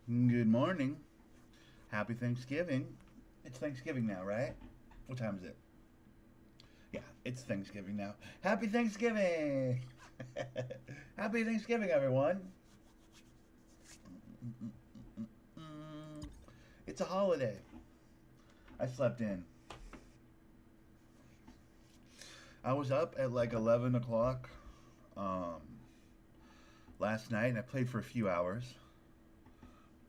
Good morning. Happy Thanksgiving. It's Thanksgiving now, right? What time is it? Yeah, it's Thanksgiving now. Happy Thanksgiving! Happy Thanksgiving, everyone. It's a holiday. I slept in. I was up at like 11 o'clock um, last night and I played for a few hours.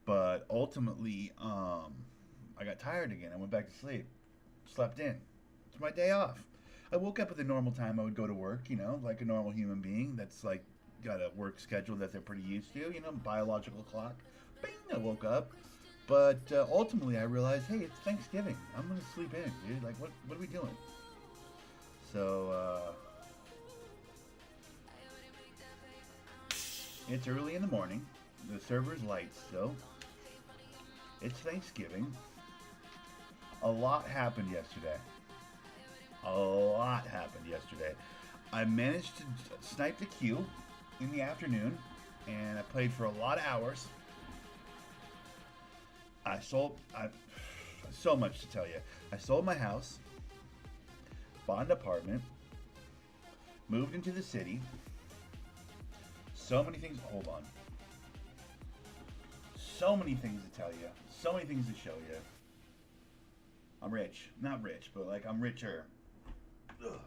But ultimately, I got tired again. I went back to sleep. Slept in. It's my day off. I woke up at the normal time I would go to work, like a normal human being that's like got a work schedule that they're pretty used to, biological clock. Bing, I woke up. But ultimately, I realized, hey, it's Thanksgiving. I'm going to sleep in, dude. Like, what are we doing? So, it's early in the morning. The server's light still. It's Thanksgiving. A lot happened yesterday. A lot happened yesterday. I managed to snipe the queue in the afternoon, and I played for a lot of hours. I so much to tell you. I sold my house, bought an apartment, moved into the city. So many things. Hold on. So many things to tell you. So many things to show you. I'm rich. Not rich, but like I'm richer. Ugh.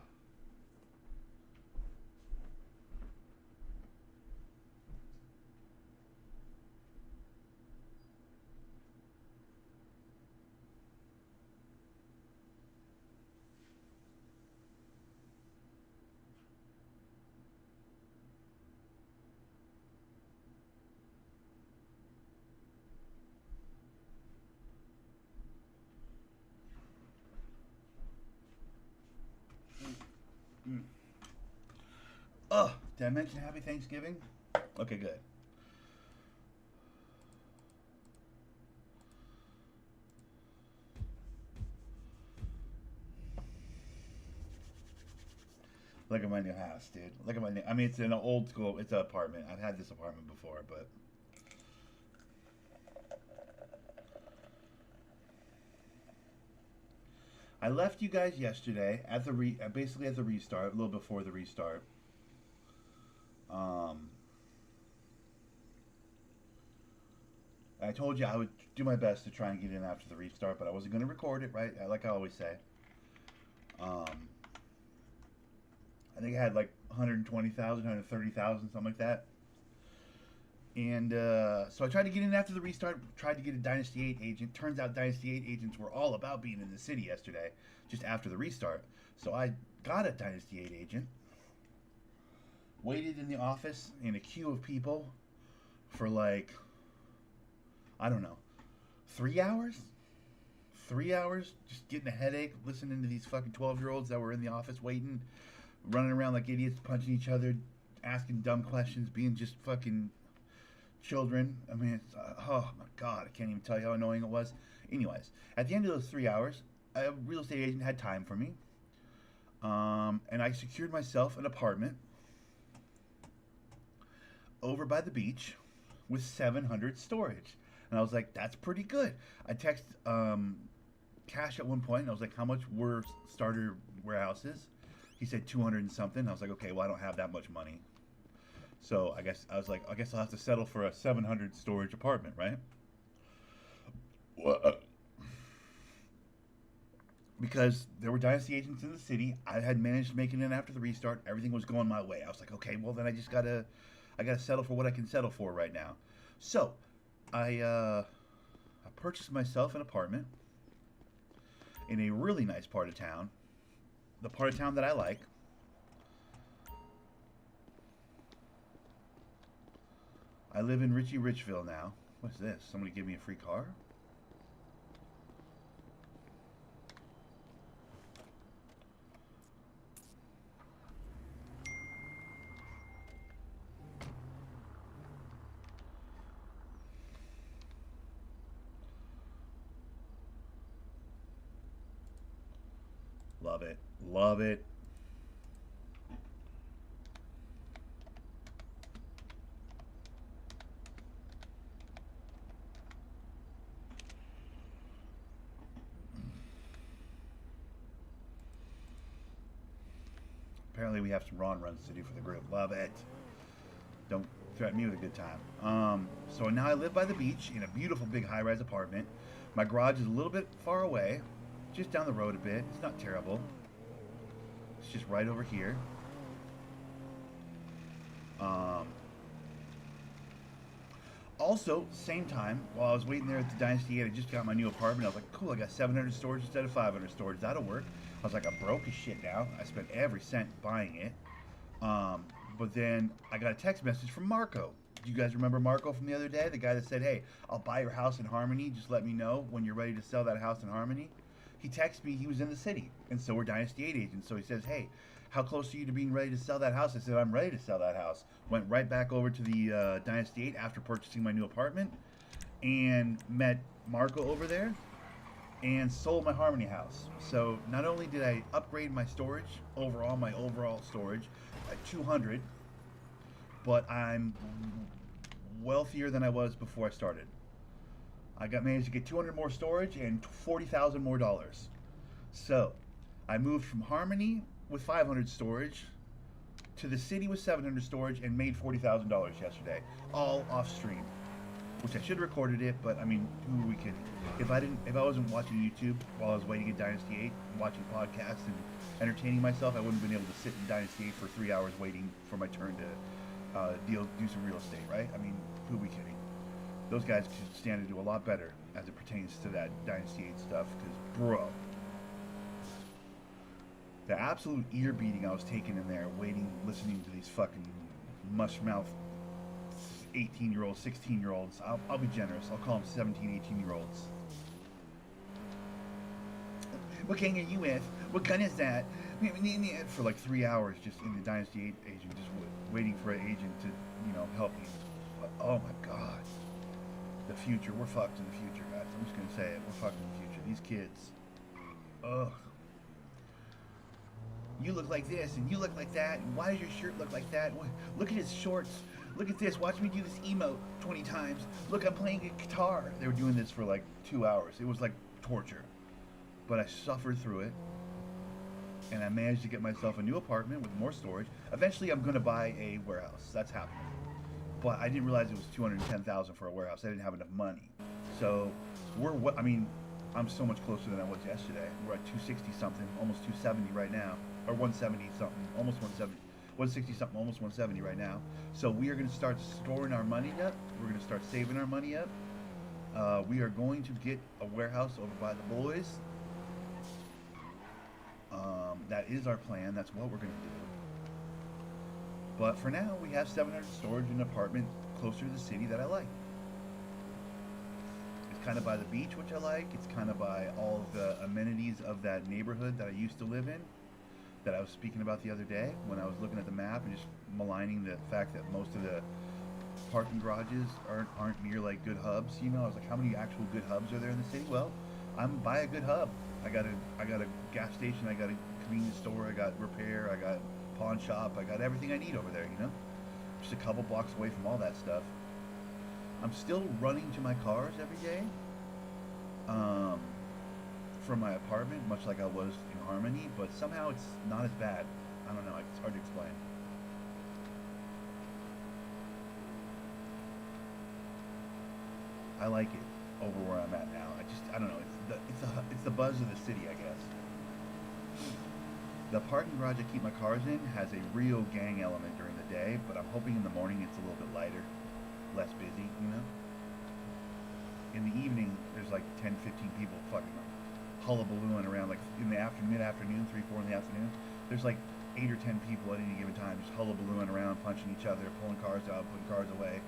Mm. Oh, did I mention Happy Thanksgiving? Okay, good. Look at my new house, dude. Look at my new. I mean, it's an old school. It's an apartment. I've had this apartment before, but I left you guys yesterday at the basically at the restart, a little before the restart. Um, I told you I would do my best to try and get in after the restart, but I wasn't going to record it, right? Like I always say. Um, I think I had like 120,000, 130,000, something like that. And so I tried to get in after the restart, tried to get a Dynasty 8 agent. Turns out Dynasty 8 agents were all about being in the city yesterday, just after the restart. So I got a Dynasty 8 agent, waited in the office in a queue of people for like, I don't know, 3 hours? 3 hours just getting a headache, listening to these fucking 12-year-olds that were in the office waiting, running around like idiots, punching each other, asking dumb questions, being just fucking children. I mean, oh my god, I can't even tell you how annoying it was. Anyways, at the end of those 3 hours, a real estate agent had time for me, and I secured myself an apartment over by the beach with 700 storage. And I was like, that's pretty good. I text Cash at one point, and I was like, how much were starter warehouses? He said 200 and something. I was like, okay, well, I don't have that much money. So I guess I'll have to settle for a 700 storage apartment, right? Well, because there were Dynasty agents in the city. I had managed to make it in after the restart. Everything was going my way. I was like, okay, well then I gotta settle for what I can settle for right now. So I purchased myself an apartment in a really nice part of town, the part of town that I like. I live in Richie Richville now. What's this? Somebody give me a free car? Love it. Love it. Finally, we have some Ron runs to do for the group. Love it. Don't threaten me with a good time. So now I live by the beach in a beautiful big high-rise apartment. My garage is a little bit far away, just down the road a bit. It's not terrible. It's just right over here. Also, same time, while I was waiting there at the Dynasty 8, I just got my new apartment. I was like, cool, I got 700 storage instead of 500 storage. That'll work. I was like, I'm broke as shit now. I spent every cent buying it. But then I got a text message from Marco. Do you guys remember Marco from the other day? The guy that said, hey, I'll buy your house in Harmony. Just let me know when you're ready to sell that house in Harmony. He texted me he was in the city. And so we're Dynasty 8 agents. So he says, hey, how close are you to being ready to sell that house? I said, I'm ready to sell that house. Went right back over to the Dynasty 8 after purchasing my new apartment and met Marco over there and sold my Harmony house. So not only did I upgrade my storage, my overall storage at 200, but I'm wealthier than I was before I started. I managed to get 200 more storage and $40,000 more dollars. So I moved from Harmony with 500 storage to the city with 700 storage and made $40,000 yesterday, all off stream. Which I should have recorded it, but I mean, who are we kidding? If I wasn't watching YouTube while I was waiting at Dynasty 8, watching podcasts and entertaining myself, I wouldn't have been able to sit in Dynasty 8 for 3 hours waiting for my turn to do some real estate, right? I mean, who are we kidding? Those guys could stand to do a lot better as it pertains to that Dynasty 8 stuff, because, bro, the absolute ear beating I was taking in there, listening to these fucking mushmouth 18-year-olds, 16-year-olds. I'll be generous. I'll call them 17, 18-year-olds. What gang are you with? What gun is that? For like 3 hours just in the Dynasty 8 agent, just waiting for an agent to, help me. Oh my God. The future. We're fucked in the future, guys. I'm just going to say it. We're fucked in the future. These kids. Ugh. You look like this, and you look like that, and why does your shirt look like that? Look at his shorts. Look at this. Watch me do this emote 20 times. Look, I'm playing a guitar. They were doing this for like 2 hours. It was like torture. But I suffered through it. And I managed to get myself a new apartment with more storage. Eventually, I'm going to buy a warehouse. That's happening. But I didn't realize it was $210,000 for a warehouse. I didn't have enough money. So I'm so much closer than I was yesterday. We're at 260 something, almost 270 right now. Or 170 something, almost 170. 160 something, almost 170 right now. So we are going to start storing our money up. We're going to start saving our money up. We are going to get a warehouse over by the boys. That is our plan. That's what we're going to do. But for now, we have 700 storage in an apartment closer to the city that I like. It's kind of by the beach, which I like. It's kind of by all of the amenities of that neighborhood that I used to live in, that I was speaking about the other day when I was looking at the map and just maligning the fact that most of the parking garages aren't near like good hubs. I was like, how many actual good hubs are there in the city? Well, I'm by a good hub. I got a gas station, I got a convenience store, I got repair, I got pawn shop, I got everything I need over there, Just a couple blocks away from all that stuff. I'm still running to my cars every day from my apartment, much like I was in Harmony, but somehow it's not as bad. I don't know, it's hard to explain. I like it over where I'm at now. I don't know, it's the buzz of the city, I guess. The parking garage I keep my cars in has a real gang element during the day, but I'm hoping in the morning it's a little bit lighter, less busy, In the evening, there's like 10, 15 people fucking hullabalooing around, like in the mid-afternoon, 3, 4 in the afternoon. There's like 8 or 10 people at any given time just hullabalooing around, punching each other, pulling cars out, putting cars away.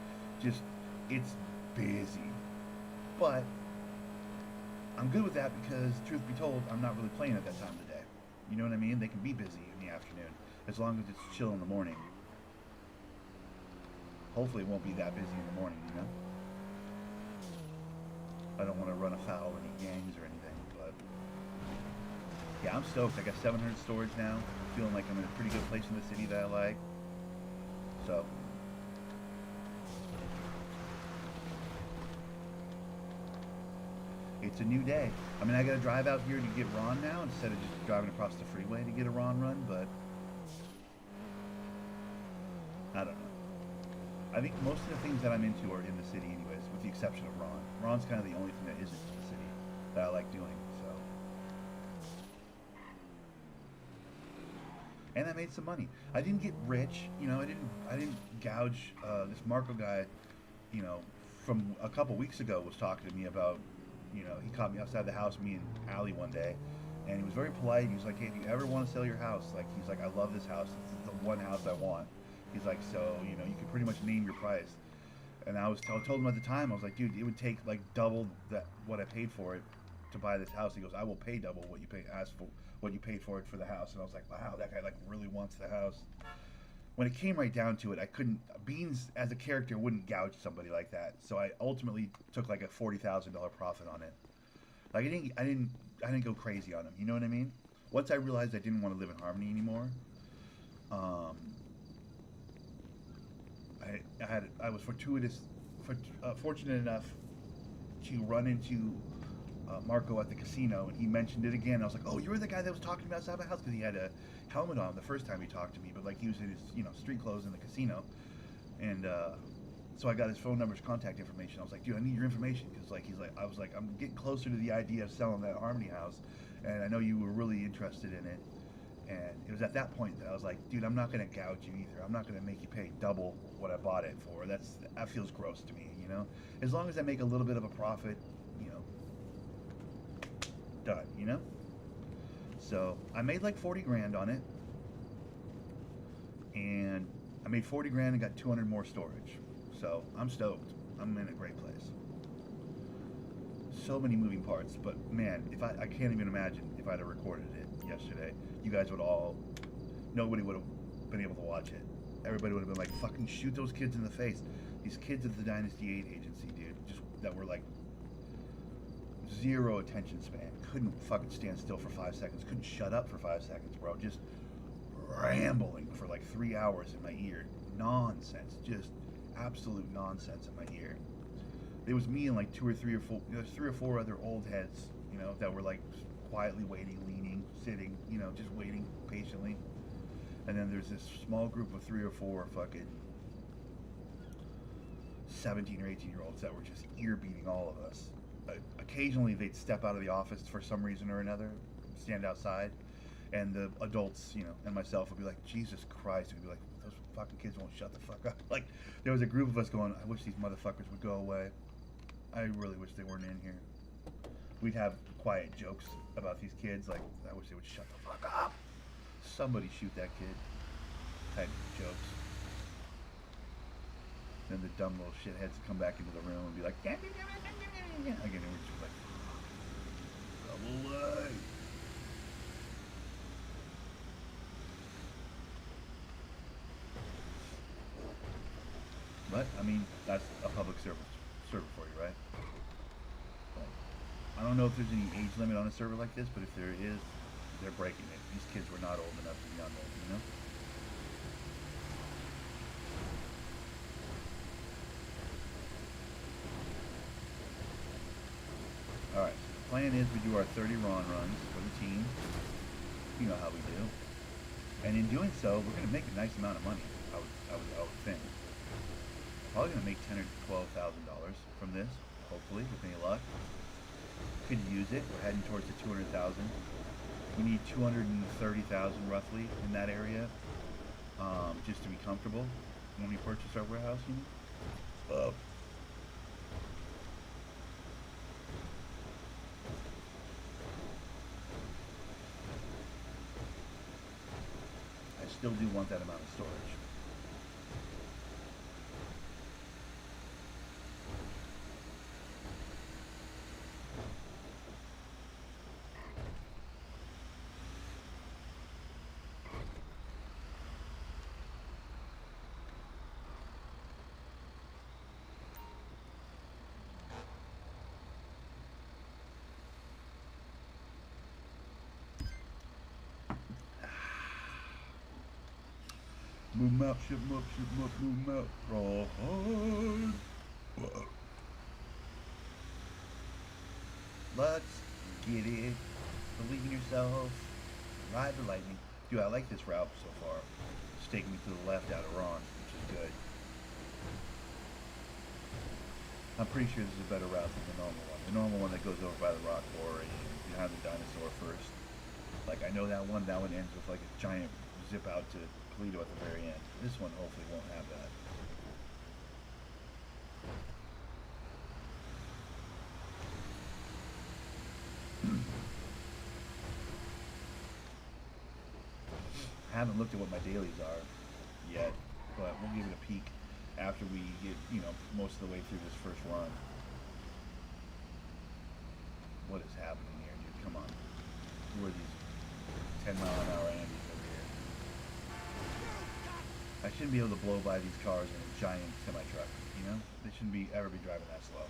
It's busy. But I'm good with that because, truth be told, I'm not really playing at that time of the day. You know what I mean? They can be busy in the afternoon, as long as it's chill in the morning. Hopefully it won't be that busy in the morning, I don't want to run afoul of any gangs or anything, but yeah, I'm stoked. I got 700 storage now. I'm feeling like I'm in a pretty good place in the city that I like. So it's a new day. I mean, I got to drive out here to get Ron now instead of just driving across the freeway to get a Ron run, but I don't know. I think most of the things that I'm into are in the city, anyways, with the exception of Ron. Ron's kind of the only thing that isn't in the city that I like doing. So, and I made some money. I didn't get rich, you know. I didn't gouge this Marco guy, you know, from a couple weeks ago was talking to me about, you know, he caught me outside the house, me and Allie one day, and he was very polite. He was like, "Hey, if you ever want to sell your house, like, he's like, I love this house. This is the one house I want." He's like, "So, you know, you can pretty much name your price." And I told him at the time, I was like, "Dude, it would take like double that what I paid for it to buy this house." He goes, "I will pay double what you asked for, what you paid for it for the house." And I was like, "Wow, that guy like really wants the house." When it came right down to it, I couldn't. Beans as a character wouldn't gouge somebody like that. So I ultimately took like a $40,000 profit on it. Like I didn't go crazy on him. You know what I mean? Once I realized I didn't want to live in Harmony anymore, um, I was fortunate enough to run into Marco at the casino, and he mentioned it again. I was like, "Oh, you were the guy that was talking to me outside my house," because he had a helmet on the first time he talked to me, but like he was in his street clothes in the casino, and so I got his phone number, his contact information. I was like, "Dude, I need your information," because like I was like, "I'm getting closer to the idea of selling that Harmony house, and I know you were really interested in it." And it was at that point that I was like, "Dude, I'm not gonna gouge you either. I'm not gonna make you pay double what I bought it for. That feels gross to me, you know. As long as I make a little bit of a profit, you know, done, you know." So I made like 40 grand on it, and I made 40 grand and got 200 more storage. So I'm stoked. I'm in a great place. So many moving parts, but man, if I can't even imagine if I'd have recorded it yesterday. You guys would all, nobody would have been able to watch it. Everybody would have been like, "Fucking shoot those kids in the face." These kids at the Dynasty 8 agency, dude, just that were like zero attention span. Couldn't fucking stand still for 5 seconds. Couldn't shut up for 5 seconds, bro. Just rambling for like 3 hours in my ear. Nonsense. Just absolute nonsense in my ear. It was me and like there's 3 or 4 other old heads, you know, that were like quietly waiting, leaning, sitting, you know, just waiting patiently. And then there's this small group of 3 or 4 fucking 17 or 18-year-olds that were just ear beating all of us. Occasionally they'd step out of the office for some reason or another, stand outside, and the adults, you know, and myself would be like, "Jesus Christ," we'd be like, "Those fucking kids won't shut the fuck up." Like, there was a group of us going, "I wish these motherfuckers would go away. I really wish they weren't in here." We'd have quiet jokes about these kids, like, "I wish they would shut the fuck up. Somebody shoot that kid," type jokes. Then the dumb little shitheads would come back into the room and be like, "Yeah, yeah, yeah, yeah, yeah, yeah." Again, it was just like, "Double A." But I mean, that's a public server for you, right? But I don't know if there's any age limit on a server like this, but if there is, they're breaking it. These kids were not old enough to be on there, you know? Alright, so the plan is we do our 30 Ron runs for the team. You know how we do. And in doing so, we're going to make a nice amount of money, I would think. Probably going to make $10,000 or $12,000 from this, hopefully, with any luck. Could use it. We're heading towards the 200,000. We need 230,000 roughly in that area, just to be comfortable when we purchase our warehouse unit. I still do want that amount of storage. Move out, ship up, move out, roll hard. Whoa. Let's get it. Believe in yourself. Ride the lightning. Dude, I like this route so far. It's taking me to the left out of Ron, which is good. I'm pretty sure this is a better route than the normal one. The normal one that goes over by the rock quarry and behind the dinosaur first. Like, I know that one ends with like a giant zip out to Toledo at the very end. This one hopefully won't have that. I haven't looked at what my dailies are yet, but we'll give it a peek after we get, most of the way through this first run. What is happening here, dude? Come on. Who are these 10-mile-an-hour Andes over here? I shouldn't be able to blow by these cars in a giant semi-truck, They shouldn't ever be driving that slow.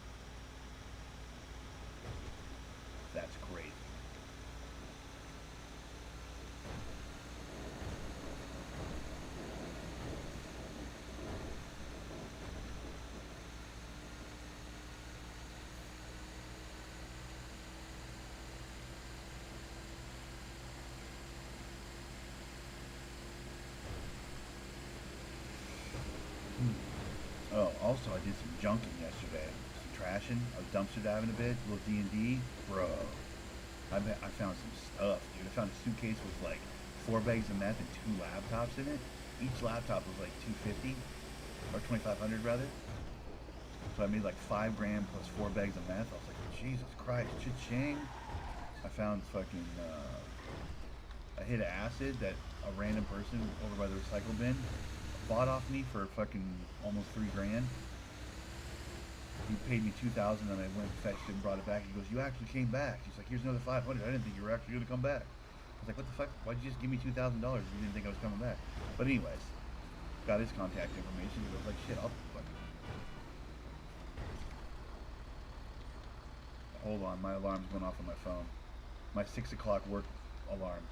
That's great. Oh, also I did some junking yesterday, some trashing. I was dumpster diving a bit, a little D&D, bro. I found some stuff, dude. I found a suitcase with like 4 bags of meth and 2 laptops in it. Each laptop was like $250 or $2,500 rather. So I made like $5 grand plus 4 bags of meth. I was like, Jesus Christ, cha-ching. I found fucking. I hit acid that a random person over by the recycle bin bought off me for fucking almost $3 grand. He paid me $2,000 and I went and fetched it and brought it back. He goes, "You actually came back." He's like, "Here's another $500. I didn't think you were actually gonna come back." I was like, "What the fuck? Why'd you just give me $2,000 if you didn't think I was coming back?" But anyways, got his contact information. He was like, "Shit, I'll fucking." Hold on, my alarm's going off on my phone. My 6 o'clock work alarm.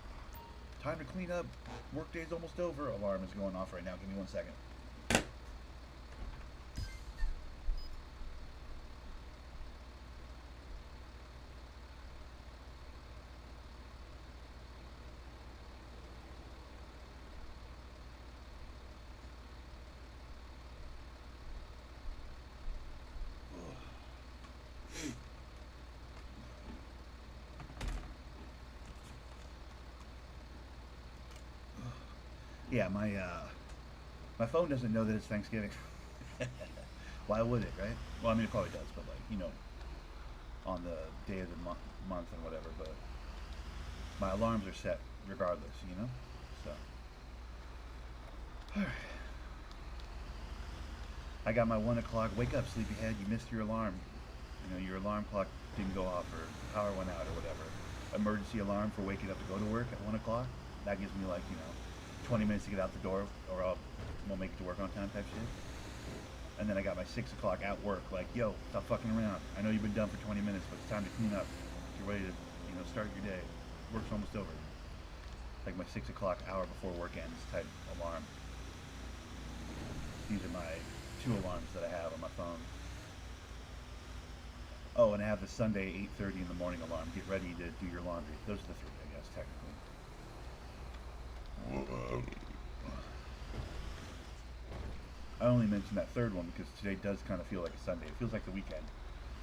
Time to clean up. Work day's almost over. Alarm is going off right now. Give me 1 second. Yeah, my phone doesn't know that it's Thanksgiving. Why would it, right? Well, I mean, it probably does, but like, on the day of the month and whatever, but my alarms are set regardless, So, alright. I got my 1 o'clock, wake up, sleepyhead, you missed your alarm. Your alarm clock didn't go off or power went out or whatever. Emergency alarm for waking up to go to work at 1 o'clock. That gives me like, 20 minutes to get out the door or I won't make it to work on time type shit. And then I got my 6 o'clock at work, like, yo, stop fucking around. I know you've been done for 20 minutes, but it's time to clean up. Get ready to, start your day. Work's almost over. Like my 6 o'clock hour before work ends type alarm. These are my 2 alarms that I have on my phone. Oh, and I have the Sunday 8:30 in the morning alarm. Get ready to do your laundry. Those are the 3, I guess, technically. I only mentioned that 3rd one because today does kind of feel like a Sunday. It feels like the weekend,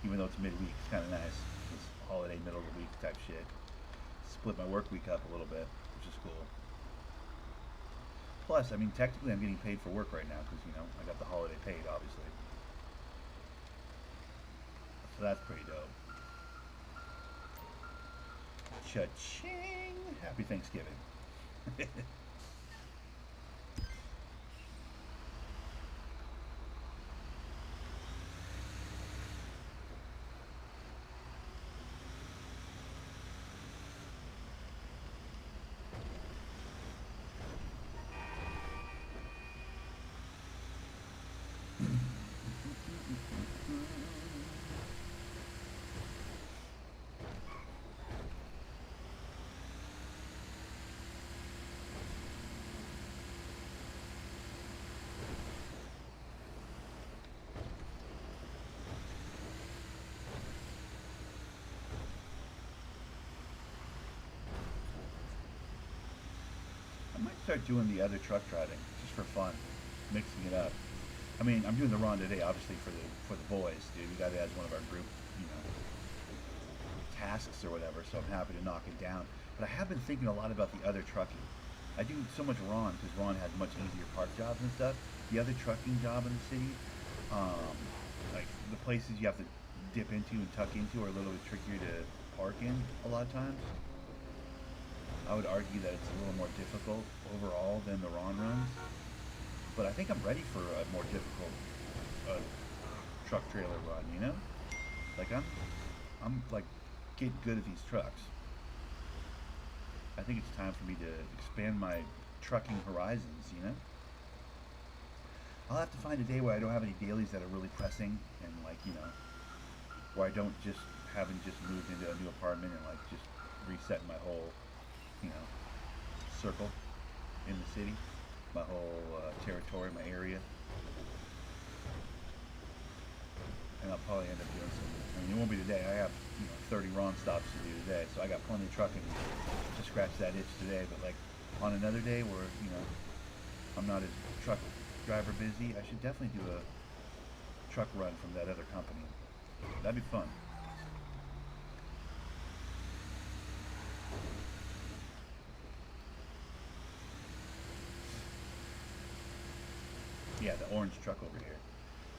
even though it's midweek. It's kind of nice. This holiday, middle of the week type shit. Split my work week up a little bit, which is cool. Plus, I mean, technically I'm getting paid for work right now because, I got the holiday paid, obviously. So that's pretty dope. Cha-ching! Happy Thanksgiving. I might start doing the other truck driving, just for fun. mixing it up. I mean, I'm doing the run today, obviously for the boys, dude. We got it as one of our group, you know, tasks or whatever. So I'm happy to knock it down. But I have been thinking a lot about the other trucking. I do so much Ron because Ron has much easier park jobs and stuff. The other trucking job in the city, like the places you have to dip into and tuck into are a little bit trickier to park in a lot of times. I would argue that it's a little more difficult overall than the Ron runs. But I think I'm ready for a more difficult truck trailer run, you know? Like I'm like getting good at these trucks. I think it's time for me to expand my trucking horizons, you know? I'll have to find a day where I don't have any dailies that are really pressing and like, you know, where I don't just haven't just moved into a new apartment and like just reset my whole, you know, circle in the city, my whole territory, my area. And I'll probably end up doing some, I mean, it won't be today. I have, you know, 30 Ron stops to do today, so I got plenty of trucking to scratch that itch today. But like on another day where, you know, I'm not as truck driver busy, I should definitely do a truck run from that other company. That'd be fun. Yeah, the orange truck over here.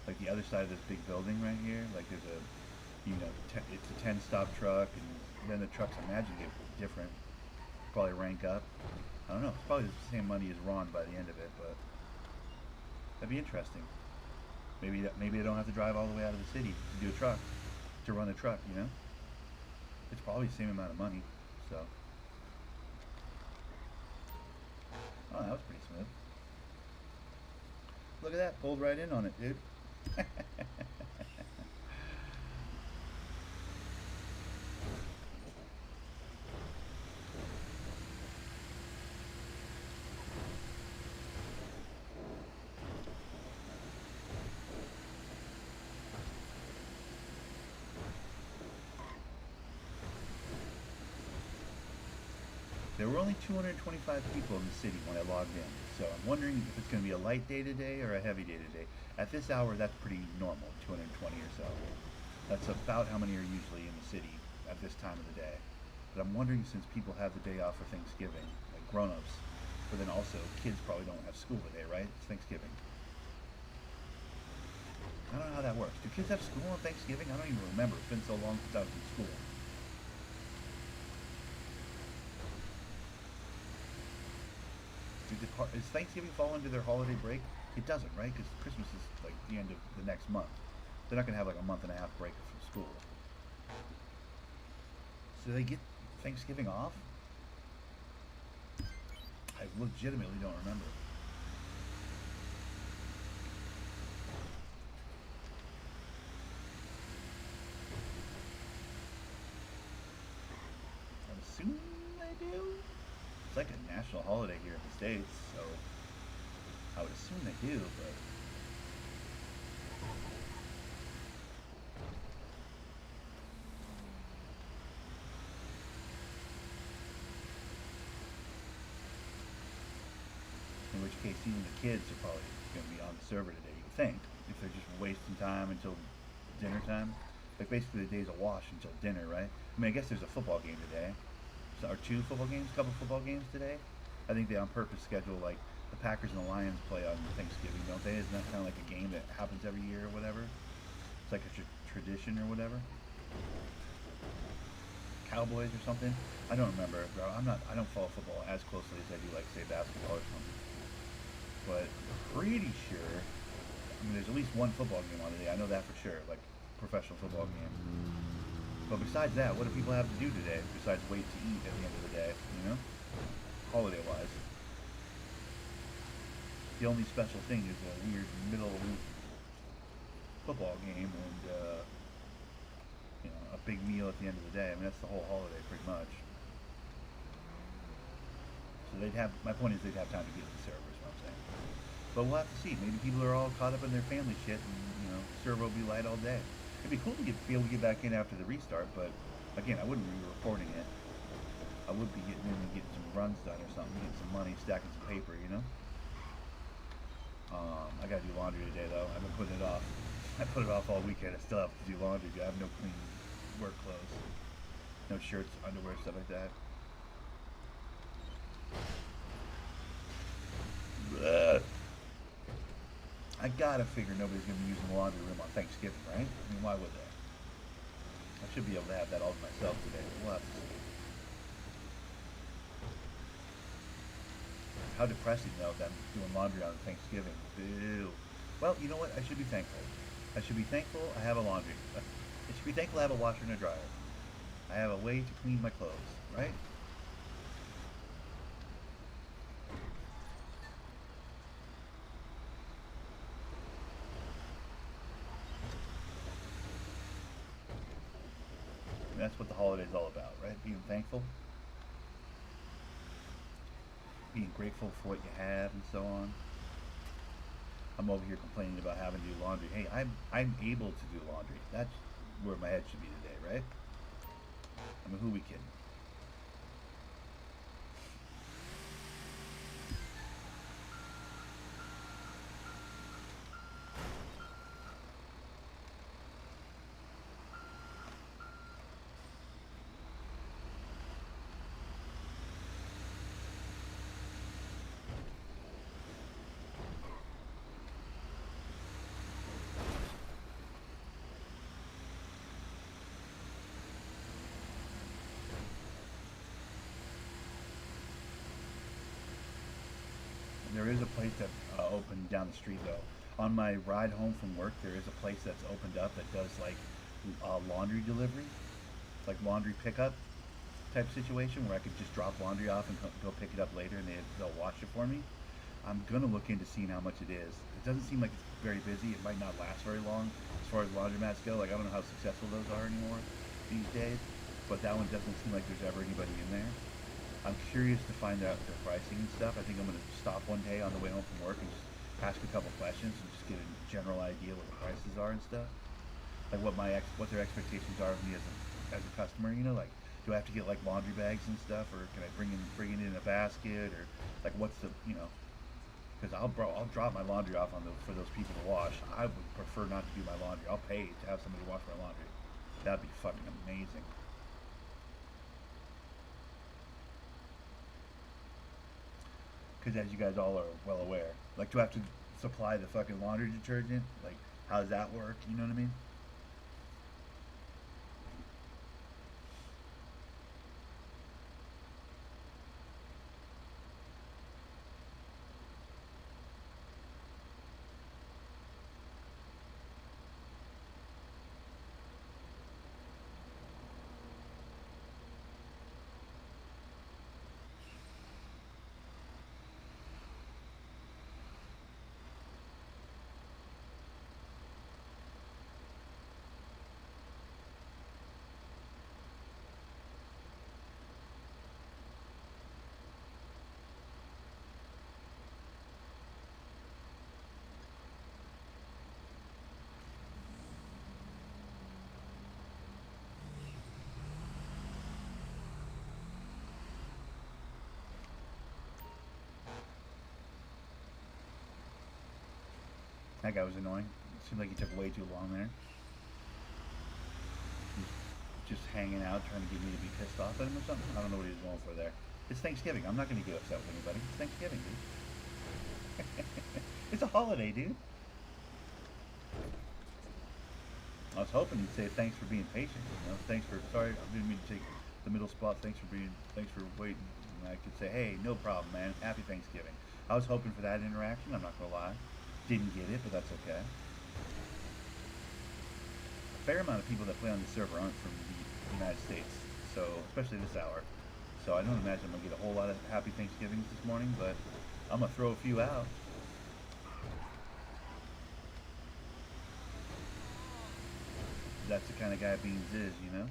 Like the other side of this big building right here, like there's a, you know, it's a 10 stop truck, and then the trucks I imagine get different. Probably rank up. I don't know. It's probably the same money as Ron by the end of it, but that'd be interesting. Maybe I don't have to drive all the way out of the city to do a truck, to run a truck, you know? It's probably the same amount of money, so. Oh, that was pretty smooth. Look at that, pulled right in on it, dude. There were only 225 people in the city when I logged in, so I'm wondering if it's going to be a light day today or a heavy day today. At this hour, that's pretty normal, 220 or so. That's about how many are usually in the city at this time of the day. But I'm wondering, since people have the day off for Thanksgiving, like grown-ups, but then also kids probably don't have school today, right? It's Thanksgiving. I don't know how that works. Do kids have school on Thanksgiving? I don't even remember. It's been so long since I was in school. Does Thanksgiving fall into their holiday break? It doesn't, right? Because Christmas is like the end of the next month. They're not going to have like a month and a half break from school. So they get Thanksgiving off? I legitimately don't remember. I'm assuming they do. It's like a national holiday here in the States, so I would assume they do, but in which case even the kids are probably going to be on the server today, you would think, if they're just wasting time until dinner time. Like basically the day's a wash until dinner, right? I mean, I guess there's a football game today. So, or two football games, couple football games today. I think they on purpose schedule like the Packers and the Lions play on Thanksgiving, don't they? Isn't that kind of like a game that happens every year or whatever? It's like a tradition or whatever. Cowboys or something. I don't remember, bro. I don't follow football as closely as I do, like say basketball or something. But I'm pretty sure. I mean, there's at least one football game on today. I know that for sure, like professional football game. But besides that, what do people have to do today besides wait to eat at the end of the day? You know, holiday-wise. The only special thing is a weird middle of the week football game and you know, a big meal at the end of the day. I mean, that's the whole holiday pretty much. So they'd have. My point is they'd have time to get to the server. Is what I'm saying. But we'll have to see. Maybe people are all caught up in their family shit, and you know, server will be light all day. It'd be cool to be able to get back in after the restart, but again, I wouldn't be reporting it. I would be getting in and getting some runs done or something, getting some money, stacking some paper, you know? I gotta do laundry today though. I've been putting it off. I put it off all weekend. I still have to do laundry. I have no clean work clothes. No shirts, underwear, stuff like that. Ugh. I gotta figure nobody's gonna be using the laundry room on Thanksgiving, right? I mean, why would they? I should be able to have that all to myself today. We'll have to see. How depressing though, them doing laundry on Thanksgiving. Boo. Well, you know what? I should be thankful. I should be thankful I have a laundry. I should be thankful I have a washer and a dryer. I have a way to clean my clothes, right? And that's what the holiday's all about, right? Being thankful, being grateful for what you have, and so on. I'm over here complaining about having to do laundry. Hey, I'm able to do laundry. That's where my head should be today, right? I mean, who we kidding? There is a place that opened down the street though. On my ride home from work, there is a place that's opened up that does like laundry delivery, like laundry pickup type situation where I could just drop laundry off and go pick it up later, and they'll wash it for me. I'm gonna look into seeing how much it is. It doesn't seem like it's very busy. It might not last very long as far as laundromats go. Like I don't know how successful those are anymore these days, but that one doesn't seem like there's ever anybody in there. I'm curious to find out their pricing and stuff. I think I'm gonna stop one day on the way home from work and just ask a couple questions and just get a general idea what the prices are and stuff. Like what their expectations are of me as a customer. You know, like do I have to get like laundry bags and stuff, or can I bring it in a basket, or like what's the because I'll drop my laundry off for those people to wash. I would prefer not to do my laundry. I'll pay to have somebody wash my laundry. That'd be fucking amazing. Because as you guys all are well aware, like do I have to supply the fucking laundry detergent? Like how does that work? You know what I mean? That guy was annoying. It seemed like he took way too long there. Just hanging out, trying to get me to be pissed off at him or something. I don't know what he was going for there. It's Thanksgiving. I'm not going to get upset with anybody. It's Thanksgiving, dude. It's a holiday, dude. I was hoping he'd say thanks for being patient. Sorry, I didn't mean to take the middle spot. Thanks for waiting. And I could say, hey, no problem, man. Happy Thanksgiving. I was hoping for that interaction. I'm not going to lie. Didn't get it, but that's okay. A fair amount of people that play on the server aren't from the United States, so especially this hour. So I don't imagine I'm gonna get a whole lot of happy Thanksgivings this morning, but I'm gonna throw a few out. That's the kind of guy Beans is, you know?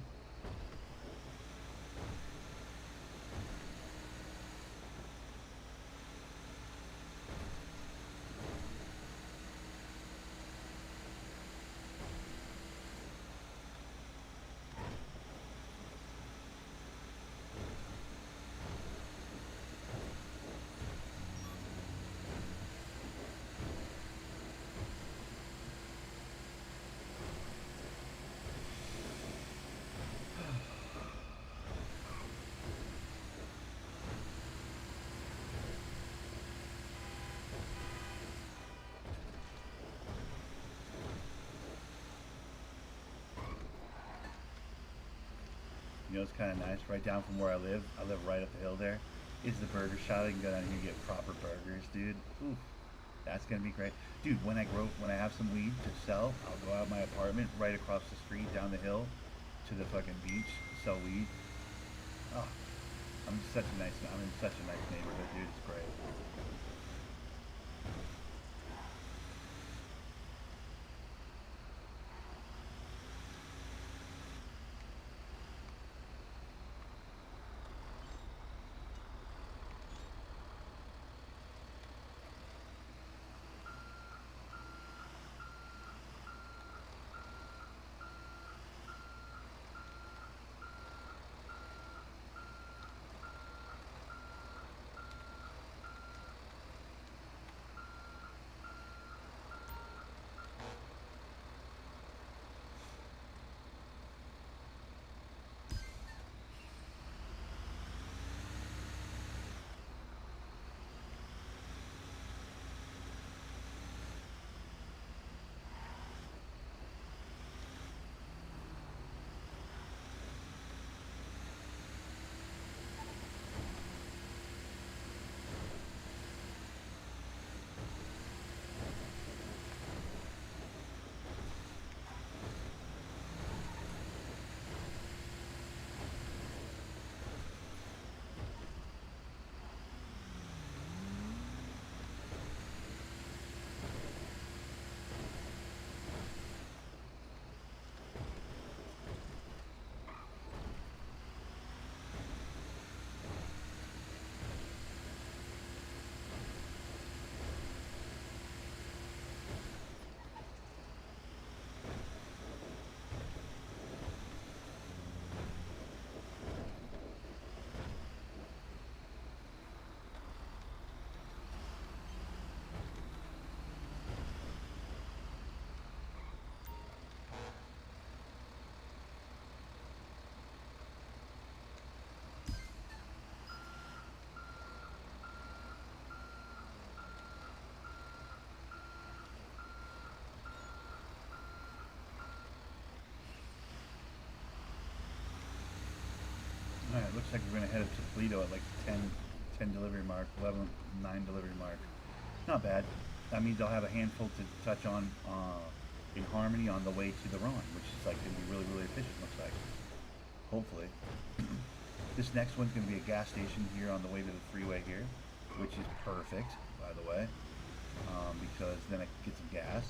You know, it's kind of nice. Right down from where I live right up the hill there, is the burger shop. I can go down here and get proper burgers, dude. Ooh, that's gonna be great, dude. When I have some weed to sell, I'll go out my apartment right across the street, down the hill, to the fucking beach, sell weed. Oh, I'm in such a nice neighborhood, dude. It's great. All right, looks like we're gonna head up to Toledo at like 10 delivery mark, 11, 9 delivery mark. Not bad. That means I'll have a handful to touch on in Harmony on the way to the Ron, which is like gonna be really, really efficient. Looks like. Hopefully. This next one's gonna be a gas station here on the way to the freeway here, which is perfect, by the way, because then I can get some gas.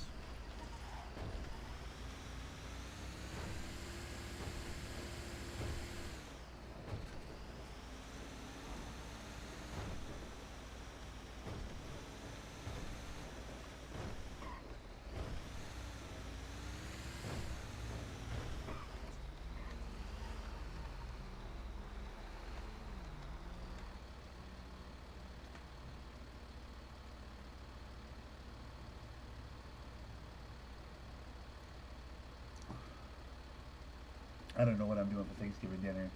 I don't know what I'm doing for Thanksgiving dinner.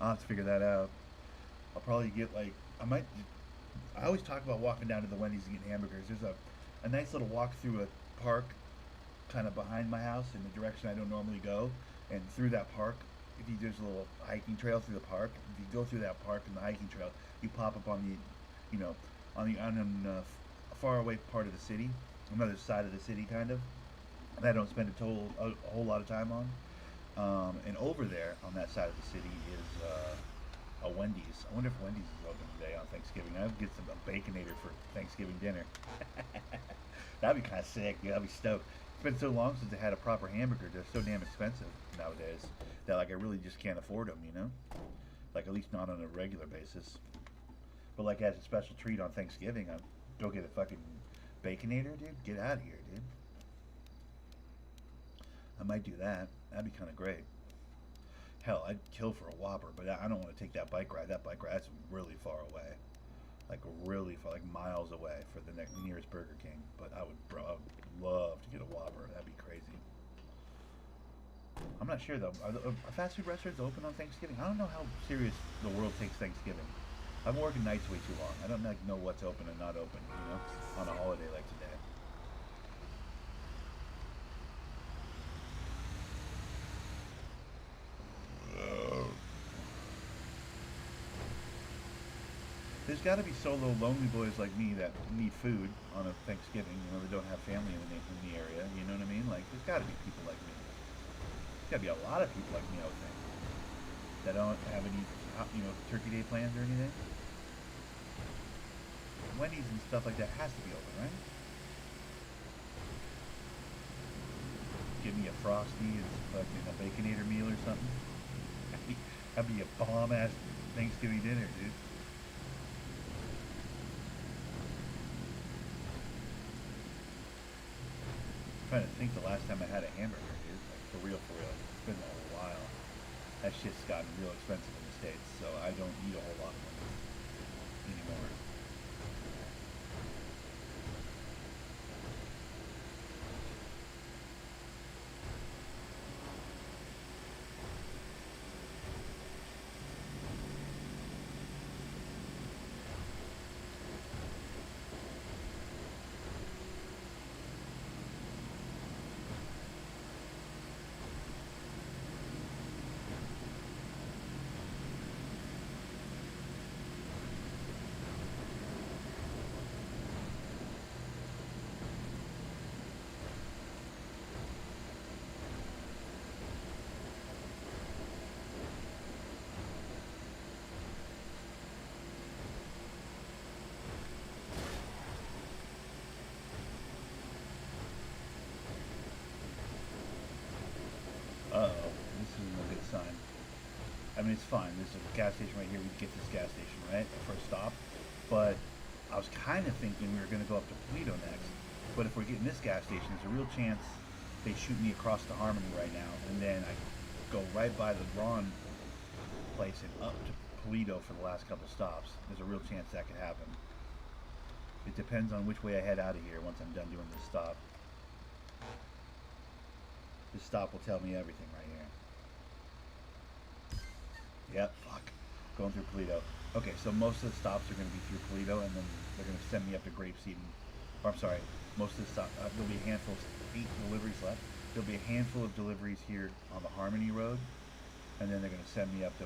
I'll have to figure that out. I'll probably get like I might. I always talk about walking down to the Wendy's and getting hamburgers. There's a nice little walk through a park, kind of behind my house in the direction I don't normally go, and through that park. If you there's a little hiking trail through the park. If you go through that park and the hiking trail, you pop up on the, you know, on a far away part of the city, another side of the city, kind of. That I don't spend a whole lot of time on. And over there on that side of the city is a Wendy's. I wonder if Wendy's is open today on Thanksgiving. I'd get some a Baconator for Thanksgiving dinner. That'd be kind of sick. Yeah, I'd be stoked. It's been so long since I had a proper hamburger. They're so damn expensive nowadays that like I really just can't afford them. You know, like at least not on a regular basis. But like as a special treat on Thanksgiving, I'd go get a fucking Baconator, dude. Get out of here, dude. I might do that. That'd be kind of great. Hell, I'd kill for a Whopper, but I don't want to take that bike ride. That bike ride's really far away, like really far, like miles away for the nearest Burger King. But I would love to get a Whopper. That'd be crazy. I'm not sure though. Are fast food restaurants open on Thanksgiving? I don't know how serious the world takes Thanksgiving. I've been working nights way too long. I don't like know what's open and not open. You know, on a holiday like today. there's got to be solo lonely boys like me that need food on a Thanksgiving. You know, they don't have family in the area. You know what I mean? Like, there's got to be people like me. There's got to be a lot of people like me, I would think, that don't have any, Turkey Day plans or anything. Wendy's and stuff like that has to be open, right? Give me a Frosty and fucking a Baconator meal or something. That'd be a bomb-ass Thanksgiving dinner, dude. I'm trying to think the last time I had a hamburger, dude. Like, for real, for real. It's been a while. That shit's gotten real expensive in the States, so I don't eat a whole lot of them anymore. Uh-oh, this isn't a good sign. I mean, it's fine. There's a gas station right here. We get this gas station, right, for a stop. But I was kind of thinking we were going to go up to Toledo next. But if we're getting this gas station, there's a real chance they shoot me across to Harmony right now. And then I go right by the Ron place and up to Toledo for the last couple stops. There's a real chance that could happen. It depends on which way I head out of here once I'm done doing this stop. This stop will tell me everything right here. Yep, fuck. Going through Toledo. Okay, so most of the stops are going to be through Toledo, and then they're going to send me up to Grapeseed. Or I'm sorry, most of the stops, there'll be a handful, 8 deliveries left. There'll be a handful of deliveries here on the Harmony Road, and then they're going to send me up to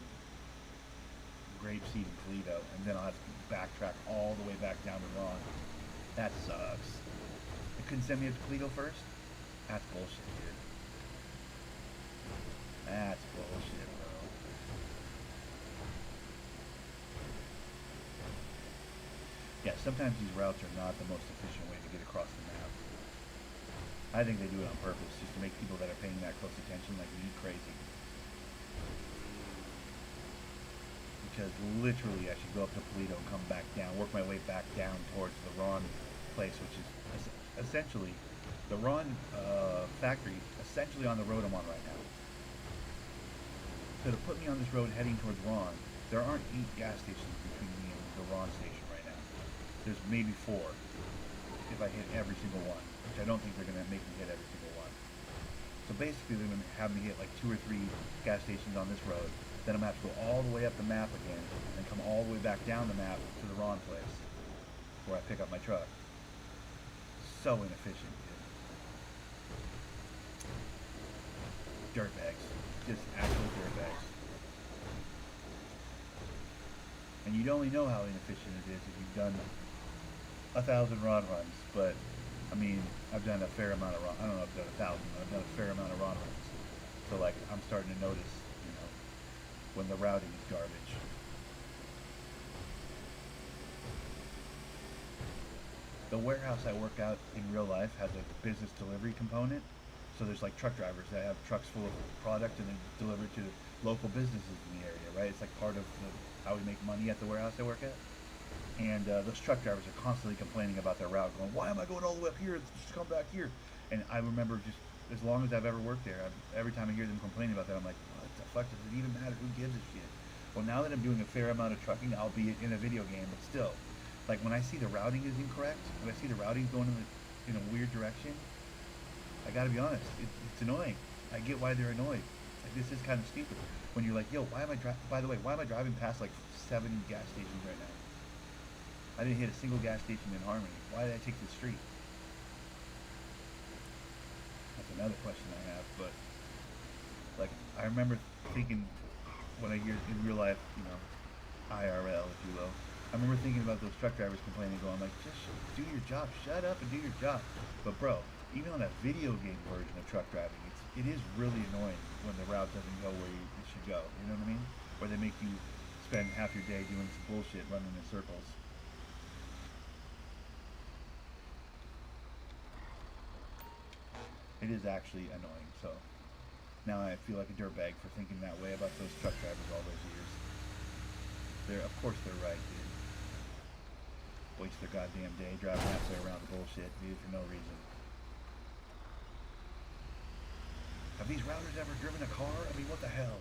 Grapeseed and Toledo, and then I'll have to backtrack all the way back down to Ron. That sucks. They couldn't send me up to Toledo first? That's bullshit, dude. That's bullshit, bro. Yeah, sometimes these routes are not the most efficient way to get across the map. I think they do it on purpose, just to make people that are paying that close attention like me crazy. Because literally I should go up to Toledo and come back down, work my way back down towards the Ron place, which is essentially the Ron factory, essentially on the road I'm on right now. So to put me on this road heading towards Ron, there aren't 8 gas stations between me and the Ron station right now. There's maybe 4 if I hit every single one, which I don't think they're going to make me hit every single one. So basically they're going to have me hit like 2 or 3 gas stations on this road. Then I'm going to have to go all the way up the map again and come all the way back down the map to the Ron place where I pick up my truck. So inefficient, dude. Dirtbags. Just absolute dirtbags. And you'd only know how inefficient it is if you've done 1,000 Ron runs, but I mean, I've done a fair amount of Ron. I don't know if I've done 1,000, but I've done a fair amount of Ron runs. So like, I'm starting to notice, when the routing is garbage. The warehouse I work out in real life has a business delivery component. So there's like truck drivers that have trucks full of product and they deliver it to local businesses in the area, right? It's like part of how we make money at the warehouse I work at. And those truck drivers are constantly complaining about their route, going, why am I going all the way up here? Just come back here. And I remember just, as long as I've ever worked there, every time I hear them complaining about that, I'm like, what the fuck does it even matter? Who gives a shit? Well, now that I'm doing a fair amount of trucking, albeit in a video game, but still, like when I see the routing is incorrect, when I see the routing going in a weird direction, I gotta be honest, it's annoying. I get why they're annoyed. Like, this is kind of stupid. When you're like, yo, by the way, why am I driving past like 7 gas stations right now? I didn't hit a single gas station in Harmony. Why did I take this street? That's another question I have, but like, I remember thinking when I hear in real life, IRL, if you will, I remember thinking about those truck drivers complaining, going like, just do your job, shut up and do your job. But bro, even on that video game version of truck driving, it is really annoying when the route doesn't go where it should go. You know what I mean? Where they make you spend half your day doing some bullshit, running in circles. It is actually annoying. So now I feel like a dirtbag for thinking that way about those truck drivers all those years. Of course they're right, dude. Waste their goddamn day driving halfway around the bullshit, dude, for no reason. Have these routers ever driven a car? I mean, what the hell?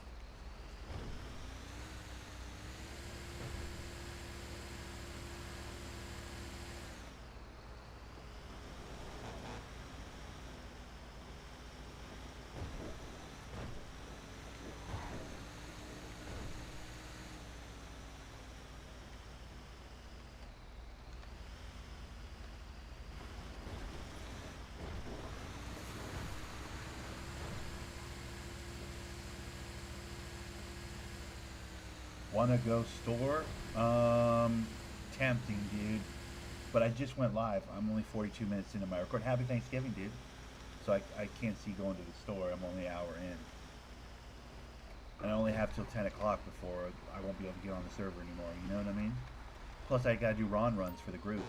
Wanna go store? Tempting, dude. But I just went live. I'm only 42 minutes into my record. Happy Thanksgiving, dude. So I can't see going to the store. I'm only an hour in. And I only have till 10 o'clock before I won't be able to get on the server anymore. You know what I mean? Plus, I gotta do Ron runs for the group.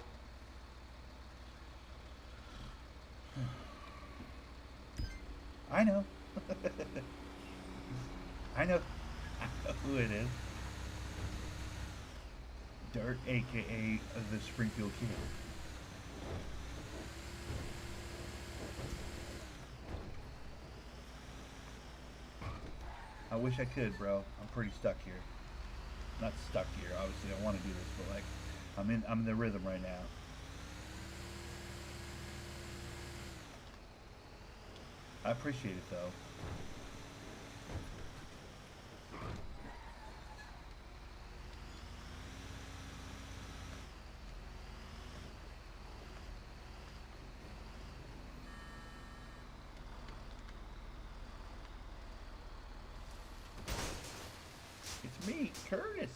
I know. I know who it is. Dirt, aka the Springfield Kid. I wish I could, bro. I'm pretty stuck here. Not stuck here, obviously. I want to do this, but like, I'm in the rhythm right now. I appreciate it though. It's me, Curtis.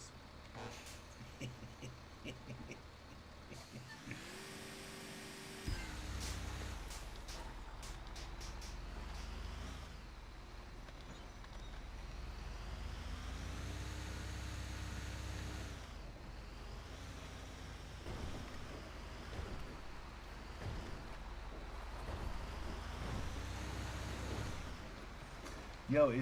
Yo, do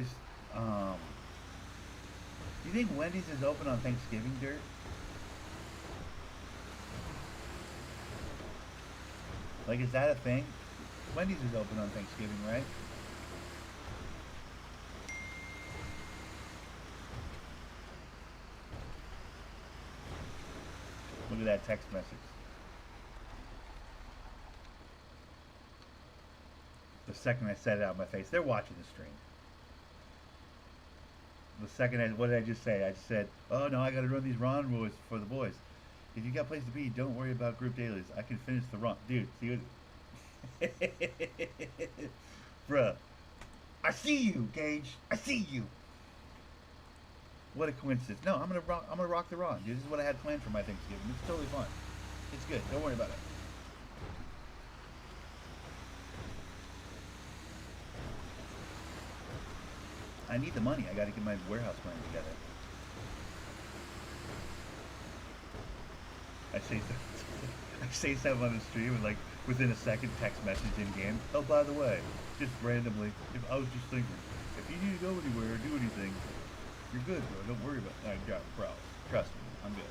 you think Wendy's is open on Thanksgiving, Dirt? Like, is that a thing? Wendy's is open on Thanksgiving, right? Look at that text message. The second I said it out of my face, they're watching the stream. The second what did I just say? I just said, oh no, I gotta run these Ron rules for the boys. If you got place to be, don't worry about group dailies. I can finish the run. Dude, see what? Bruh. I see you, Gage. I see you. What a coincidence. No, I'm gonna rock the Ron, dude. This is what I had planned for my Thanksgiving. It's totally fun. It's good. Don't worry about it. I need the money. I got to get my warehouse plan together. I say something on the stream and like within a second text message in game. Oh, by the way, just randomly, if I was just thinking, if you need to go anywhere or do anything, you're good, bro. Don't worry about it. I got it, bro. Trust me, I'm good.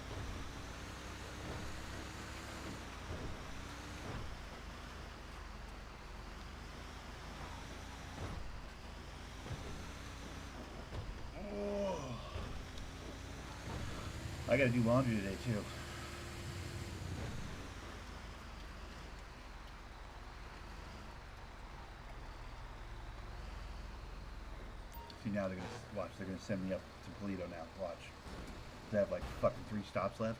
I gotta do laundry today too. See, now they're gonna watch. They're gonna send me up to Toledo now. Watch. They have like fucking 3 stops left.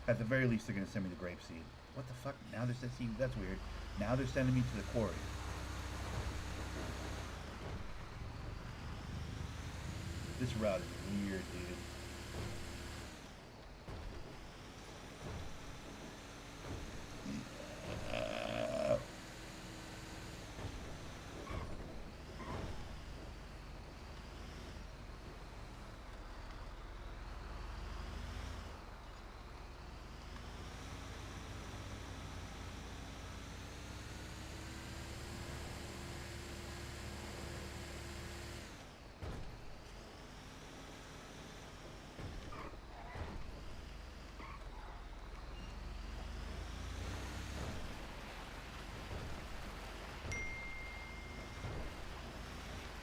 At the very least, they're gonna send me the grapeseed. What the fuck? Now they're sending. That's weird. Now they're sending me to the quarry. This route is weird, dude.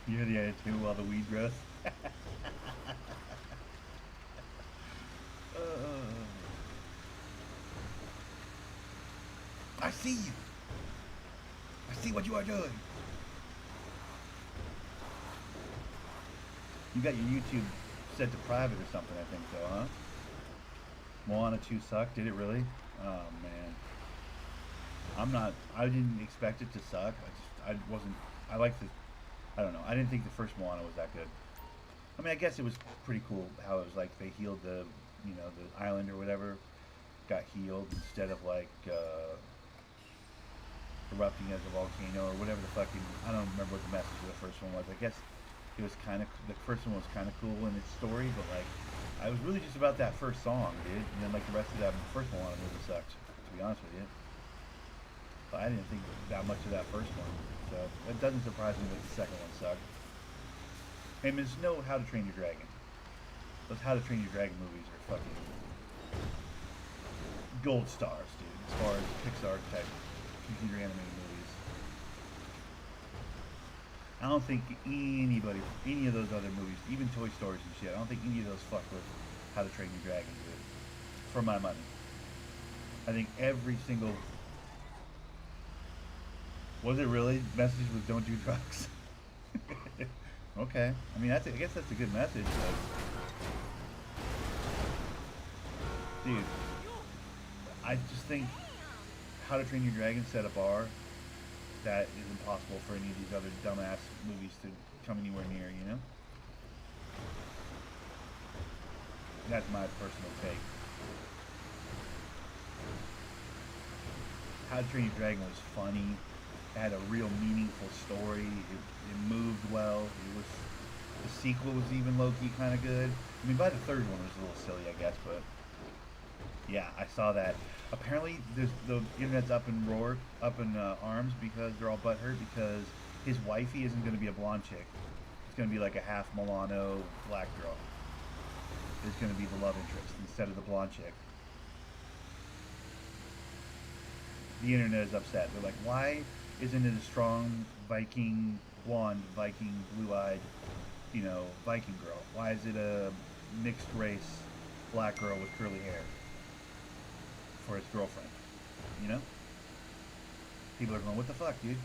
You're the other two while the weed grows. uh, I see you. I see what you are doing. You got your YouTube set to private or something, I think, though, huh? Moana 2 sucked. Did it really? Oh, man. I didn't expect it to suck. I wasn't, I liked the, I don't know. I didn't think the first Moana was that good. I mean, I guess it was pretty cool how it was like they healed the, the island or whatever, got healed instead of like, erupting as a volcano or whatever the fucking, I don't remember what the message of the first one was. I guess it was kind of, the first one was kind of cool in its story, but like, I was really just about that first song, dude. And then like the rest of that first one movie sucked, to be honest with you. But I didn't think that much of that first one, so it doesn't surprise me that the second one sucked. Hey, there's no How to Train Your Dragon. Those How to Train Your Dragon movies are fucking gold stars, dude, as far as Pixar type computer animated movies. I don't think any of those other movies, even Toy Stories and shit, I don't think any of those fuck with How to Train Your Dragon, dude. For my money. I think every single... Was it really? Message was don't do drugs? Okay. I mean, I guess that's a good message, but... Dude, I just think How to Train Your Dragon set a bar that is impossible for any of these other dumbass movies to come anywhere near, you know? That's my personal take. How to Train Your Dragon was funny. It had a real meaningful story. It moved well. The sequel was even low-key kind of good. I mean, by the third one it was a little silly, I guess, but yeah, I saw that. Apparently, the internet's up in arms because they're all butthurt because his wifey isn't going to be a blonde chick. It's going to be like a half Milano black girl. It's going to be the love interest instead of the blonde chick. The internet is upset. They're like, why isn't it a strong Viking, blonde, Viking, blue-eyed, Viking girl? Why is it a mixed race black girl with curly hair for his girlfriend? You know? People are going, what the fuck, dude?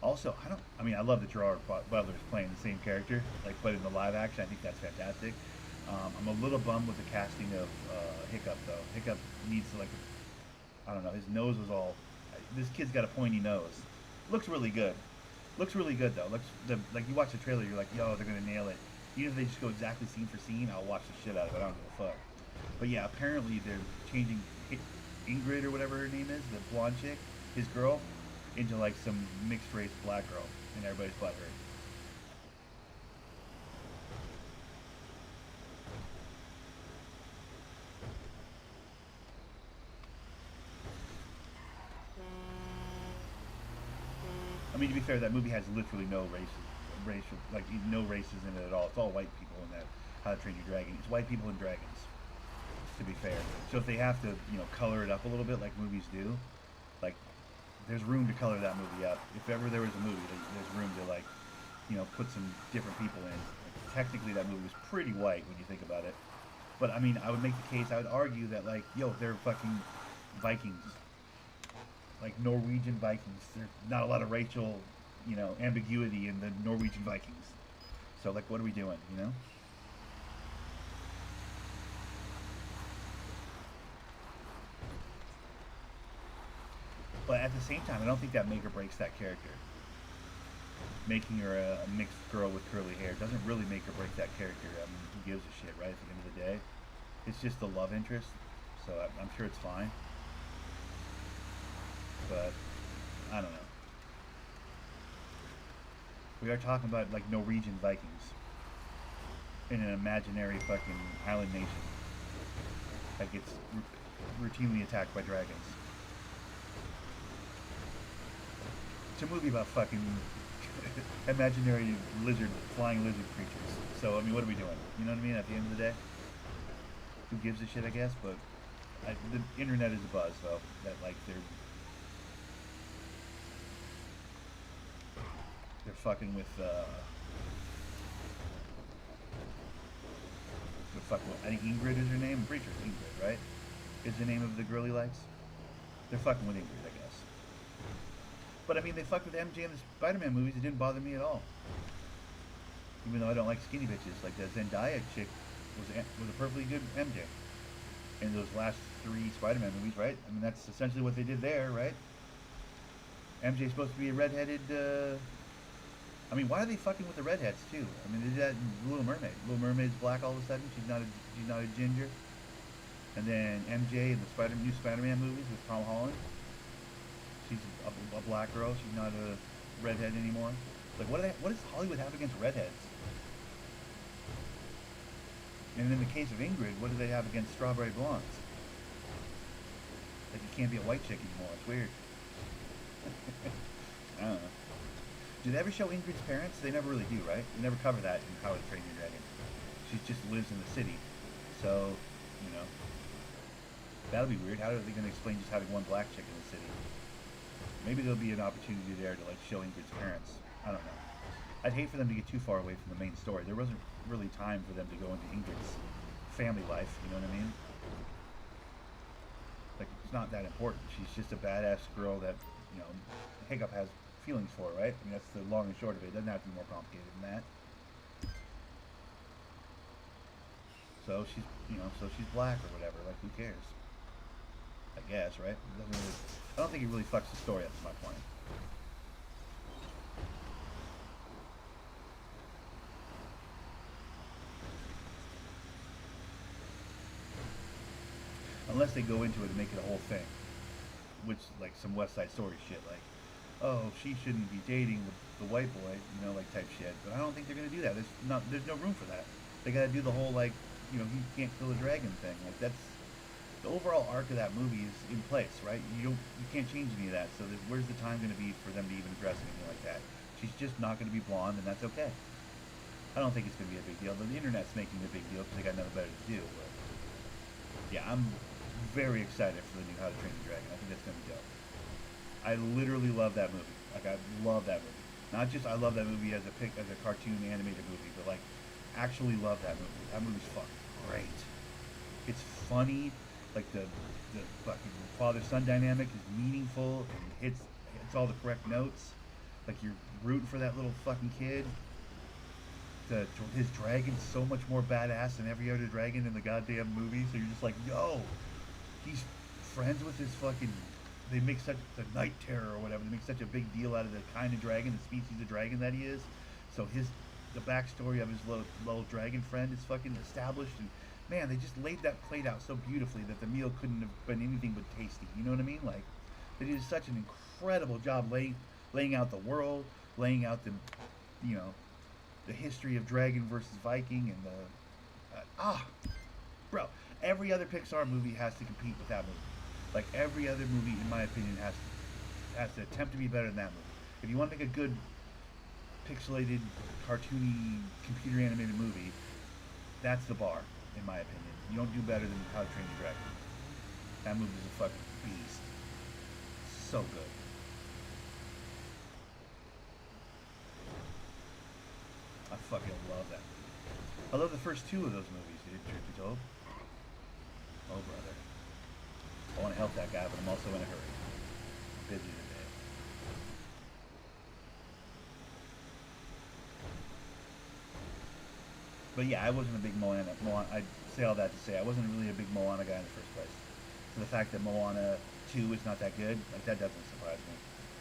Also, I love that Gerard Butler is playing the same character, but in the live action, I think that's fantastic. I'm a little bummed with the casting of Hiccup, though. Hiccup needs to, I don't know, his nose was all... This kid's got a pointy nose. Looks really good. Looks really good, though. You watch the trailer, you're like, yo, they're going to nail it. Even if they just go exactly scene for scene, I'll watch the shit out of it. I don't give a fuck. But yeah, apparently they're changing Ingrid, or whatever her name is, the blonde chick, his girl, into, some mixed-race black girl. And everybody's butthurt. I mean, to be fair, that movie has literally no no races in it at all. It's all white people in that How to Train Your Dragon. It's white people and dragons, to be fair. So if they have to, color it up a little bit like movies do, there's room to color that movie up. If ever there was a movie, there's room to, put some different people in. Technically, that movie was pretty white when you think about it. But, I mean, I would make the case, I would argue that, they're fucking Vikings. Norwegian Vikings. There's not a lot of racial, ambiguity in the Norwegian Vikings. So, what are we doing, But at the same time, I don't think that make or breaks that character. Making her a mixed girl with curly hair doesn't really make or break that character. I mean, who gives a shit, right? At the end of the day, it's just the love interest. So I'm sure it's fine. But I don't know. We are talking about Norwegian Vikings in an imaginary fucking island nation that gets routinely attacked by dragons. It's a movie about fucking imaginary flying lizard creatures. So I mean, what are we doing? You know what I mean? At the end of the day, who gives a shit? I guess, but the internet is a buzz, though. That they're they're fucking with I think Ingrid is her name. I'm pretty sure it's Ingrid, right? Is the name of the girl he likes. They're fucking with Ingrid, I guess. But I mean, they fucked with MJ in the Spider-Man movies. It didn't bother me at all. Even though I don't like skinny bitches, like that Zendaya chick was a perfectly good MJ in those last 3 Spider-Man movies, right? I mean, that's essentially what they did there, right? MJ's supposed to be a redheaded. I mean, why are they fucking with the redheads too? I mean, they did that in Little Mermaid. Little Mermaid's black all of a sudden. She's not a ginger. And then MJ in the new Spider-Man movies with Tom Holland. She's a black girl. She's not a redhead anymore. Like, what does Hollywood have against redheads? And in the case of Ingrid, what do they have against strawberry blondes? Like, you can't be a white chick anymore. It's weird. I don't know. Do they ever show Ingrid's parents? They never really do, right? They never cover that in How to Train Your Dragon. She just lives in the city. So, you know, that'll be weird. How are they going to explain just having one black chick in the city? Maybe there'll be an opportunity there to, like, show Ingrid's parents. I don't know. I'd hate for them to get too far away from the main story. There wasn't really time for them to go into Ingrid's family life, you know what I mean? Like, it's not that important. She's just a badass girl that, you know, Hiccup has feelings for, right? I mean, that's the long and short of it. It doesn't have to be more complicated than that. So she's, you know, she's black or whatever. Like, who cares? I guess, right? It doesn't really, I don't think it really fucks the story up, is my point. Unless they go into it and make it a whole thing. Which, like, some West Side Story shit, like, oh, she shouldn't be dating the white boy, you know, like, type shit. But I don't think they're gonna do that. There's no room for that. They gotta do the whole, like, you know, he can't kill a dragon thing. Like, that's the overall arc of that movie is in place, right? You can't change any of that. So where's the time gonna be for them to even address anything like that? She's just not gonna be blonde, and that's okay. I don't think it's gonna be a big deal. But the internet's making it a big deal because they got nothing better to do. But yeah, I'm very excited for the new How to Train Your Dragon. I think that's gonna be dope. I literally love that movie. Like, I love that movie. Not just I love that movie as a cartoon animated movie, but like actually love that movie. That movie's fucking great. It's funny. Like the fucking father-son dynamic is meaningful and hits all the correct notes. Like, you're rooting for that little fucking kid. His dragon's so much more badass than every other dragon in the goddamn movie. So you're just like, yo, he's friends with his fucking. They make such the night terror or whatever. They make such a big deal out of the kind of dragon, the species of dragon that he is. So the backstory of his little dragon friend is fucking established, and man, they just laid that plate out so beautifully that the meal couldn't have been anything but tasty. You know what I mean? Like, they did such an incredible job laying out the world, laying out the, you know, the history of dragon versus Viking, and bro, every other Pixar movie has to compete with that movie. Like, every other movie, in my opinion, has to attempt to be better than that movie. If you want to make a good pixelated, cartoony, computer animated movie, that's the bar, in my opinion. You don't do better than How to Train Your Dragon. That movie is a fucking beast. So good. I fucking love that movie. I love the first 2 of those movies, dude. Truth be told. Oh, brother. I want to help that guy, but I'm also in a hurry. I'm busy today. But yeah, I wasn't a big Moana. I'd say all that to say I wasn't really a big Moana guy in the first place. So the fact that Moana 2 is not that good, like, that doesn't surprise me.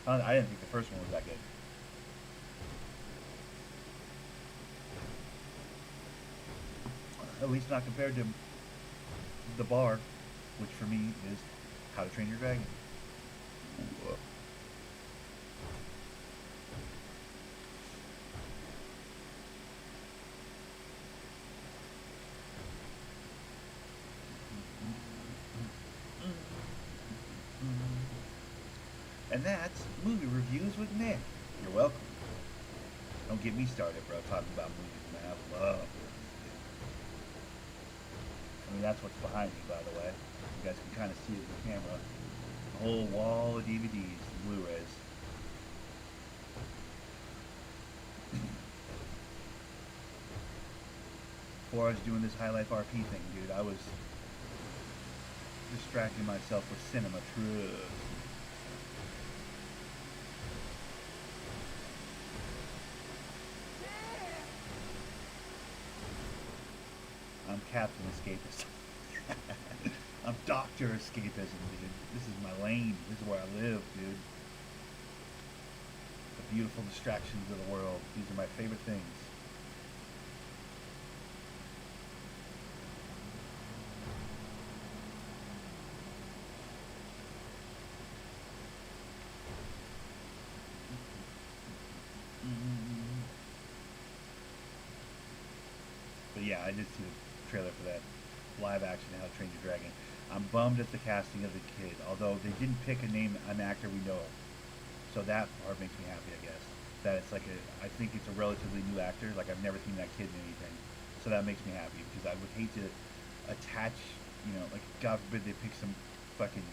I didn't think the first one was that good. At least not compared to the bar, which for me is How to Train Your Dragon. Whoa. And that's Movie Reviews with Nick. You're welcome. Don't get me started, bro, talking about movies, man. I love movies. I mean, that's what's behind me, by the way. You guys can kind of see it in the camera. A whole wall of DVDs and Blu-rays. before I was doing this Highlife RP thing, dude. I was distracting myself with cinema truth. I'm Captain Escapist. I'm Dr. Escapism, dude. This is my lane. This is where I live, dude. The beautiful distractions of the world. These are my favorite things. But yeah, I did see the trailer for that live action How to Train Your Dragon. I'm bummed at the casting of the kid, although they didn't pick a name, an actor we know of. So that part makes me happy, I guess. That it's like I think it's a relatively new actor. Like I've never seen that kid in anything. So that makes me happy because I would hate to attach, you know, like God forbid they pick some fucking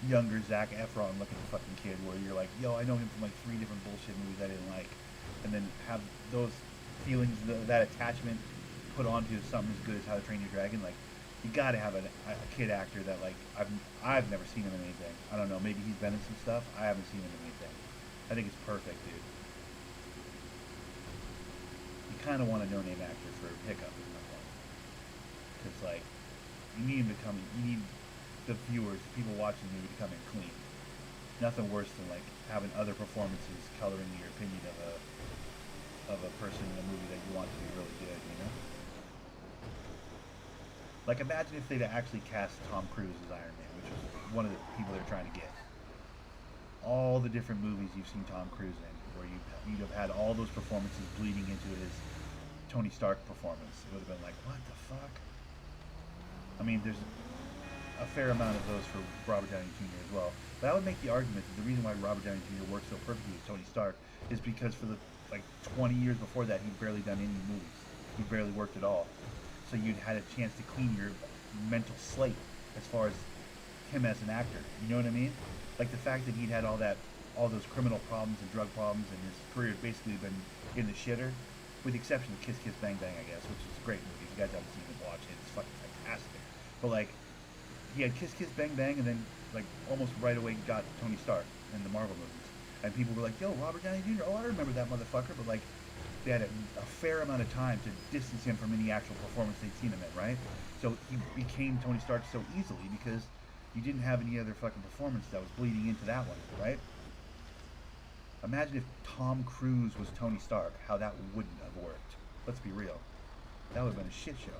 younger Zac Efron looking fucking kid where you're like, yo, I know him from like 3 different bullshit movies I didn't like. And then have those feelings, that attachment put onto something as good as How to Train Your Dragon. Like, you gotta have a kid actor that like I've never seen him in anything. I don't know, maybe he's been in some stuff. I haven't seen him in anything. I think it's perfect, dude. You kind of want a no-name actor for Hiccup, is my point. Because like, you need him to come. You need the viewers, people watching the movie, to come in clean. Nothing worse than like having other performances coloring your opinion of a person in a movie that you want to be really good, you know? Like imagine if they'd actually cast Tom Cruise as Iron Man, which is one of the people they're trying to get. All the different movies you've seen Tom Cruise in, where you'd have had all those performances bleeding into his Tony Stark performance. It would have been like, what the fuck? I mean, there's a fair amount of those for Robert Downey Jr. as well. But I would make the argument that the reason why Robert Downey Jr. works so perfectly with Tony Stark is because for the like 20 years before that, he'd barely done any movies. He barely worked at all. So you'd had a chance to clean your mental slate as far as him as an actor. You know what I mean? Like the fact that he'd had all those criminal problems and drug problems, and his career had basically been in the shitter, with the exception of Kiss Kiss Bang Bang, I guess, which is a great movie. If you guys haven't seen it, watch it. It's fucking fantastic. But like, he had Kiss Kiss Bang Bang, and then like almost right away got Tony Stark in the Marvel movies. And people were like, yo, Robert Downey Jr., oh, I remember that motherfucker. But like, they had a fair amount of time to distance him from any actual performance they'd seen him in, right? So he became Tony Stark so easily because you didn't have any other fucking performance that was bleeding into that one, right? Imagine if Tom Cruise was Tony Stark, how that wouldn't have worked. Let's be real. That would have been a shit show.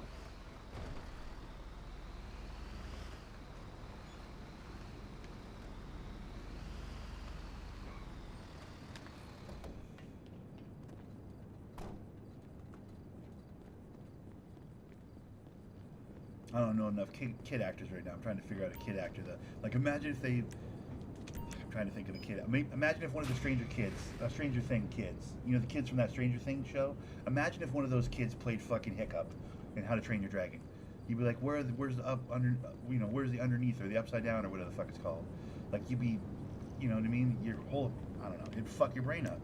I don't know enough kid actors right now. I'm trying to figure out a kid actor that, like, imagine if they. I'm trying to think of a kid. Imagine if one of the Stranger Thing kids, you know, the kids from that Stranger Things show. Imagine if one of those kids played fucking Hiccup in How to Train Your Dragon. You'd be like, where's the up under, you know, where's the underneath or the upside down or whatever the fuck it's called. Like you'd be, you know what I mean? Your whole, I don't know, it'd fuck your brain up.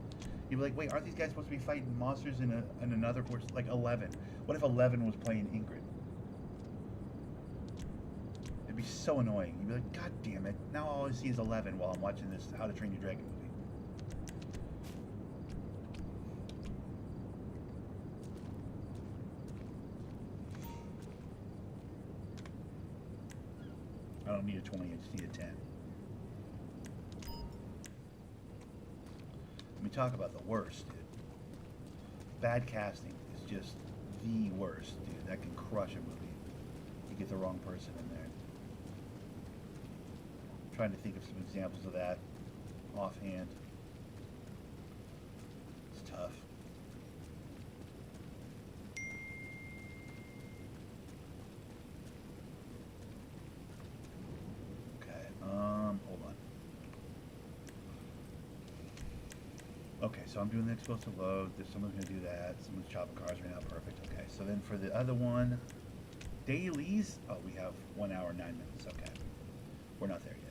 You'd be like, wait, aren't these guys supposed to be fighting monsters in another horse? Like 11. What if 11 was playing Ingrid? It'd be so annoying. You'd be like, God damn it. Now all I see is 11 while I'm watching this How to Train Your Dragon movie. I don't need a 20, I just need a 10. Let me talk about the worst, dude. Bad casting is just the worst, dude. That can crush a movie. You get the wrong person in there. Trying to think of some examples of that offhand. It's tough. Okay, hold on. Okay, so I'm doing the explosive load. Someone's gonna do that. Someone's chopping cars right now. Perfect. Okay, so then for the other one, dailies. Oh, we have 1 hour, 9 minutes. Okay, we're not there yet.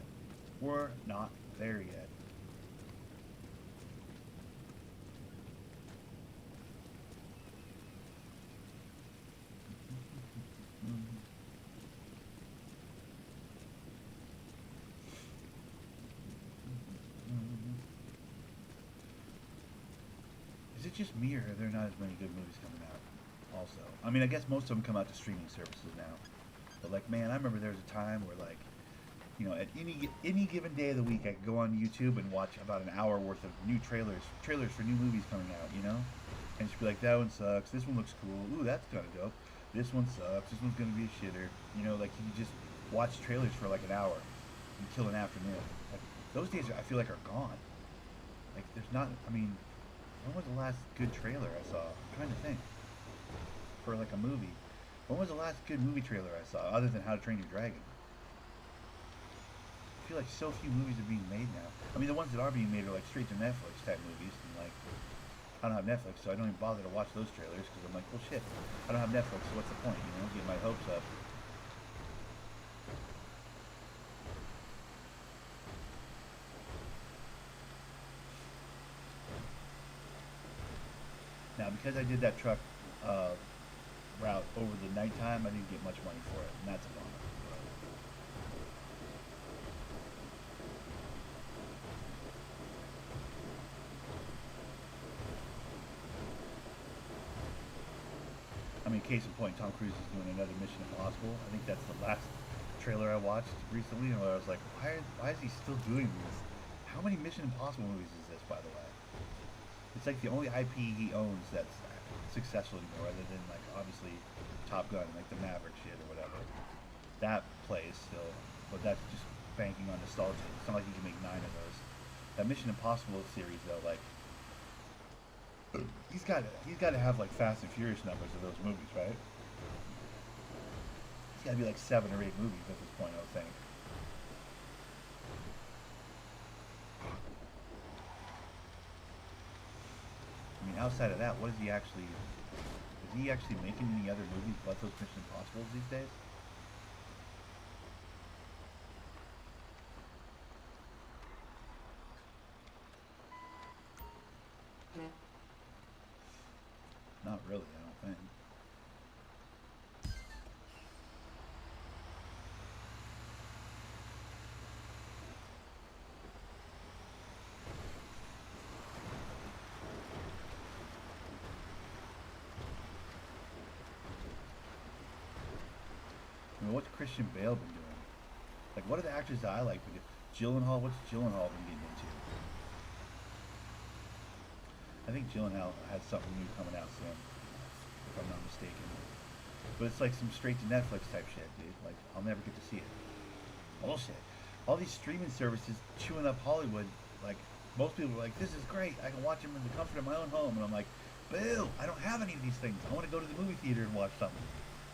We're not there yet. it just me, or are there not as many good movies coming out? Also, I mean, I guess most of them come out to streaming services now. But like, man, I remember there was a time where like, you know, at any given day of the week, I could go on YouTube and watch about an hour worth of new trailers for new movies coming out. You know, and just be like, that one sucks. This one looks cool. Ooh, that's kind of dope. This one sucks. This one's gonna be a shitter. You know, like you can just watch trailers for like an hour and kill an afternoon. Like, those days, I feel like are gone. Like, there's not. I mean, when was the last good trailer I saw? I'm trying to think. For like a movie, when was the last good movie trailer I saw, other than How to Train Your Dragon? I feel like so few movies are being made now. I mean, the ones that are being made are like straight to Netflix type movies, and like, I don't have Netflix, so I don't even bother to watch those trailers, because I'm like, well shit, I don't have Netflix, so what's the point, you know, get my hopes up. Now, because I did that truck route over the nighttime, I didn't get much money for it, and that's a bummer. I mean, case in point, Tom Cruise is doing another Mission Impossible. I think that's the last trailer I watched recently, and where I was like, why is he still doing this? How many Mission Impossible movies is this, by the way? It's like the only IP he owns that's successful anymore, other than like obviously Top Gun, like the Maverick shit or whatever. That plays still, but that's just banking on nostalgia. It's not like you can make 9 of those. That Mission Impossible series though, like he's got to have like Fast and Furious numbers of those movies, right? It's got to be like 7 or 8 movies at this point, I would think. I mean, outside of that, what is he actually? Is he actually making any other movies but those Mission Impossibles these days? Not really, I don't think. I mean, what's Christian Bale been doing? Like, what are the actors that I like? Because Gyllenhaal, what's Gyllenhaal been getting into? I think Gyllenhaal has something new coming out soon, if I'm not mistaken. But it's like some straight to Netflix type shit, dude. Like, I'll never get to see it. Bullshit. All these streaming services chewing up Hollywood. Like, most people are like, this is great. I can watch them in the comfort of my own home. And I'm like, boo, I don't have any of these things. I want to go to the movie theater and watch something.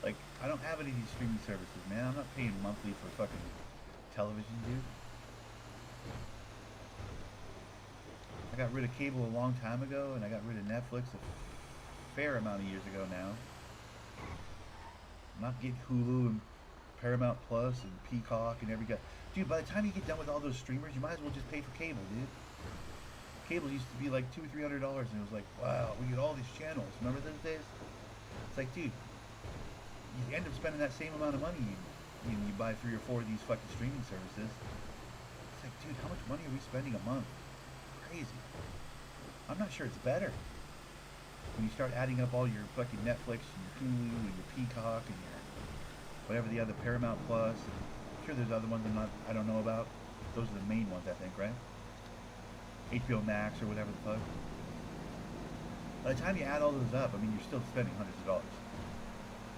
Like, I don't have any of these streaming services, man. I'm not paying monthly for fucking television, dude. I got rid of cable a long time ago, and I got rid of Netflix a fair amount of years ago now. I'm not getting Hulu and Paramount Plus and Peacock and every guy. Dude, by the time you get done with all those streamers, you might as well just pay for cable, dude. Cable used to be like $200 or $300, and it was like, wow, we get all these channels. Remember those days? It's like, dude, you end up spending that same amount of money. You buy 3 or 4 of these fucking streaming services. It's like, dude, how much money are we spending a month? Crazy. I'm not sure it's better. When you start adding up all your fucking Netflix and your Hulu and your Peacock and your whatever the other Paramount Plus, and I'm sure there's other ones I don't know about. Those are the main ones, I think, right? HBO Max or whatever the fuck. By the time you add all those up, I mean, you're still spending hundreds of dollars.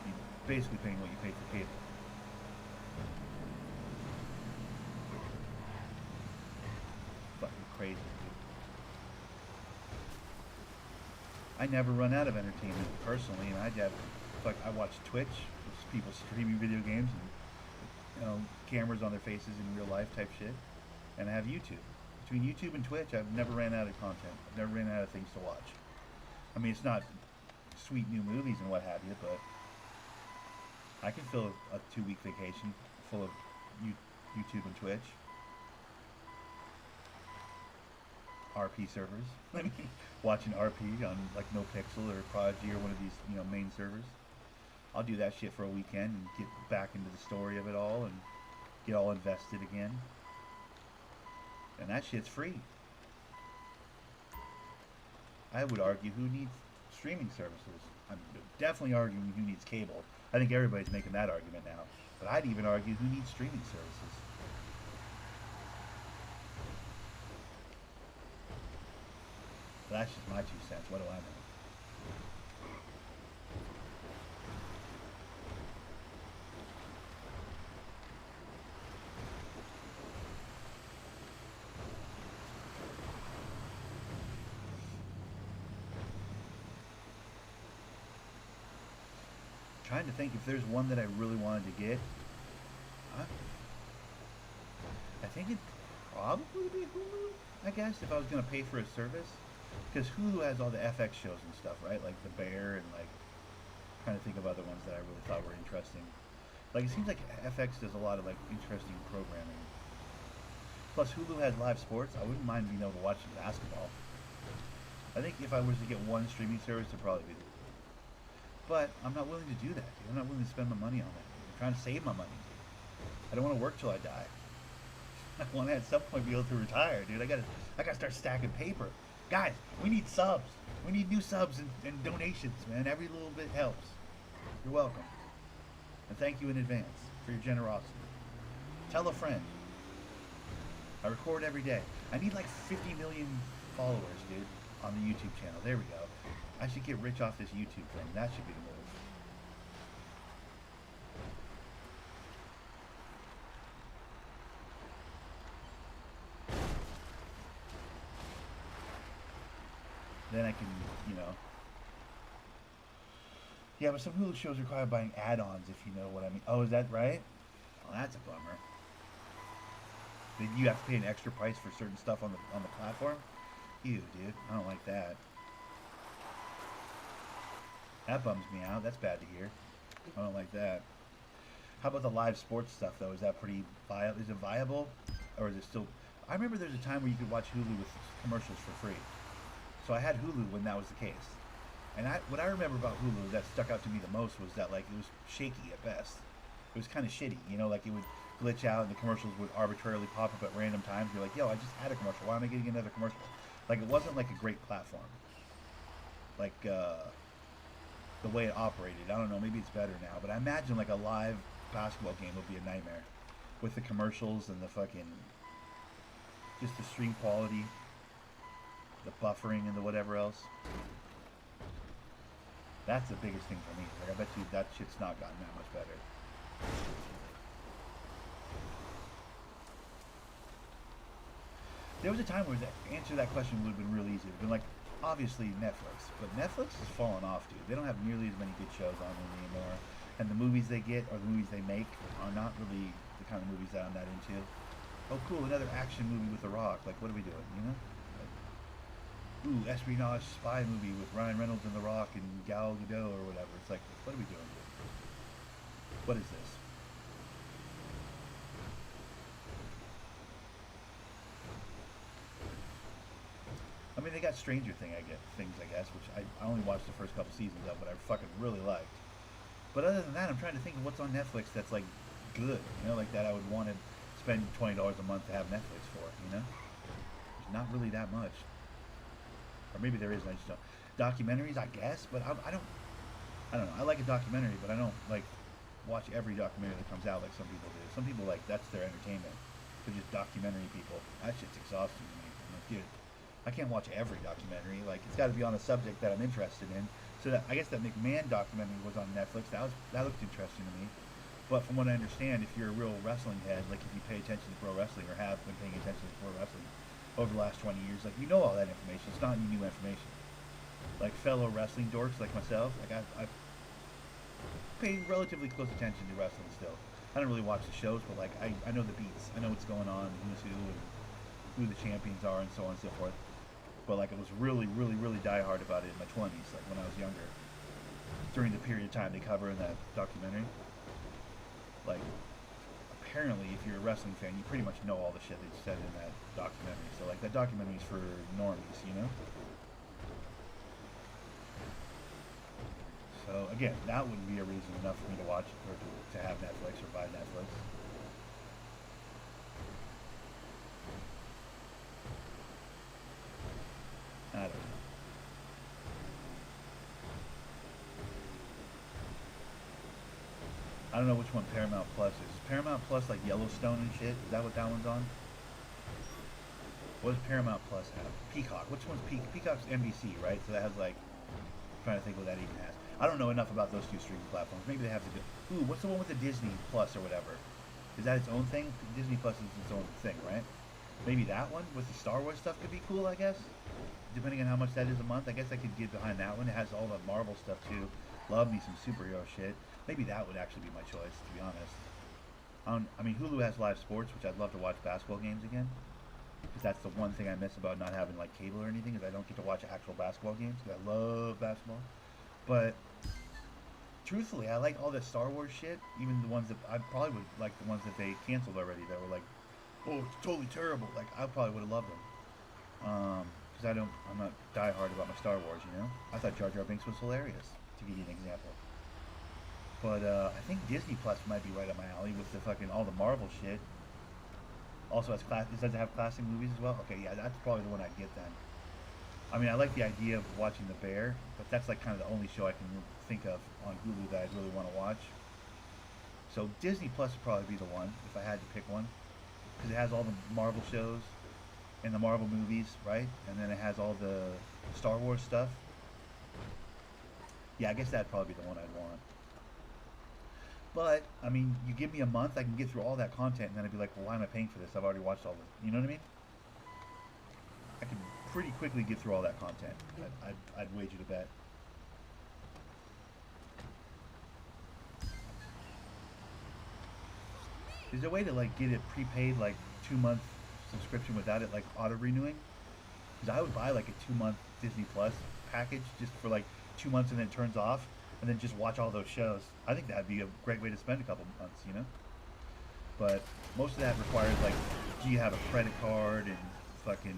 You're basically paying what you pay for cable. Fucking crazy, dude. I never run out of entertainment personally, and I watch Twitch, which is people streaming video games and, you know, cameras on their faces in real life type shit, and I have YouTube. Between YouTube and Twitch, I've never ran out of content. I've never ran out of things to watch. I mean, it's not sweet new movies and what have you, but I can fill a 2-week vacation full of YouTube and Twitch. RP servers. I mean, watching RP on like NoPixel or Prodigy or one of these, you know, main servers. I'll do that shit for a weekend and get back into the story of it all and get all invested again. And that shit's free. I would argue who needs streaming services. I'm definitely arguing who needs cable. I think everybody's making that argument now. But I'd even argue who needs streaming services. But that's just my 2 cents. What do I know? Trying to think if there's one that I really wanted to get. Huh? I think it'd probably be Hulu, I guess, if I was going to pay for a service. Because Hulu has all the FX shows and stuff, right? Like The Bear and like, trying to think of other ones that I really thought were interesting. Like it seems like FX does a lot of like interesting programming. Plus Hulu has live sports. I wouldn't mind being able to watch some basketball. I think if I was to get one streaming service, it'd probably be. But I'm not willing to do that, dude. I'm not willing to spend my money on that. I'm trying to save my money. I don't want to work till I die. I want to at some point be able to retire, dude. I gotta start stacking paper. Guys, we need subs. We need new subs and donations, man. Every little bit helps. You're welcome. And thank you in advance for your generosity. Tell a friend. I record every day. I need like 50 million followers, dude, on the YouTube channel. There we go. I should get rich off this YouTube thing. That should be the move. Then I can, you know. Yeah, but some Hulu shows require buying add-ons, if you know what I mean. Oh, is that right? Oh, that's a bummer. Then you have to pay an extra price for certain stuff on the platform? Ew, dude. I don't like that. That bums me out. That's bad to hear. I don't like that. How about the live sports stuff, though? Is that pretty viable? Is it viable? Or is it still... I remember there was a time where you could watch Hulu with commercials for free. So I had Hulu when that was the case. And what I remember about Hulu that stuck out to me the most was that, like, it was shaky at best. It was kind of shitty, you know? Like, it would glitch out and the commercials would arbitrarily pop up at random times. You're like, yo, I just had a commercial. Why am I getting another commercial? Like, it wasn't, like, a great platform. Like, the way it operated. I don't know, maybe it's better now, but I imagine like a live basketball game would be a nightmare with the commercials and the fucking just the stream quality, the buffering and the whatever else. That's the biggest thing for me. Like I bet you that shit's not gotten that much better. There was a time where the answer to that question would have been real easy. It would have been like, obviously Netflix, but Netflix has fallen off, dude. They don't have nearly as many good shows on them anymore, and the movies they get or the movies they make are not really the kind of movies that I'm that into. Oh, cool, another action movie with The Rock. Like, what are we doing? You know? Like, ooh, espionage spy movie with Ryan Reynolds and The Rock and Gal Gadot or whatever. It's like, what are we doing? What is this? I mean, they got Stranger Things, I guess, which I only watched the first couple seasons of, but I fucking really liked. But other than that, I'm trying to think of what's on Netflix that's like good, you know, like that I would want to spend $20 a month to have Netflix for, you know? There's not really that much. Or maybe there is, I just don't. Documentaries, I guess, but I don't know. I like a documentary, but I don't like watch every documentary that comes out like some people do. Some people like that's their entertainment. They're just documentary people. That shit's exhausting to me. I'm like, dude, I can't watch every documentary. Like, it's got to be on a subject that I'm interested in. So that, I guess that McMahon documentary was on Netflix. That looked interesting to me. But from what I understand, if you're a real wrestling head, like if you pay attention to pro wrestling or have been paying attention to pro wrestling over the last 20 years, like you know all that information. It's not new information. Like fellow wrestling dorks like myself, like I pay relatively close attention to wrestling still. I don't really watch the shows, but like I know the beats. I know what's going on, who's who, and who the champions are, and so on and so forth. But like I was really diehard about it in my 20s, like when I was younger. During the period of time they cover in that documentary. Like, apparently if you're a wrestling fan, you pretty much know all the shit they said in that documentary. So like that documentary is for normies, you know? So again, that wouldn't be a reason enough for me to watch or to have Netflix or buy Netflix. I don't know. I don't know which one Paramount Plus is. Paramount Plus like Yellowstone and shit? Is that what that one's on? What does Paramount Plus have? Peacock. Which one's Peacock's NBC, right? So that has like, I'm trying to think what that even has. I don't know enough about those two streaming platforms. Maybe they have to do. Ooh, what's the one with the Disney Plus or whatever? Is that its own thing? Disney Plus is its own thing, right? Maybe that one with the Star Wars stuff could be cool, I guess. Depending on how much that is a month, I guess I could get behind that one. It has all the Marvel stuff too. Love me some superhero shit. Maybe that would actually be my choice, to be honest. I mean, Hulu has live sports, which I'd love to watch basketball games again. Because that's the one thing I miss about not having like cable or anything, is I don't get to watch actual basketball games. Because I love basketball. But truthfully, I like all the Star Wars shit. Even the ones that I probably would like the ones that they canceled already. That were like, oh, it's totally terrible. Like I probably would have loved them. Because I'm not diehard about my Star Wars. You know, I thought Jar Jar Binks was hilarious. To give you an example. But I think Disney Plus might be right up my alley with the fucking all the Marvel shit. Also, does it have classic movies as well? Okay, yeah, that's probably the one I'd get then. I mean, I like the idea of watching The Bear, but that's like kind of the only show I can think of on Hulu that I'd really want to watch. So Disney Plus would probably be the one if I had to pick one, because it has all the Marvel shows and the Marvel movies, right? And then it has all the Star Wars stuff. Yeah, I guess that'd probably be the one I'd want. But, I mean, you give me a month, I can get through all that content, and then I'd be like, well, why am I paying for this? I've already watched all this. You know what I mean? I can pretty quickly get through all that content. I'd wager to bet. Is there a way to, like, get it prepaid, like, 2-month subscription without it, like, auto-renewing? Because I would buy, like, a 2-month Disney Plus package just for, like, 2 months and then it turns off. And then just watch all those shows. I think that'd be a great way to spend a couple months, you know? But most of that requires, like, do you have a credit card and fucking,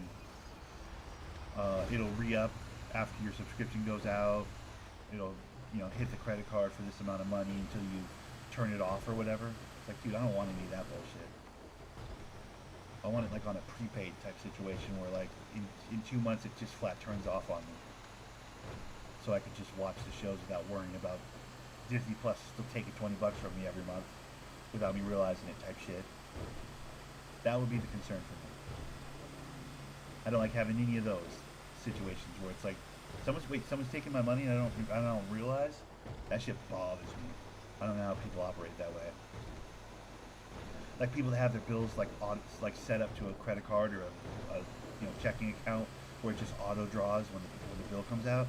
it'll re-up after your subscription goes out. It'll, you know, hit the credit card for this amount of money until you turn it off or whatever. It's like, dude, I don't want any of that bullshit. I want it, like, on a prepaid type situation where, like, in 2 months it just flat turns off on me. So I could just watch the shows without worrying about Disney Plus still taking $20 from me every month without me realizing it type shit. That would be the concern for me. I don't like having any of those situations where it's like someone's taking my money and I don't realize. That shit bothers me. I don't know how people operate that way. Like people that have their bills like set up to a credit card or a checking account where it just auto draws when the bill comes out.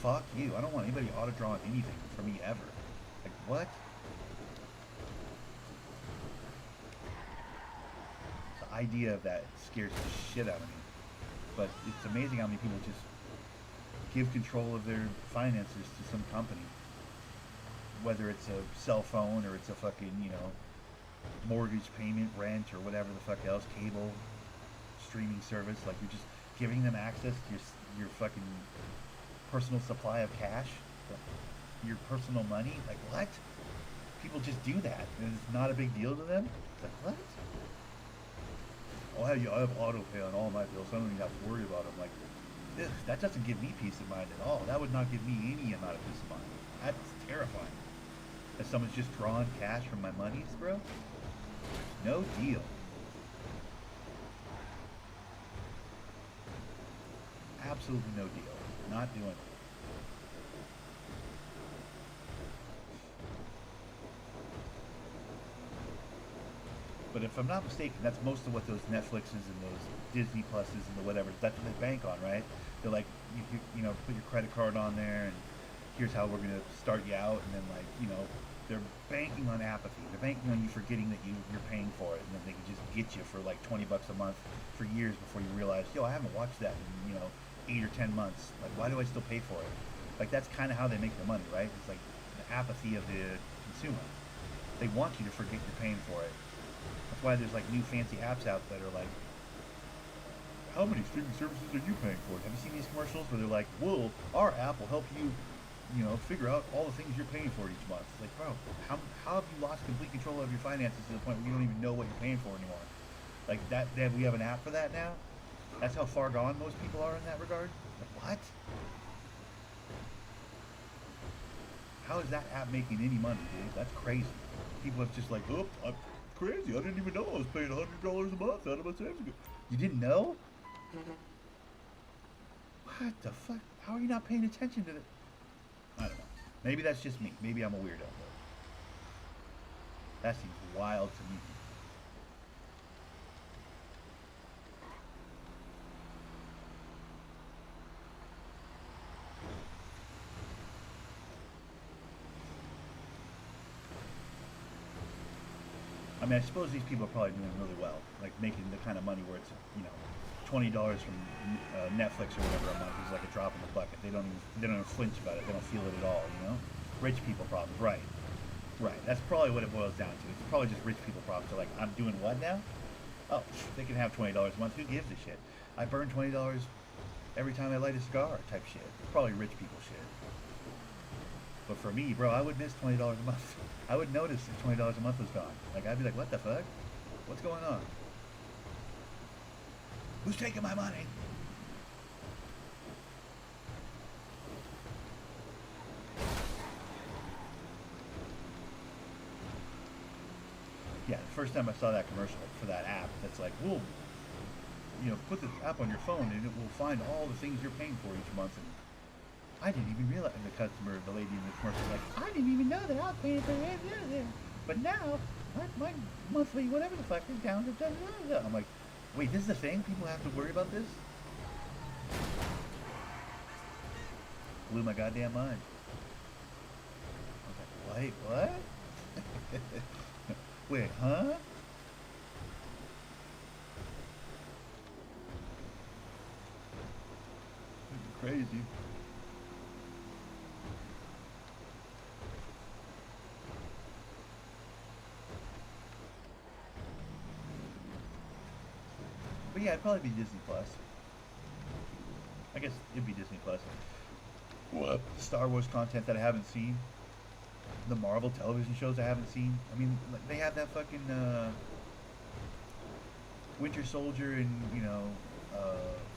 Fuck you. I don't want anybody auto drawing anything for me ever. Like, what? The idea of that scares the shit out of me. But it's amazing how many people just give control of their finances to some company. Whether it's a cell phone or it's a fucking, mortgage payment, rent, or whatever the fuck else, cable, streaming service. Like, you're just giving them access to your fucking personal supply of cash, your personal money. Like, what? People just do that, and it's not a big deal to them. It's like, what? Oh, I have auto pay on all my bills, so I don't even have to worry about them. Like, that doesn't give me peace of mind at all. That would not give me any amount of peace of mind. That's terrifying. That someone's just drawing cash from my monies, bro? No deal. Absolutely no deal. Not doing it. But if I'm not mistaken, that's most of what those Netflixes and those Disney Pluses and the whatever, that's what they bank on, right? They're like, you put your credit card on there, and here's how we're going to start you out, and then they're banking on apathy. They're banking on you forgetting that you're paying for it, and then they can just get you for like $20 a month for years before you realize, I haven't watched that in 8 or 10 months. Like, why do I still pay for it? Like, that's kind of how they make their money, right? It's like the apathy of the consumer. They want you to forget you're paying for it. That's why there's like new fancy apps out that are like, how many streaming services are you paying for? Have you seen these commercials where they're like, well, our app will help you, figure out all the things you're paying for each month? It's like, bro, how have you lost complete control of your finances to the point where you don't even know what you're paying for anymore? Like that, we have an app for that now? That's how far gone most people are in that regard? Like, what? How is that app making any money, dude? That's crazy. People have just like, oh, I'm crazy. I didn't even know I was paying $100 a month out of my savings account. You didn't know? What the fuck? How are you not paying attention to that? I don't know. Maybe that's just me. Maybe I'm a weirdo. That seems wild to me. I mean, I suppose these people are probably doing really well, like making the kind of money where it's, you know, $20 from Netflix or whatever a month is like a drop in the bucket. They don't even flinch about it. They don't feel it at all, you know. Rich people problems, right? Right. That's probably what it boils down to. It's probably just rich people problems. They're like, I'm doing what now? Oh, they can have $20 a month. Who gives a shit? I burn $20 every time I light a cigar, type shit. It's probably rich people shit. But for me, bro, I would miss $20 a month. I would notice if $20 a month was gone. Like, I'd be like, what the fuck? What's going on? Who's taking my money? Yeah, the first time I saw that commercial for that app, that's like, well, you know, put the app on your phone and it will find all the things you're paying for each month. And I didn't even realize, and the customer, the lady in the commercial, was like, I didn't even know that I was paying for it. But now, my monthly, whatever the fuck, is down to da, da, da. I'm like, wait, this is a thing? People have to worry about this? Blew my goddamn mind. I was like, wait, what? Wait, huh? Crazy. But yeah, it'd probably be Disney Plus. I guess it'd be Disney Plus. What? Star Wars content that I haven't seen. The Marvel television shows I haven't seen. I mean, they have that fucking Winter Soldier and, you know,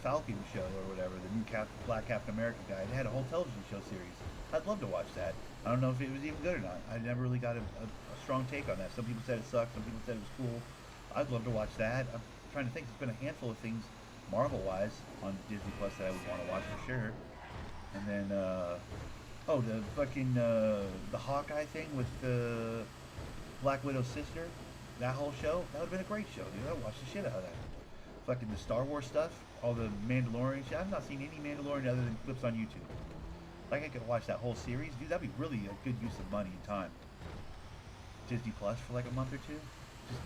Falcon show or whatever, the new Black Captain America guy. They had a whole television show series. I'd love to watch that. I don't know if it was even good or not. I never really got a strong take on that. Some people said it sucked. Some people said it was cool. I'd love to watch that. I'm trying to think. There's been a handful of things Marvel-wise on Disney Plus that I would want to watch for sure. And then, oh, the fucking, the Hawkeye thing with the Black Widow's sister. That whole show, that would have been a great show, dude. I'd watch the shit out of that. Fucking the Star Wars stuff, all the Mandalorian shit. I've not seen any Mandalorian other than clips on YouTube. Like, I could watch that whole series. Dude, that'd be really a good use of money and time. Disney Plus for like a month or two. Just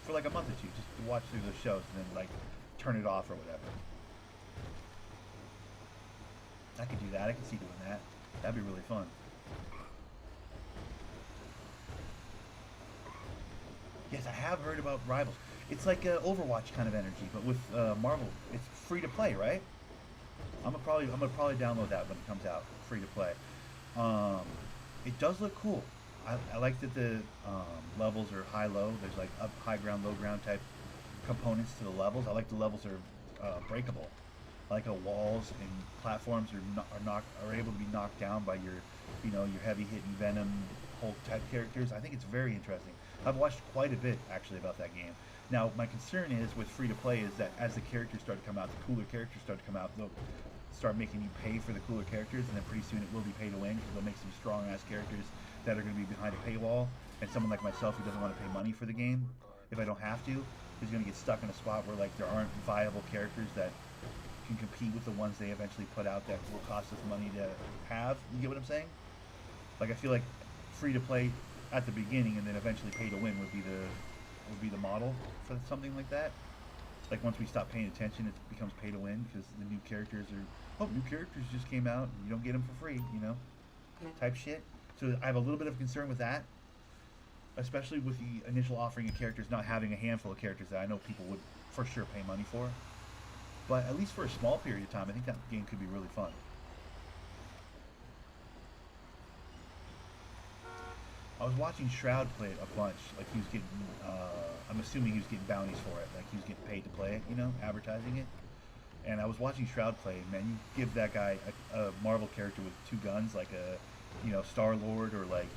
for like a month or two, just to watch through those shows and then, like, turn it off or whatever. I could do that. I could see doing that. That'd be really fun. Yes, I have heard about Rivals. It's like Overwatch kind of energy, but with Marvel. It's free to play, right? I'm gonna probably download that when it comes out, free to play. It does look cool. I like that the levels are high-low. There's like up, high ground, low ground type components to the levels. I like the levels are breakable. I like how walls and platforms are able to be knocked down by your, you know, your heavy hitting Venom Hulk type characters. I think it's very interesting. I've watched quite a bit actually about that game. Now my concern is with free to play is that as the characters start to come out, the cooler characters start to come out, they'll start making you pay for the cooler characters, and then pretty soon it will be pay to win because they'll make some strong ass characters that are going to be behind a paywall. And someone like myself who doesn't want to pay money for the game, if I don't have to, is going to get stuck in a spot where like there aren't viable characters that can compete with the ones they eventually put out that will cost us money to have. You get what I'm saying? Like, I feel like free to play at the beginning and then eventually pay to win would be the model for something like that. Like, once we stop paying attention, it becomes pay to win because the new characters new characters just came out and you don't get them for free, you know, type shit. So I have a little bit of concern with that, especially with the initial offering of characters not having a handful of characters that I know people would for sure pay money for. But at least for a small period of time, I think that game could be really fun. I was watching Shroud play it a bunch. Like, he was getting, I'm assuming he was getting bounties for it. Like, he was getting paid to play it, you know, advertising it. And I was watching Shroud play, man, you give that guy a Marvel character with two guns, like a you know, Star Lord, or like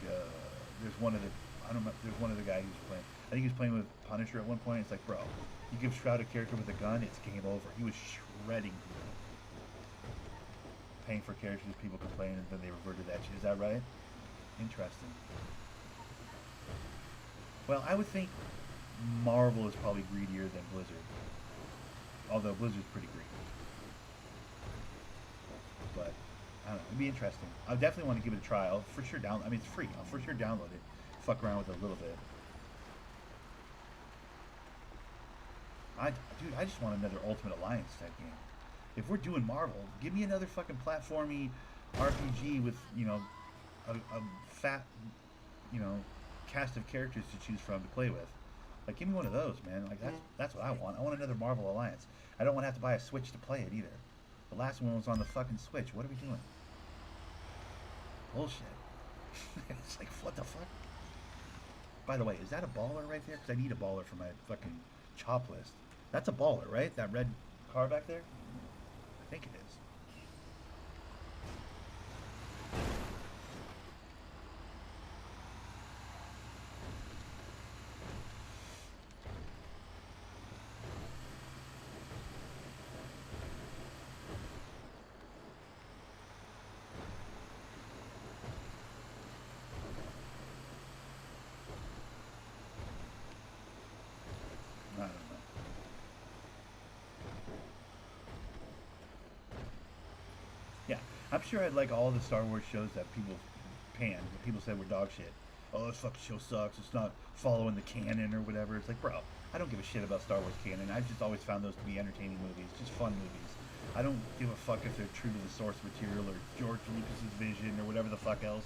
there's one of the I don't know. There's one of the guy who's playing. I think he was playing with Punisher at one point. It's like, bro, you give Shroud a character with a gun, it's game over. He was shredding people. Paying for characters people complain, and then they reverted that shit. Is that right? Interesting. Well, I would think Marvel is probably greedier than Blizzard. Although Blizzard's pretty greedy. But I don't know. It'd be interesting. I definitely want to give it a try. I'll for sure I mean, it's free. I'll for sure download it. Fuck around with it a little bit. Dude, I just want another Ultimate Alliance type game. If we're doing Marvel, give me another fucking platformy RPG with, you know, a fat, you know, cast of characters to choose from to play with. Like, give me one of those, man. Like, that's what I want. I want another Marvel Alliance. I don't want to have to buy a Switch to play it either. The last one was on the fucking Switch. What are we doing? Bullshit. It's like, what the fuck? By the way, is that a baller right there? Because I need a baller for my fucking chop list. That's a baller, right? That red car back there? I think it is. I don't know. Yeah, I'm sure I'd like all the Star Wars shows that people panned, that people said were dog shit. Oh, this fucking show sucks. It's not following the canon or whatever. It's like, bro, I don't give a shit about Star Wars canon. I've just always found those to be entertaining movies, just fun movies. I don't give a fuck if they're true to the source material or George Lucas's vision or whatever the fuck else.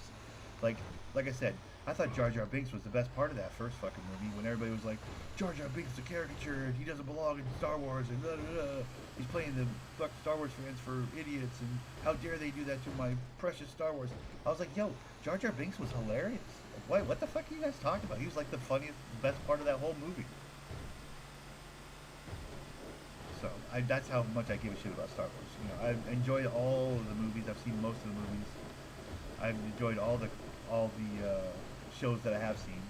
Like I said, I thought Jar Jar Binks was the best part of that first fucking movie when everybody was like, Jar Jar Binks is a caricature and he doesn't belong in Star Wars and blah, blah, blah. He's playing the fuck Star Wars fans for idiots and how dare they do that to my precious Star Wars. I was like, yo, Jar Jar Binks was hilarious. Like, what the fuck are you guys talking about? He was like the funniest, best part of that whole movie. So that's how much I give a shit about Star Wars. You know, I've enjoyed all of the movies. I've seen most of the movies. I've enjoyed all the shows that I have seen.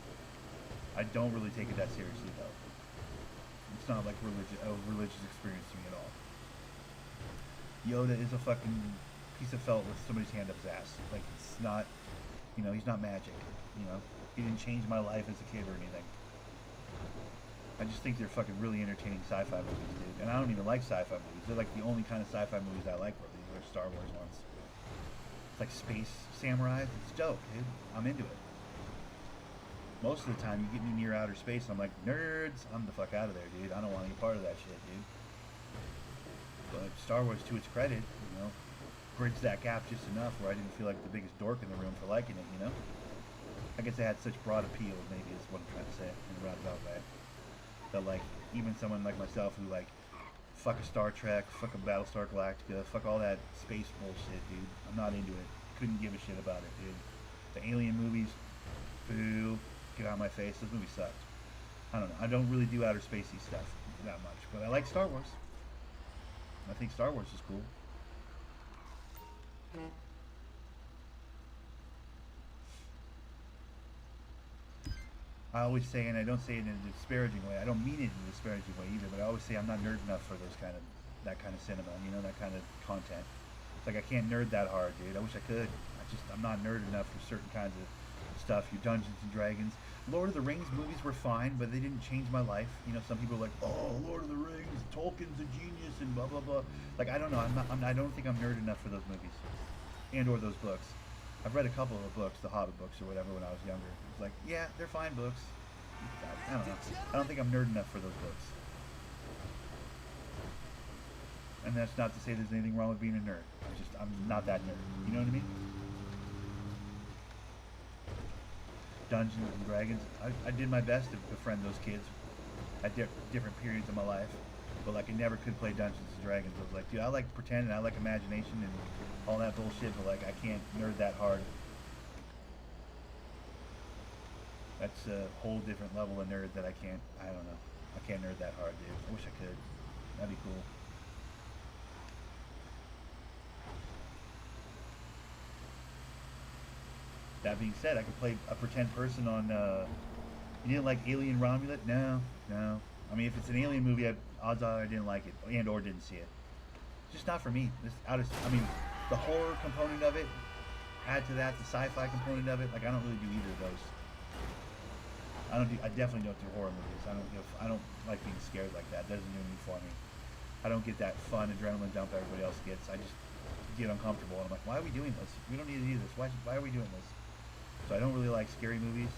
I don't really take it that seriously though. It's not like a religious experience to me at all. Yoda is a fucking piece of felt with somebody's hand up his ass. Like, it's not, you know, he's not magic. You know, he didn't change my life as a kid or anything. I just think they're fucking really entertaining sci-fi movies, dude. And I don't even like sci-fi movies. They're like the only kind of sci-fi movies I like, really. They're Star Wars ones. It's like space samurai. It's dope, dude. I'm into it. Most of the time, you get me near outer space, I'm like, nerds, I'm the fuck out of there, dude. I don't want any part of that shit, dude. But Star Wars, to its credit, you know, bridged that gap just enough where I didn't feel like the biggest dork in the room for liking it, you know? I guess they had such broad appeal, maybe is what I'm trying to say in a roundabout way. That, like, even someone like myself who, like, fuck a Star Trek, fuck a Battlestar Galactica, fuck all that space bullshit, dude. I'm not into it. Couldn't give a shit about it, dude. The Alien movies, boo. Get out of my face. Those movies sucked. I don't know. I don't really do outer spacey stuff that much, but I like Star Wars. I think Star Wars is cool. I always say, and I don't say it in a disparaging way. I don't mean it in a disparaging way either, but I always say I'm not nerd enough for that kind of cinema. You know, that kind of content. It's like I can't nerd that hard, dude. I wish I could. I'm not nerd enough for certain kinds of stuff. Your Dungeons and Dragons. Lord of the Rings movies were fine, but they didn't change my life. You know, some people are like, oh, Lord of the Rings, Tolkien's a genius and blah, blah, blah. Like, I don't know. I don't think I'm nerd enough for those movies and or those books. I've read a couple of the books, the Hobbit books or whatever when I was younger. It's like, yeah, they're fine books. I don't know. I don't think I'm nerd enough for those books. And that's not to say there's anything wrong with being a nerd. I'm not that nerd. You know what I mean? Dungeons and Dragons. I did my best to befriend those kids at different periods of my life, but like I never could play Dungeons and Dragons. I was like, dude, I like pretend and I like imagination and all that bullshit, but like I can't nerd that hard. That's a whole different level of nerd that I don't know. I can't nerd that hard, dude. I wish I could. That'd be cool. That being said, I could play a pretend person on. You didn't like Alien Romulan? No, no. I mean, if it's an alien movie, odds are I didn't like it and or didn't see it. It's just not for me. I mean, the horror component of it. Add to that the sci-fi component of it. Like I don't really do either of those. I definitely don't do horror movies. I don't like being scared like that. It doesn't do anything for me. I don't get that fun adrenaline dump everybody else gets. I just get uncomfortable and I'm like, why are we doing this? We don't need to do this. Why are we doing this? So I don't really like scary movies,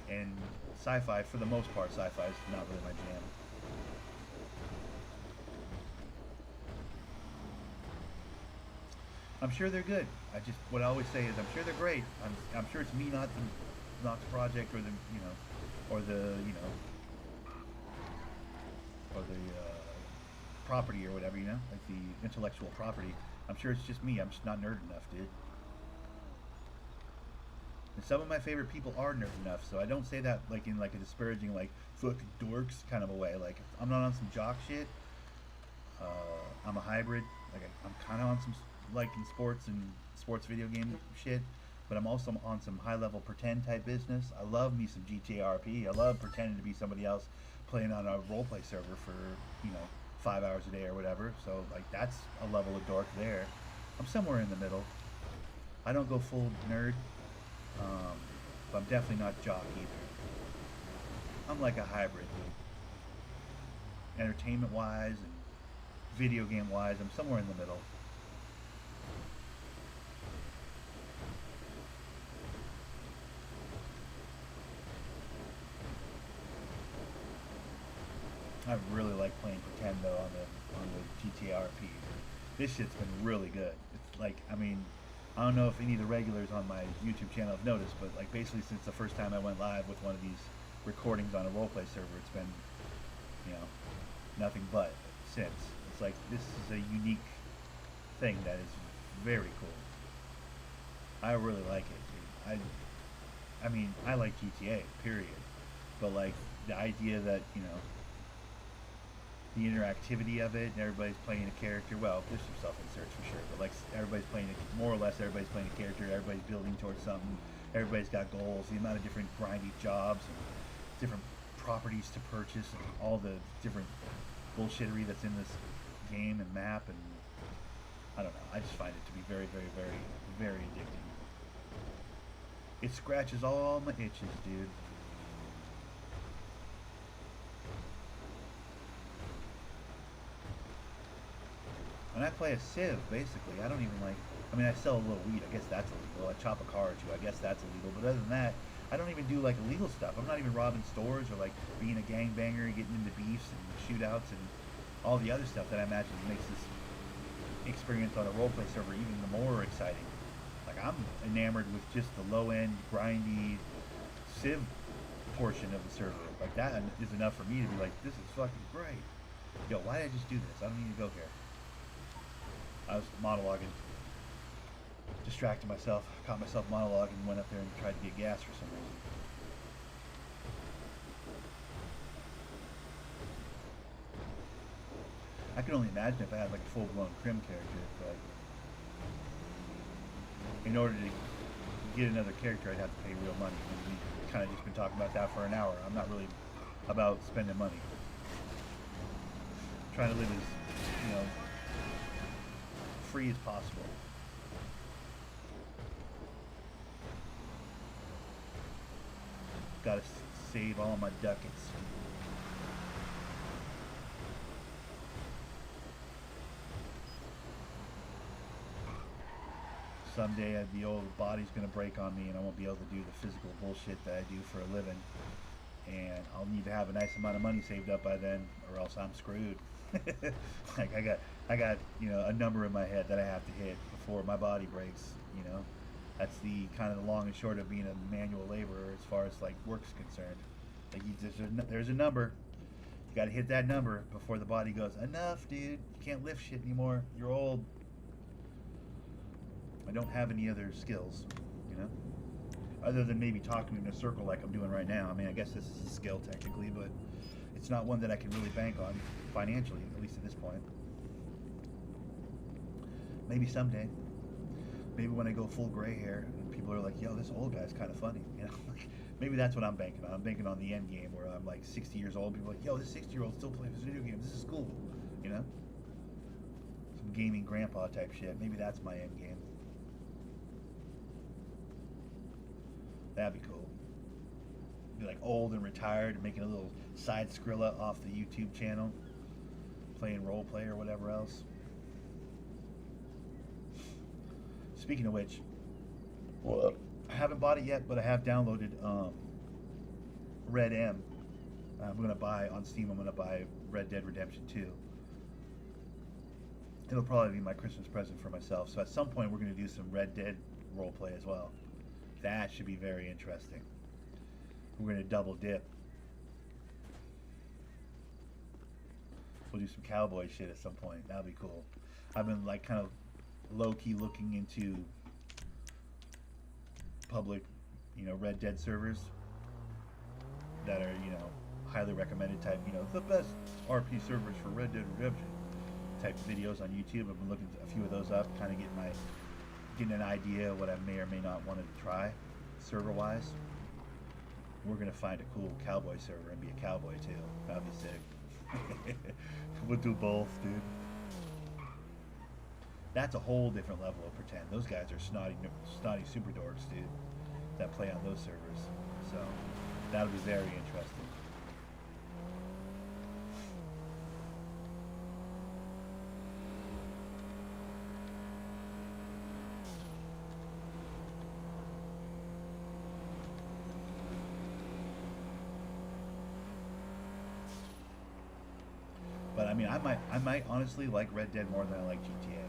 and sci-fi, for the most part, sci-fi is not really my jam. I'm sure they're good. What I always say is, I'm sure they're great. I'm sure it's me, not the project or the, or the, or the property or whatever, like the intellectual property. I'm sure it's just me. I'm just not nerd enough, dude. And some of my favorite people are nerd enough, so I don't say that like in like a disparaging, like fucking dorks kind of a way. Like I'm not on some jock shit. I'm a hybrid. Like I'm kind of on some like in sports and sports video game shit, but I'm also on some high level pretend type business. I love me some GTA RP. I love pretending to be somebody else playing on a roleplay server for 5 hours a day or whatever. So like that's a level of dork there. I'm somewhere in the middle. I don't go full nerd, but I'm definitely not jock either. I'm like a hybrid, dude. Entertainment wise and video game wise, I'm somewhere in the middle. I really like playing pretend though on the GTA RP. This shit's been really good. It's like, I mean, I don't know if any of the regulars on my YouTube channel have noticed, but like basically since the first time I went live with one of these recordings on a roleplay server, it's been, nothing but since. It's like, this is a unique thing that is very cool. I really like it, dude. I mean, I like GTA, period. But like, the idea that, the interactivity of it, and everybody's playing a character. Well, there's some self-inserts for sure, but like everybody's playing more or less everybody's playing a character. Everybody's building towards something. Everybody's got goals. The amount of different grindy jobs, and different properties to purchase, and all the different bullshittery that's in this game and map, and I don't know. I just find it to be very, very, very, very addicting. It scratches all my itches, dude. And I play a Civ, basically. I don't even like... I mean, I sell a little weed. I guess that's illegal. I chop a car or two. I guess that's illegal. But other than that, I don't even do, like, illegal stuff. I'm not even robbing stores or, like, being a gangbanger, getting into beefs and shootouts and all the other stuff that I imagine makes this experience on a roleplay server even more exciting. Like, I'm enamored with just the low-end, grindy Civ portion of the server. Like, that is enough for me to be like, this is fucking great. Yo, why did I just do this? I don't need to go here. I was monologuing, distracted myself, caught myself monologuing, and went up there and tried to get gas for some reason. I can only imagine if I had like a full-blown Crim character, but in order to get another character, I'd have to pay real money. And we've kind of just been talking about that for an hour. I'm not really about spending money. I'm trying to live as, free as possible. Gotta save all my ducats. Someday the old body's gonna break on me and I won't be able to do the physical bullshit that I do for a living. And I'll need to have a nice amount of money saved up by then, or else I'm screwed. Like I got a number in my head that I have to hit before my body breaks. That's the kind of the long and short of being a manual laborer as far as like work's concerned. Like there's a number. You got to hit that number before the body goes, enough, dude. You can't lift shit anymore. You're old. I don't have any other skills, other than maybe talking in a circle like I'm doing right now. I mean, I guess this is a skill technically, but it's not one that I can really bank on financially, at least at this point. Maybe someday. maybe when I go full gray hair, people are like, "Yo, this old guy's kind of funny," you know. Maybe that's what I'm banking on. I'm banking on the end game where I'm like 60 years old. People are like, "Yo, this 60-year-old still playing this video game. This is cool," you know. Some gaming grandpa type shit. Maybe that's my end game. That'd be cool. Be like old and retired and making a little side Skrilla off the YouTube channel, playing role play or whatever else. Speaking of which, I haven't bought it yet, but I have downloaded Red M. I'm gonna buy on Steam. I'm gonna buy Red Dead Redemption 2. It'll probably be my Christmas present for myself. So at some point, we're gonna do some Red Dead role play as well. That should be very interesting. We're gonna double dip. We'll do some cowboy shit at some point. That'll be cool. I've been like kind of low-key looking into public, Red Dead servers that are, highly recommended type, the best RP servers for Red Dead Redemption type videos on YouTube. I've been looking at a few of those up, kind of getting an idea of what I may or may not want to try server-wise. We're gonna find a cool cowboy server and be a cowboy too. That'd be sick. We'll do both, dude. That's a whole different level of pretend. Those guys are snotty super dorks, dude, that play on those servers. So that'll be very interesting. But I mean, I might honestly like Red Dead more than I like GTA.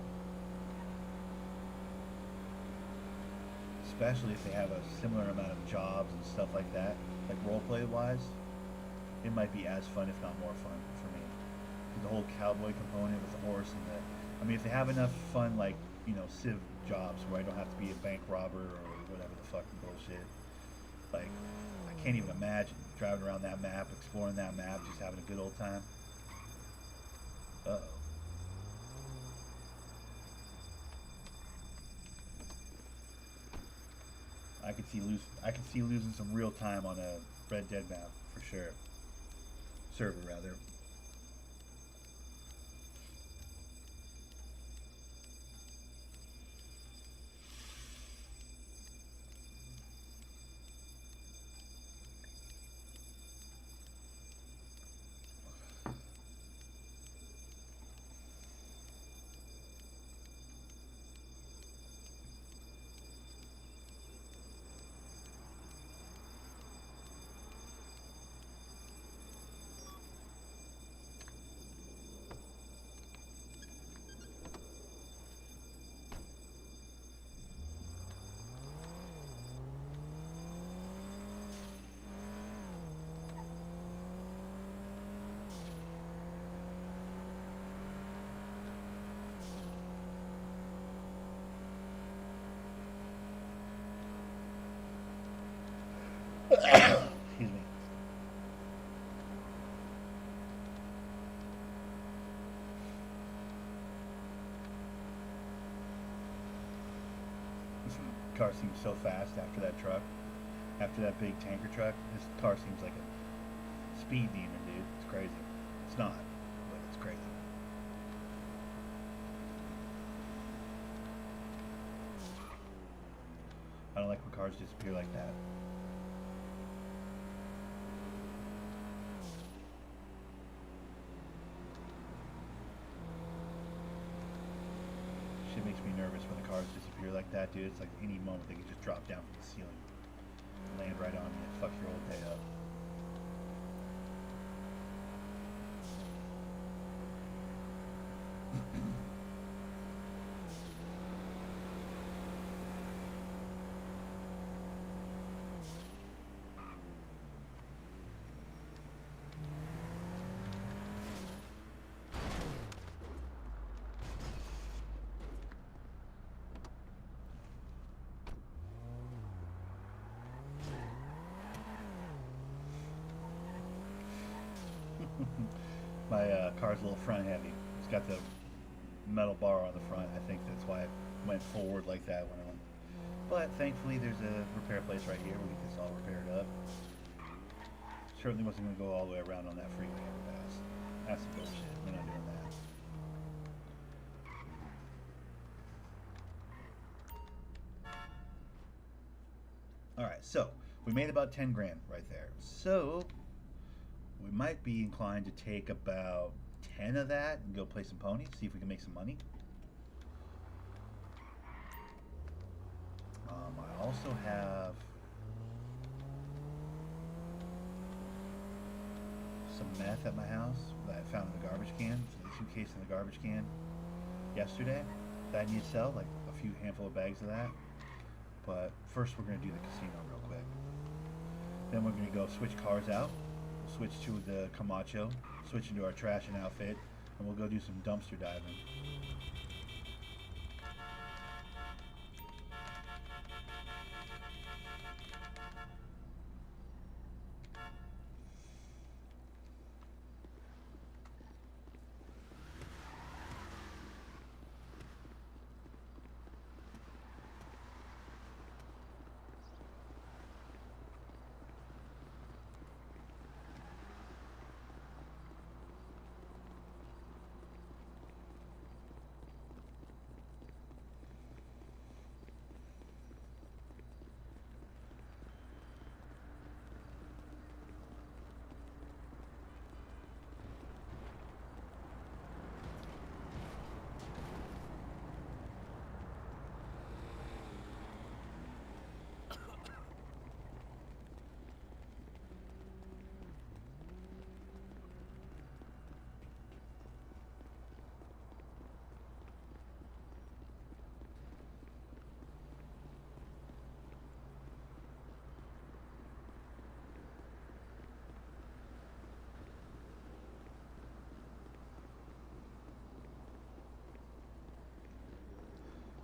Especially if they have a similar amount of jobs and stuff like that, like roleplay wise, it might be as fun, if not more fun, for me. The whole cowboy component with the horse and the, I mean, if they have enough fun, like, civ jobs where I don't have to be a bank robber or whatever the fucking bullshit, like, I can't even imagine driving around that map, exploring that map, just having a good old time. Uh-oh. I could see losing some real time on a Red Dead map for sure. Server rather. Excuse me. This car seems so fast after that truck. After that big tanker truck, this car seems like a speed demon, dude. It's crazy. It's not, but it's crazy. I don't like when cars disappear like that. Shit makes me nervous when the cars disappear like that, dude. It's like any moment they can just drop down from the ceiling and land right on you and fuck your whole day up. My car's a little front heavy. It's got the metal bar on the front. I think that's why it went went forward like that when I went. But thankfully, there's a repair place right here. We'll get this all repaired up. Certainly wasn't going to go all the way around on that freeway ever fast. That's some bullshit. We're not doing that. Alright, so we made about 10 grand right there. So we might be inclined to take about 10 of that and go play some ponies, see if we can make some money. I also have some meth at my house that I found in the garbage can, the suitcase in the garbage can yesterday that I need to sell, like a few handful of bags of that. But first we're going to do the casino real quick. Then we're going to go switch cars out, switch to the Camacho, switch into our trashing outfit, and we'll go do some dumpster diving.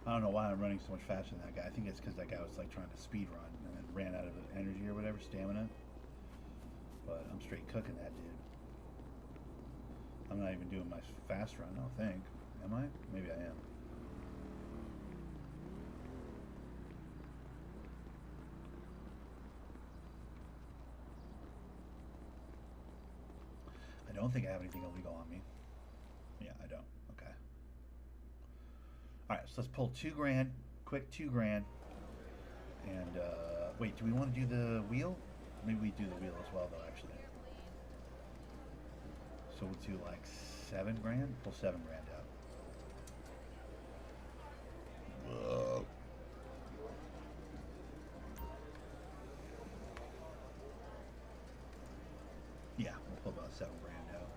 I don't know why I'm running so much faster than that guy. I think it's because that guy was like trying to speed run and then ran out of energy or whatever, stamina. But I'm straight cooking that dude. I'm not even doing my fast run, I don't think. Am I? Maybe I am. I don't think I have anything illegal on me. Yeah, I don't. Okay. Alright, so let's pull 2 grand. Quick 2 grand. And, wait, do we want to do the wheel? Maybe we do the wheel as well, though, actually. So we'll do like 7 grand? Pull 7 grand out. Whoa. Yeah, we'll pull about 7 grand out.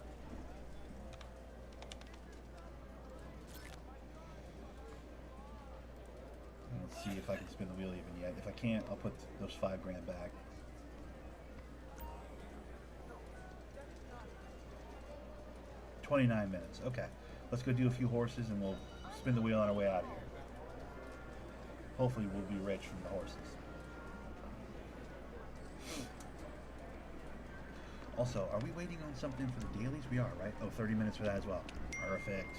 Let's see if I can spin the wheel even yet. If I can't, I'll put those 5 grand back. $29 minutes. Okay. Let's go do a few horses and we'll spin the wheel on our way out of here. Hopefully we'll be rich from the horses. Also, are we waiting on something for the dailies? We are, right? Oh, 30 minutes for that as well. Perfect.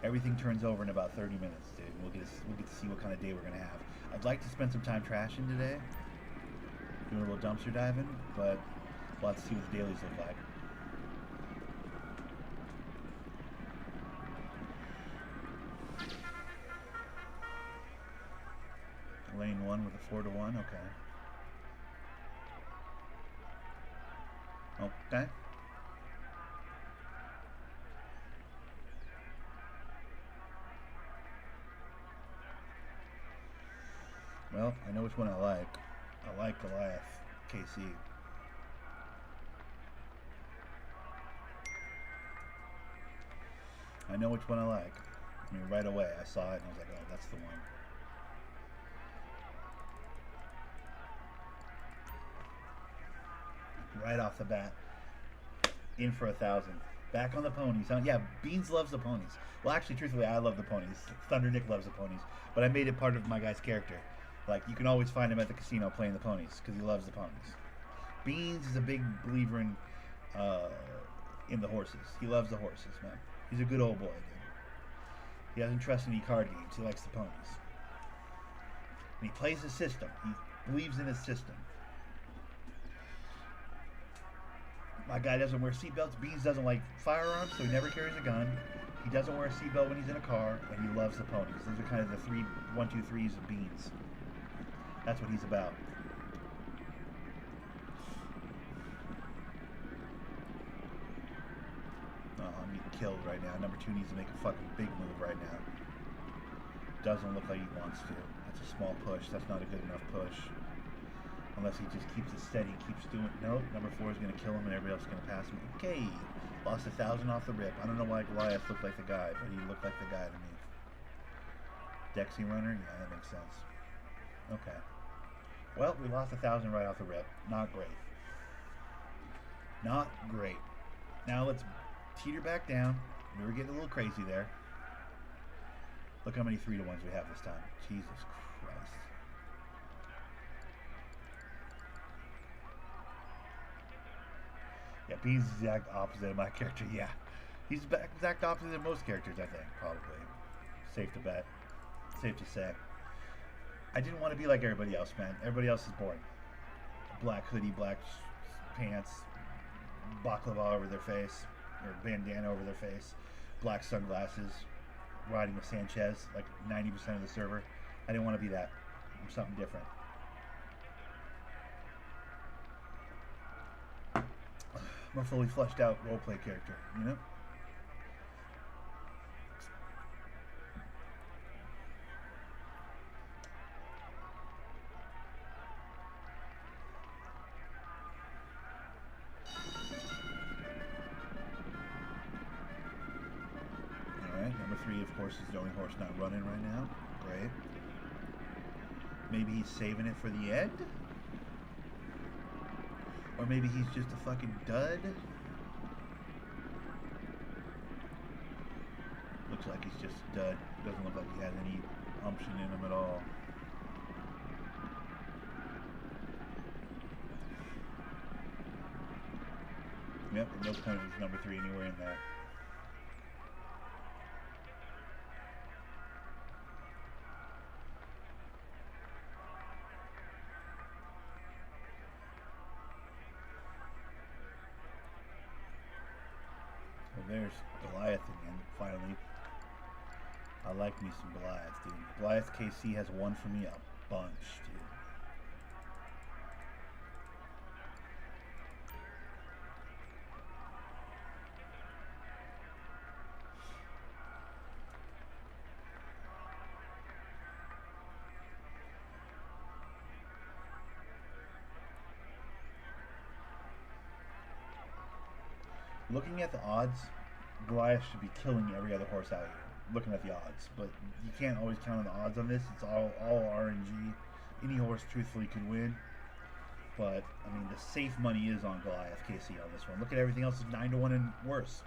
Everything turns over in about 30 minutes, dude. We'll get to see what kind of day we're going to have. I'd like to spend some time trashing today, doing a little dumpster diving, but we'll have to see what the dailies look like. Lane 1 with a 4-to-1, okay. Okay. Well, I know which one I like. I like Goliath KC. I know which one I like. I mean, right away I saw it and I was like, oh, that's the one. Right off the bat, in for 1,000. Back on the ponies, huh? Yeah, Beans loves the ponies. Well, actually, truthfully, I love the ponies. Thunder Nick loves the ponies, but I made it part of my guy's character. Like, you can always find him at the casino playing the ponies because he loves the ponies. Beans is a big believer in the horses. He loves the horses, man. He's a good old boy, dude. He doesn't trust any card games. He likes the ponies. And he plays his system. He believes in his system. My guy doesn't wear seatbelts. Beans doesn't like firearms, so he never carries a gun. He doesn't wear a seatbelt when he's in a car, and he loves the ponies. Those are kind of the 1, 2, 3s of Beans. That's what he's about. Oh, I'm getting killed right now. Number 2 needs to make a fucking big move right now. Doesn't look like he wants to. That's a small push. That's not a good enough push. Unless he just keeps it steady, keeps doing it. Nope, number 4 is going to kill him and everybody else is going to pass him. Okay, lost 1,000 off the rip. I don't know why Goliath looked like the guy, but he looked like the guy to me. Dexy runner? Yeah, that makes sense. Okay. Well, we lost 1,000 right off the rip. Not great. Not great. Now let's teeter back down. We were getting a little crazy there. Look how many 3-to-1s we have this time. Jesus Christ. Yeah, Beans is the exact opposite of my character. Yeah, he's the exact opposite of most characters, I think, probably. Safe to bet. Safe to say. I didn't want to be like everybody else, man. Everybody else is boring. Black hoodie, black pants, baklava over their face, or bandana over their face, black sunglasses, riding with Sanchez, like 90% of the server. I didn't want to be that. I'm something different. I'm a fully fleshed out roleplay character, you know? Alright, number 3, of course, is the only horse not running right now. Great. Maybe he's saving it for the end? Or maybe he's just a fucking dud. Looks like he's just a dud. Doesn't look like he has any umption in him at all. Yep, no point was number 3 anywhere in there. There's Goliath again, finally. I like me some Goliath, dude. Goliath KC has won for me a bunch, dude. Looking at the odds, Goliath should be killing every other horse out here. Looking at the odds, but you can't always count on the odds on this. It's all RNG. Any horse, truthfully, could win. But I mean, the safe money is on Goliath KC on this one. Look at everything else is 9-to-1 and worse.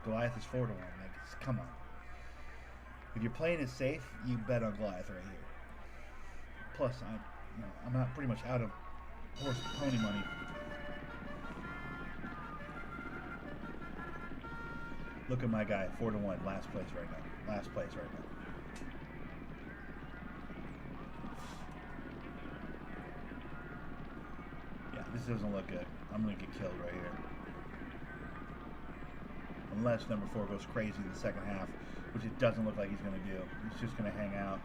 Goliath is 4-to-1. Like, come on. If you're playing it safe, you bet on Goliath right here. Plus, I'm not pretty much out of horse pony money. Look at my guy, 4-to-1, last place right now. Last place right now. Yeah, this doesn't look good. I'm gonna get killed right here. Unless number 4 goes crazy in the second half, which it doesn't look like he's gonna do. He's just gonna hang out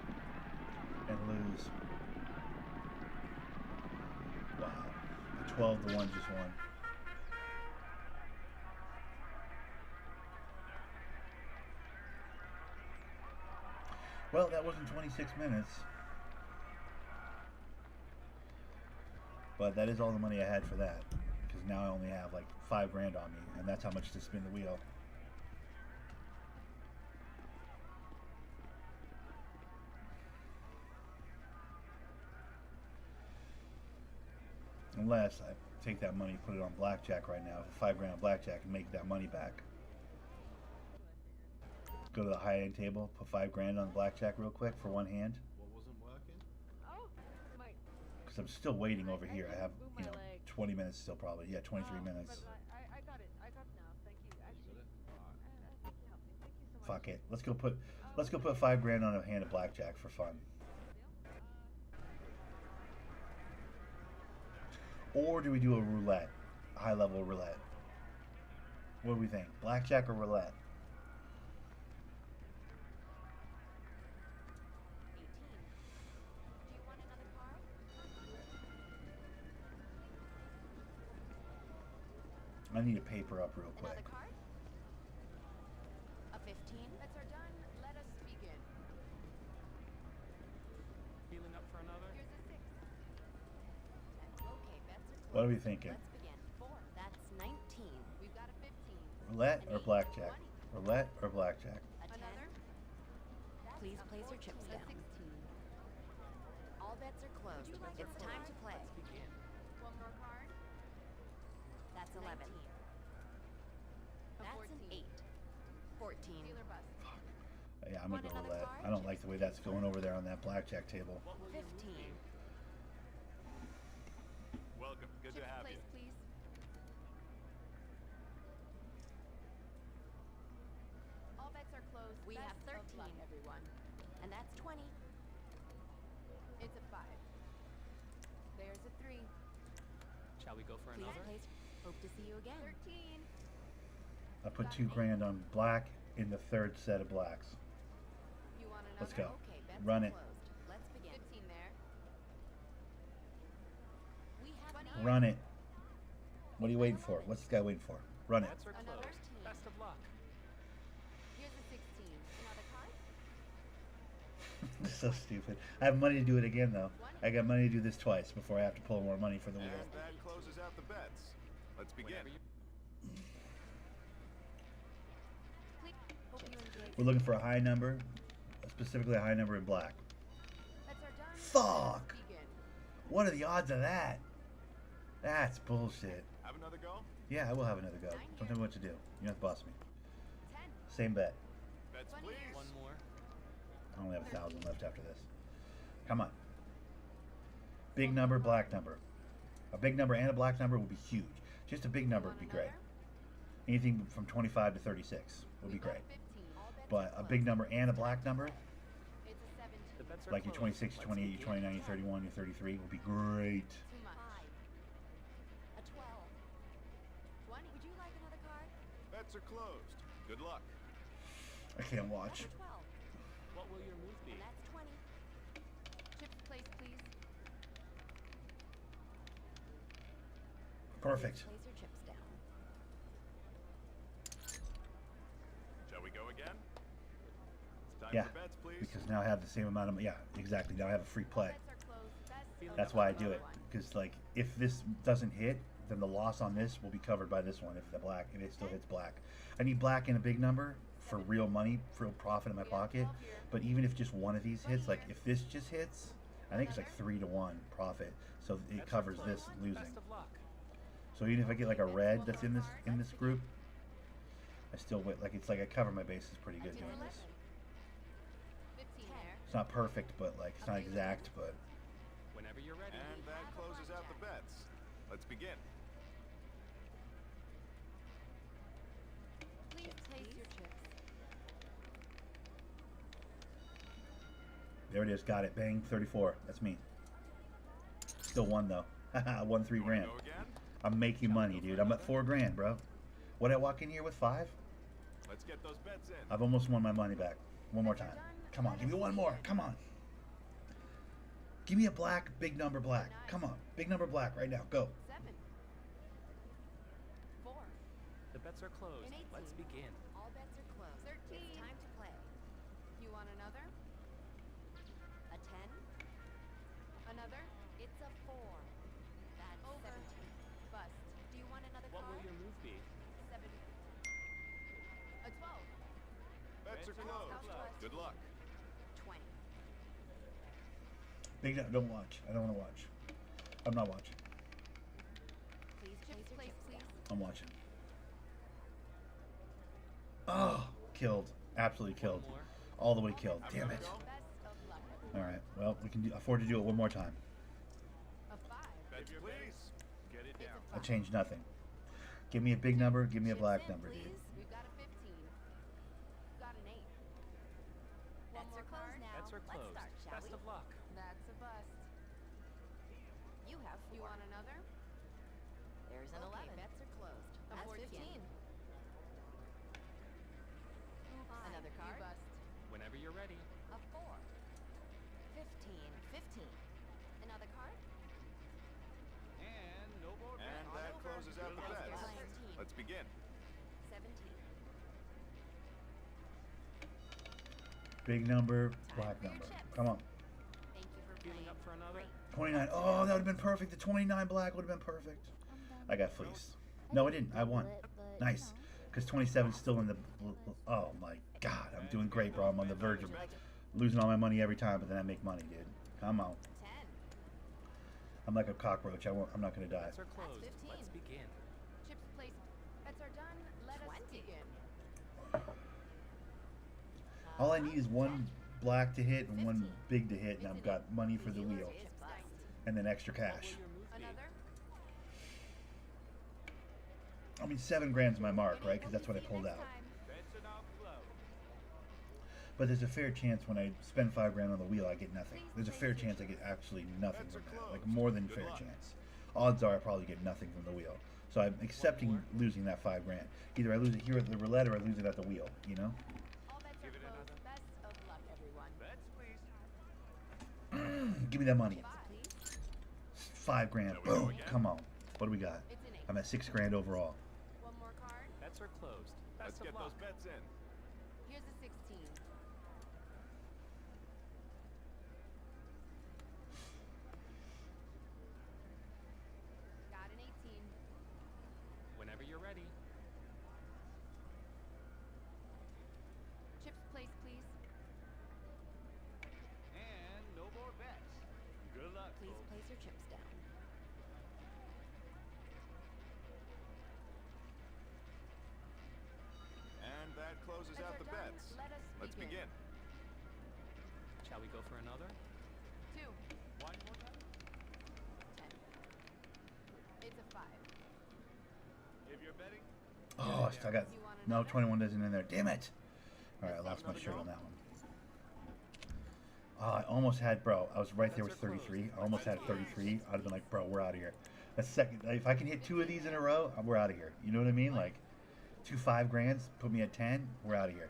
and lose. Wow. The 12-to-1 just won. Well, that wasn't 26 minutes. But that is all the money I had for that. Because now I only have like $5 grand on me. And that's how much to spin the wheel. Unless I take that money, put it on blackjack right now. For $5 grand on blackjack and make that money back. Go to the high-end table, put $5 grand on blackjack real quick for one hand. What wasn't working? Oh, my. Because I'm still waiting over here. I have, 20 minutes still probably. Yeah, 23 minutes. But I got it. I got it now. Thank you. Actually, Alright. I think you helped me. Thank you so Fuck it. Let's go put 5 grand on a hand of blackjack for fun. Or do we do a roulette? High level roulette. What do we think? Blackjack or roulette? 18. Do you want another card? I need to paper up real quick. Another card? A 15. Bets are done. Let us begin. Feeling up for another? Here's a 6. Okay, bets are closed. What are we thinking? Let's begin. 4. That's 19. We've got a 15. Roulette An or 8, blackjack? 20. Roulette or blackjack? A 10. Another? Please That's a place your chips 14. down. 16. All bets are closed. Would you like It's another time card? to play. Let's begin. One more card. That's 11. 19. A That's 14. an 8. 14. Dealer bust. Yeah, I'm Want gonna go another roulette. card? I don't like the way that's going over there on that blackjack table. What will your move 15. be? Welcome. Good to Chips have place, you. please. All bets are closed. We Best have of 13. luck, everyone. And that's 20. It's a 5. There's a 3. Shall we go for Please another? place. Hope to see you again. 13. I put 2 grand on black in the third set of blacks. You want another? Let's go. Okay, bets Run are it. closed. Let's begin. 15 there. We have 20. nine. Run it. What are you waiting for? What's this guy waiting for? Run it. Bets are Another? closed. Best of luck. Here's a 16. Another card? This is so stupid. I have money to do it again though. I got money to do this twice before I have to pull more money for the wheel. And that closes out the bets. Let's begin. Whenever you Please. Hope you enjoyed. We're looking for a high number, specifically a high number in black. Bets are done. Fuck. Let's begin. What are the odds of that? That's bullshit. Have another go? Yeah, I will have another go. Don't tell me what to do. You don't have to boss me. 10. Same bet. Bets, 20 please. one more. I only have 1,000 left after this. Come on. Big number, black number. A big number and a black number would be huge. Just a big number would be great. Anything from 25 to 36 would be great. 15. All bets But are a big closed. number and a black number, It's a 17. The bets are like your closed. 26, your Let's 28, your begin. 29, your 31, your 33, would be great. Too much. 5. A 12. 20. Would you like another card? Bets are closed. Good luck. I can't watch. That's a 12. What will your move be? And that's 20. Chips place, please. Perfect. Please place your chips down. Shall we go again? It's time Yeah, for bets, please. because now I have the same amount of, yeah, exactly. Now I have a free play. All bets are closed. Best of That's luck, why I do it. everyone. Because like, if this doesn't hit, then the loss on this will be covered by this one. If it still hits black, I need black in a big number for real money, for real profit in my pocket. But even if just one of these hits, like if this just hits, I think it's like 3-1 profit. So it Bets are covers closed. this losing. Best of luck. So even if I get like a red that's in this group, I still win. Like it's like I cover my bases pretty good doing this. 15 there. It's not perfect, but like it's not exact, but Whenever you're ready. And that closes out the bets. Let's begin. Please place your chips. there it is. Got it. Bang. 34. That's me. Still won though. Won 3 You wanna grand. go again? I'm making money, dude. I'm at 4 grand, bro. What did I walk in here with 5? Let's get those bets in. I've almost won my money back. One more time. Come on, give me one more. Come on. Give me a black, big number black. Come on, big number black right now. Go. 7. 4. The bets are closed. An 18. Let's begin. All bets are closed. 13. It's time to play. You want another? A 10. Another? It's a 4. That's Over. 17. Bust. Do you want another What will card? your move be? 7. A 12. Bets are closed. Good luck. 20. Big. Don't watch. I don't want to watch. I'm not watching. Please place Chips your place, chips please. down. I'm watching. Oh, killed. Absolutely killed. One more. All the way killed. Damn it. Best of luck. All right. Well, we can afford to do it one more time. A 5. Bets, please. Get it down. I changed nothing. Give me a big number. Give me a Chips black in, number, please. dude. We've got a 15. Got an 8. bets are Let's closed. start, shall Best we? of luck. That's a bust. You have 4. You want another? There's an Okay, 11. bets are closed. A That's 14. 15. Fine. Another You card. bust. Whenever you're ready. A 4. 15. 15. Another card. And no more And bets. that over. closes out the That's bets. 13. Let's begin. 17. Big number, Time black for your number. chips. Come on. Thank you for Feeling playing. up for another? Great. 29. Oh, that would have been perfect. The 29 black would have been perfect. I got fleeced. No, I didn't. I won. Nice. Because 27's still in the... Oh, my God. I'm doing great, bro. I'm on the verge of losing all my money every time, but then I make money, dude. Come on. 10. I'm like a cockroach. I'm not going to die. Bets are closed. 15. Let's begin. Chips placed. Bets are done. Let us 20. begin. All I need is one black to hit and one 15. big to hit, and I've got money for the You wheel. is bust. And then extra What will cash. your move be? Another? I mean, 7 grand's my mark, right? Because that's what I pulled out. Bets are now closed. But there's a fair chance when I spend 5 grand on the wheel, I get nothing. There's a fair chance I get actually nothing Bets from are that. Like, closed. more than Good fair luck. chance. Odds are I probably get nothing from the wheel. So I'm accepting losing that 5 grand. Either I lose it here at the roulette or I lose it at the wheel, you know? All bets are Give it closed. another. Best of luck, everyone. Bets, please. Give me that money. Please. 5 grand. Shall we go Boom. again? Come on. What do we got? It's an 8. I'm at 6 grand overall. One more card. Bets are closed. Let's Best get of luck. those bets in. Here's a 16. Got an 18. Whenever you're ready. Chips placed, please. And no more bets. Good luck, Please folks. place your chips down. And that closes Bets out are the done. bets. Let us Let's begin. Shall we go for another? 2. One more time. 10. It's a 5. If you're betting, Oh, I got... You want No, another? 21 isn't in there. Damn it! Alright, I lost my shirt on that one. I almost had, bro. I was right there with 33. I almost had 33. I'd have been like, bro, we're out of here. A second. If I can hit 2 of these in a row, we're out of here. You know what I mean? Like, 2 5 grands, put me at 10. We're out of here.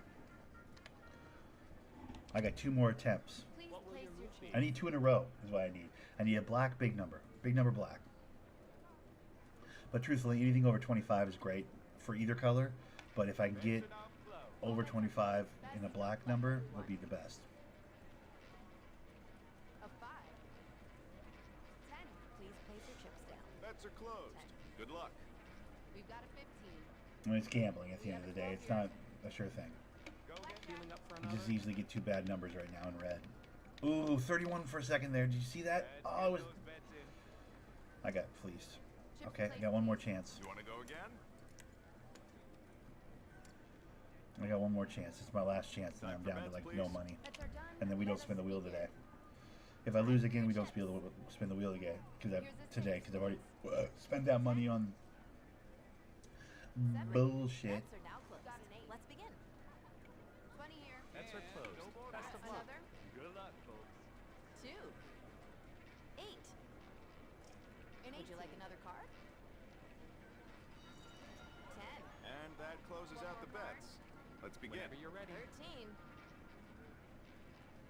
I got 2 more attempts. Please What will place your your move be? chips. I need 2 in a row is what I need. I need a black big number. Big number black. But truthfully, anything over 25 is great for either color. But if I can get bets are now closed. over 25 in a black number, would be the best. A 5. 10. Please place your chips down. Bets are closed. Good luck. We've got a 15. I mean, it's gambling at the end of the day. It's not a sure thing. Go get Feeling up for You another? just easily get 2 bad numbers right now in red. Ooh, 31 for a second there. Did you see that? Let's Oh, get it was... those bets in. I got fleeced. Chips Okay, I placed, got one more please. chance. You want to go again? I got one more chance. It's my last chance, and Time I'm for down to bets, like please. no money. Bets are done. And then we don't Let spin the us wheel begin. today. If I lose again, we don't spin the wheel again. Because Here's the today, six, because I've already please. spent that money on 7. bullshit. Bets are now closed. Got an 8. Let's begin. 20 here. Bets are And closed. no more Best bets. of luck. Another. Good luck, folks. 2. 8. An 18. Would you like another card? 10. And that closes One out more the card. bets. Let's begin. Whenever you're ready. 13.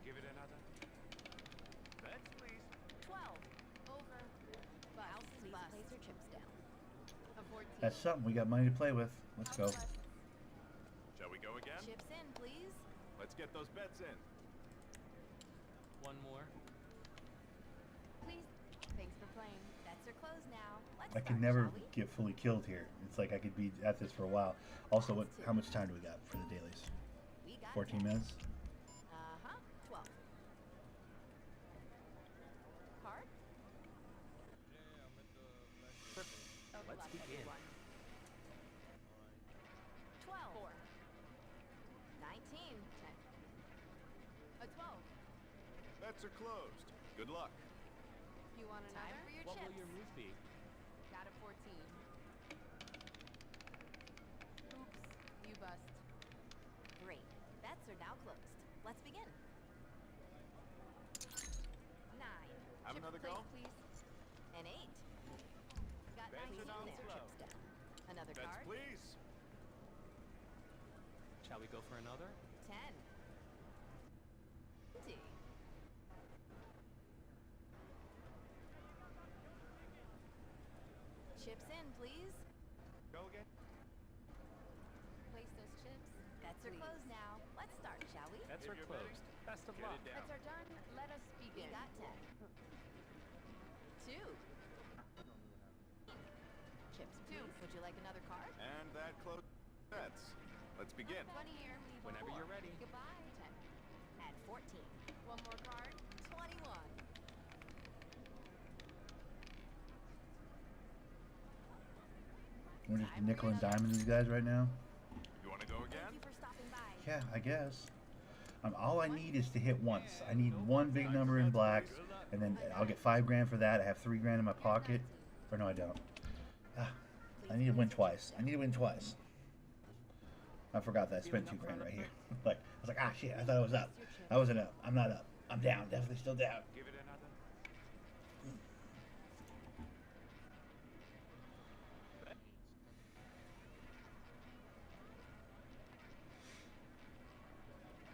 Give it another. Bets, please. 12. Over. House, Bust. please Bust. place your chips down. A 14. That's something. We got money to play with. Let's go. House bust. Shall we go again? Chips in, please. Let's get those bets in. One more. Please. Thanks for playing. Bets are closed now. Let's I start, could never shall we? get fully killed here. It's like I could be at this for a while. Also, how much time do we got for the dailies? We got 14 10. minutes? Uh-huh. 12. Card? Of Let's luck, begin. everyone. 12. 4. 19. 10. A 12. Bets are closed. Good luck. You want Time another? for your What chips. will your move be? Got a 14. Oops. You bust. Great. Bets are now closed. Let's begin. Have Chips another place, go? please. An 8. Got Bets 19 are down there. slow. Chips down. Another Bets, card. please. Shall we go for another? 10. 20. Chips in, please. Go again. Place those chips. Bets are closed now. Let's start, shall we? Bets If are you're closed. betting, Best of Get luck. it down. Bets are done. Let us We begin. got 10. 2. Chips, 2. Would you like another card? And that close bets. Let's begin. 20 here. Whenever you're ready. Goodbye. 10. At 14. One more card. 21. We're just nickel and diming these guys right now. You want to go again? Thank you for stopping by. Yeah, I guess. All I need is to hit once. I need one big number in black, and then I'll get $5 for that. I have $3 in my pocket. Or no, I don't. Ah, I need to win twice. I need to win twice. I forgot that I spent $2 right here. Like, I was like, ah, shit, I thought I was up. I wasn't up. I'm not up. I'm down. Definitely still down. Give it another.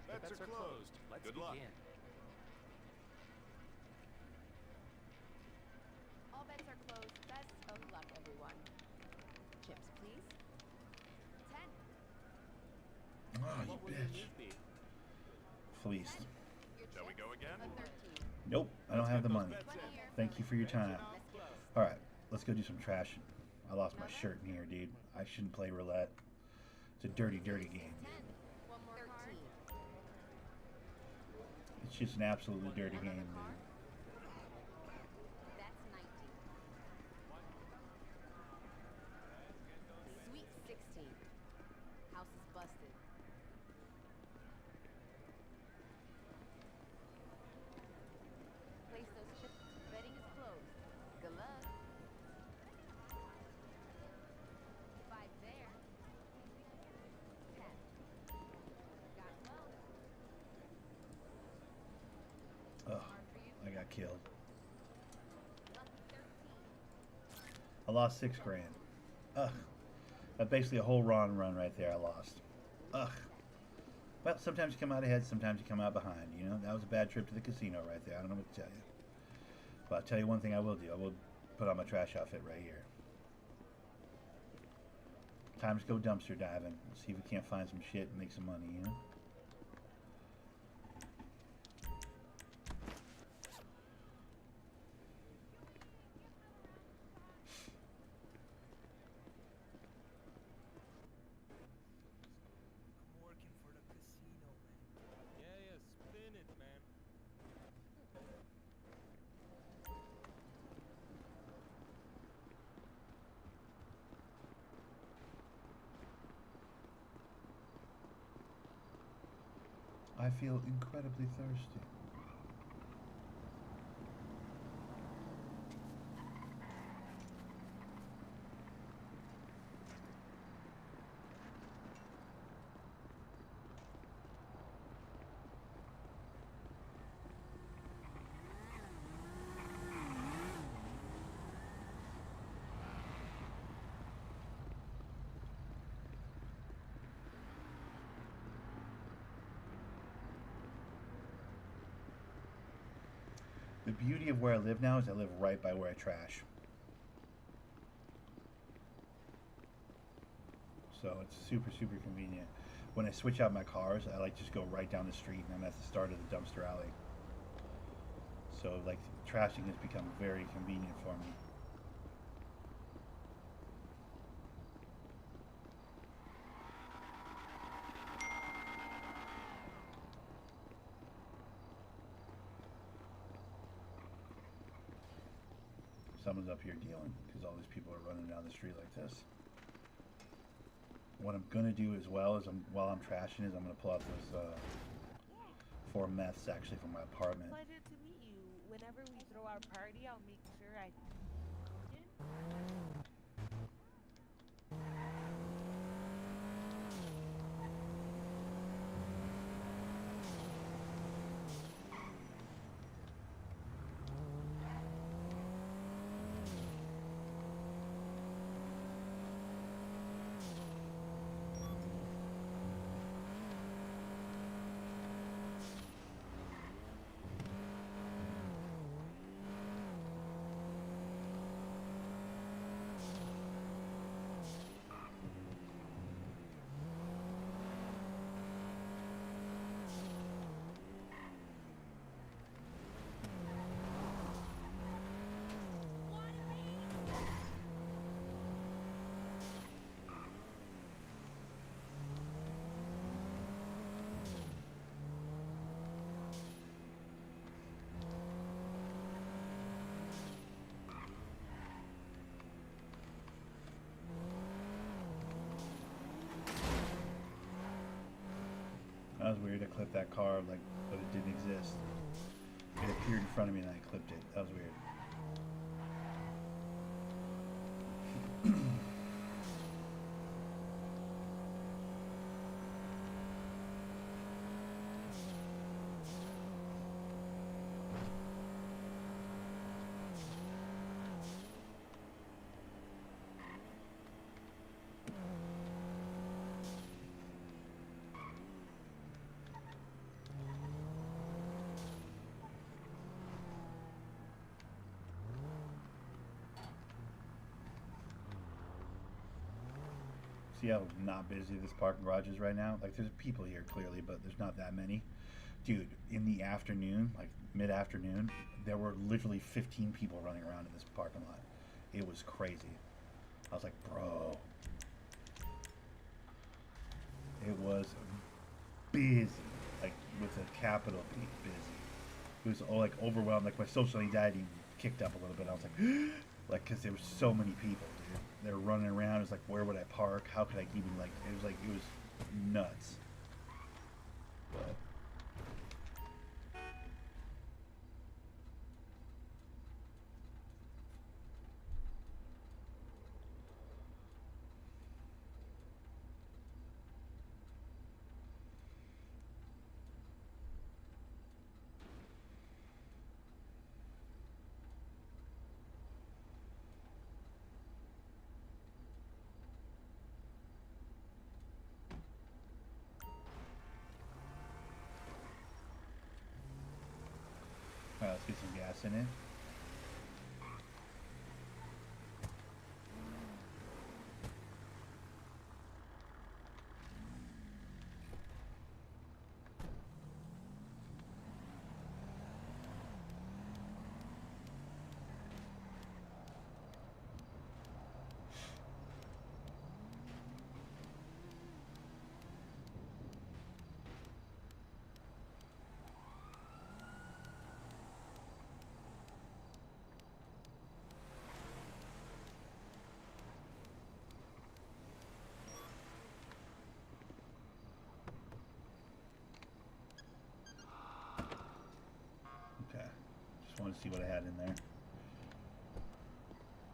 The Bets are closed. Let's Good luck. begin. All bets are closed. Best of luck, everyone. Chips, please. 10. Oh, you What will your bitch. move be? Fleeced. Your Shall we chips. go again? A 13. Nope, I don't have the money. 20 here. Thank you for your time. Let's get this. Alright, let's go do some trashing. I lost my shirt in here, dude. I shouldn't play roulette. It's a dirty, dirty game. 10. One more 13. Card. It's just an absolutely dirty game, dude. That's 19. Sweet 16. House is busted. Place those chips. Betting is closed. Good luck. 5 there. 10. Got 12. Ugh, Hard for you. I got killed. Lucky 13. I lost $6 Ugh. That's basically a whole run right there I lost. Ugh. Well, sometimes you come out ahead, sometimes you come out behind, you know? That was a bad trip to the casino right there. I don't know what to tell you. But I'll tell you one thing I will do. I will put on my trash outfit right here. Time to go dumpster diving. See if we can't find some shit and make some money, you know? I'm working for the casino, man. Yeah, spin it, man. I feel incredibly thirsty. The beauty of where I live now is I live right by where I trash. So it's super, super convenient. When I switch out my cars, I like just go right down the street and I'm at the start of the dumpster alley. So like trashing has become very convenient for me. Someone's up here dealing because all these people are running down the street like this. What I'm gonna do as well is while I'm trashing is I'm gonna pull out those 4 meths actually from my apartment. Pleasure to meet you. Whenever we throw our party, I'll make sure I. That was weird. I clipped that car like, but it didn't exist. It appeared in front of me and I clipped it. That was weird. See how not busy this parking garage is right now? Like, there's people here clearly, but there's not that many. Dude, in the afternoon, like mid-afternoon, there were literally 15 people running around in this parking lot. It was crazy. I was like, bro. It was busy, like with a capital B, busy. It was like overwhelmed. Like my social anxiety kicked up a little bit. I was like, because there was so many people, dude. They're running around. It's like, where would I park? How could I even like? It was nuts. But all right, let's get some gas in it. Want to see what I had in there.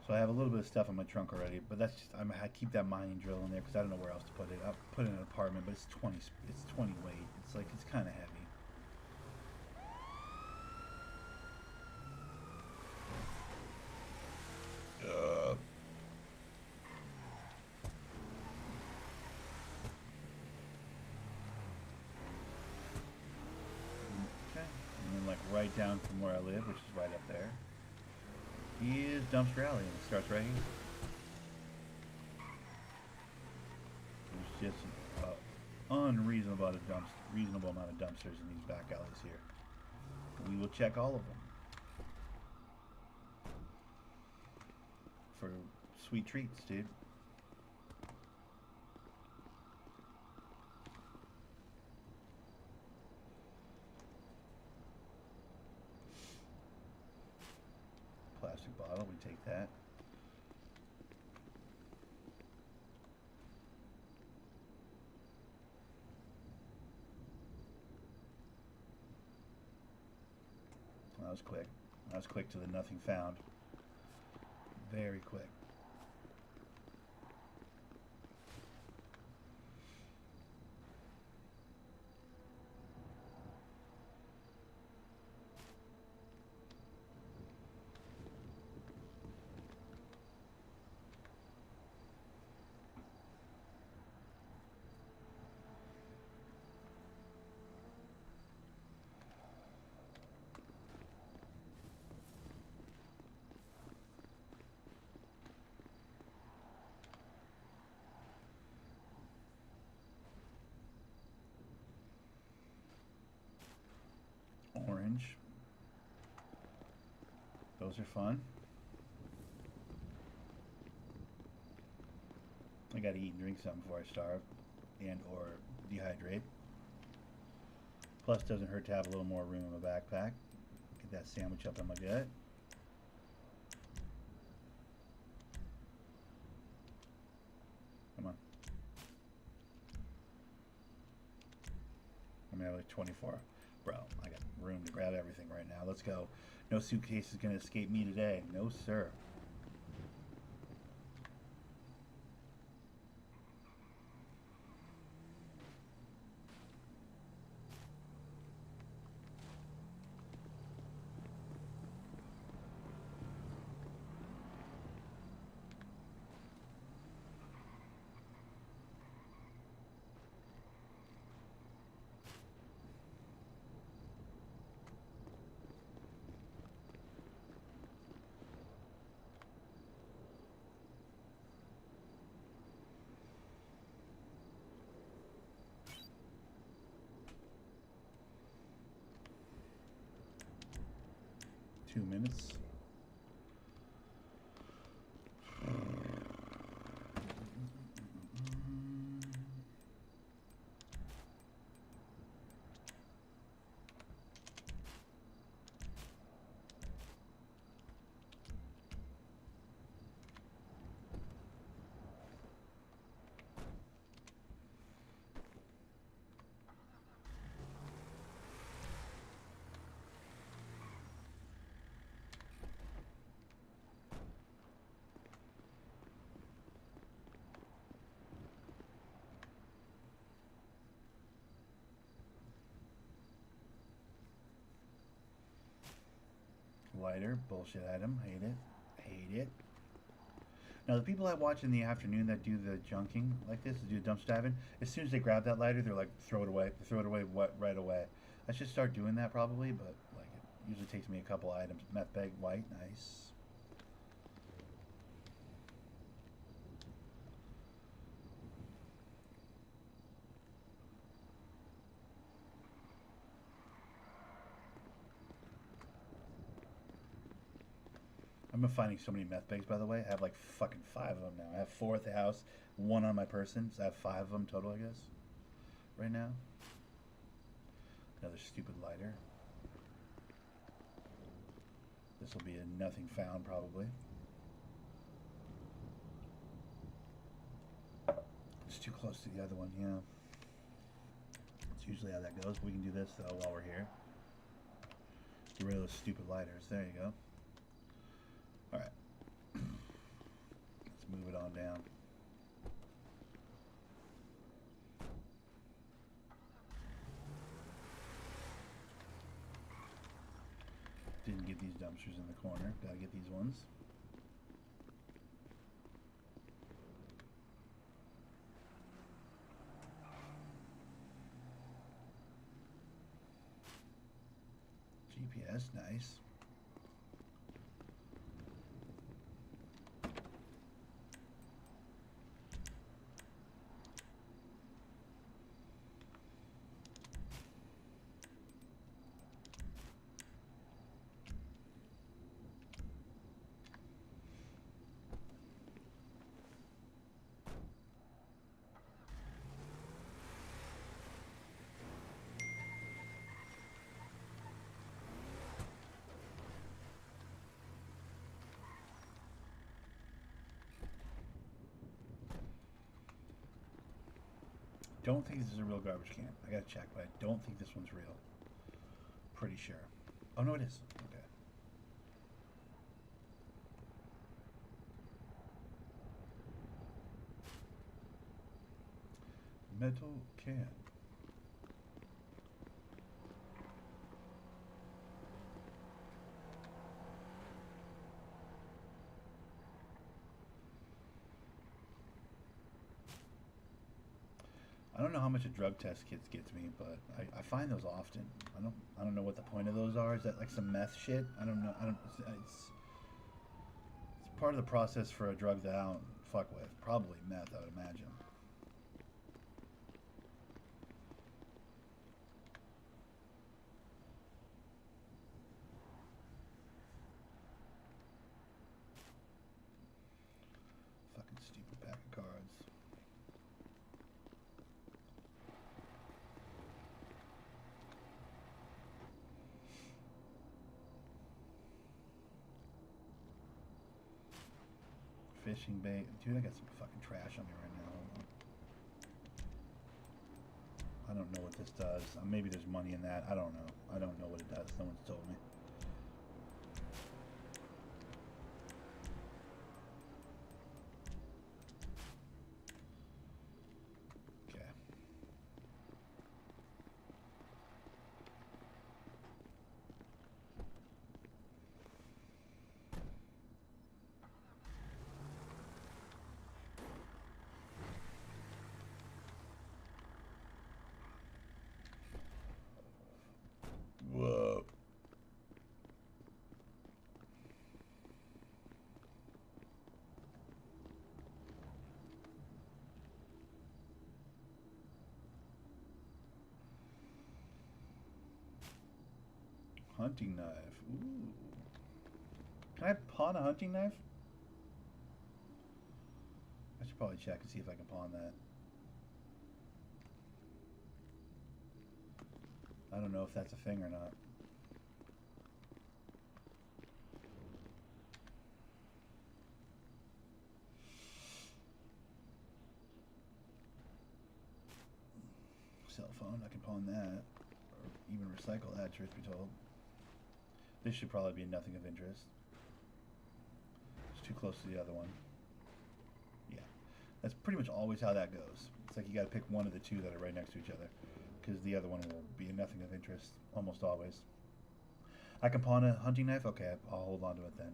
So I have a little bit of stuff in my trunk already, but that's just I keep that mining drill in there because I don't know where else to put it. I'll put it in an apartment, but it's 20 weight. It's like it's kind of heavy. Right down from where I live, which is right up there, is Dumpster Alley, and it starts right here. There's just an unreasonable amount of dumpsters in these back alleys here. We will check all of them for sweet treats, dude. Plastic bottle, we take that. That was quick. That was quick to the nothing found. Very quick. Orange. Those are fun. I gotta eat and drink something before I starve and or dehydrate. Plus, doesn't hurt to have a little more room in my backpack. Get that sandwich up in my gut. Come on. man. Like 24. Bro, I got room to grab everything right now. Let's go. No suitcase is going to escape me today. No, sir. Two minutes. Lighter, bullshit item. Hate it. Hate it. Now, the people I watch in the afternoon that do the junking like this, do the dumpster diving, as soon as they grab that lighter, they're like, throw it away. Throw it away right away. I should start doing that probably, but like it usually takes me a couple items. Meth bag, white, nice. I've been finding so many meth bags, by the way. I have like fucking 5 of them now. I have 4 at the house, 1 on my person, so I have 5 of them total, I guess, right now. Another stupid lighter. This will be a nothing found, probably. It's too close to the other one, yeah. It's usually how that goes. We can do this, though, while we're here. Get rid of those stupid lighters. There you go. Alright. Let's move it on down. Didn't get these dumpsters in the corner. Gotta get these ones. GPS, nice. Don't think this is a real garbage can. I gotta check, but I don't think this one's real. Pretty sure. Oh no, it is. Okay. Metal can. I don't know how much a drug test kit gets me, but I find those often. I don't know what the point of those are. Is that like some meth shit? I don't know. It's part of the process for a drug that I don't fuck with. Probably meth, I would imagine. Fucking stupid pack of cards. Fishing bait. Dude, I got some fucking trash on me right now. I I don't know what this does. Maybe there's money in that. I don't know. I don't know what it does. No one's told me. Okay. Whoa. Hunting knife. Ooh. Can I pawn a hunting knife? I should probably check and see if I can pawn that. I don't know if that's a thing or not. Cell phone, I can pawn that. Or even recycle that, truth be told. This should probably be nothing of interest. It's too close to the other one. Yeah. That's pretty much always how that goes. It's like you gotta pick one of the two that are right next to each other, because the other one will be nothing of interest almost always. I can pawn a hunting knife? Okay, I'll hold on to it then.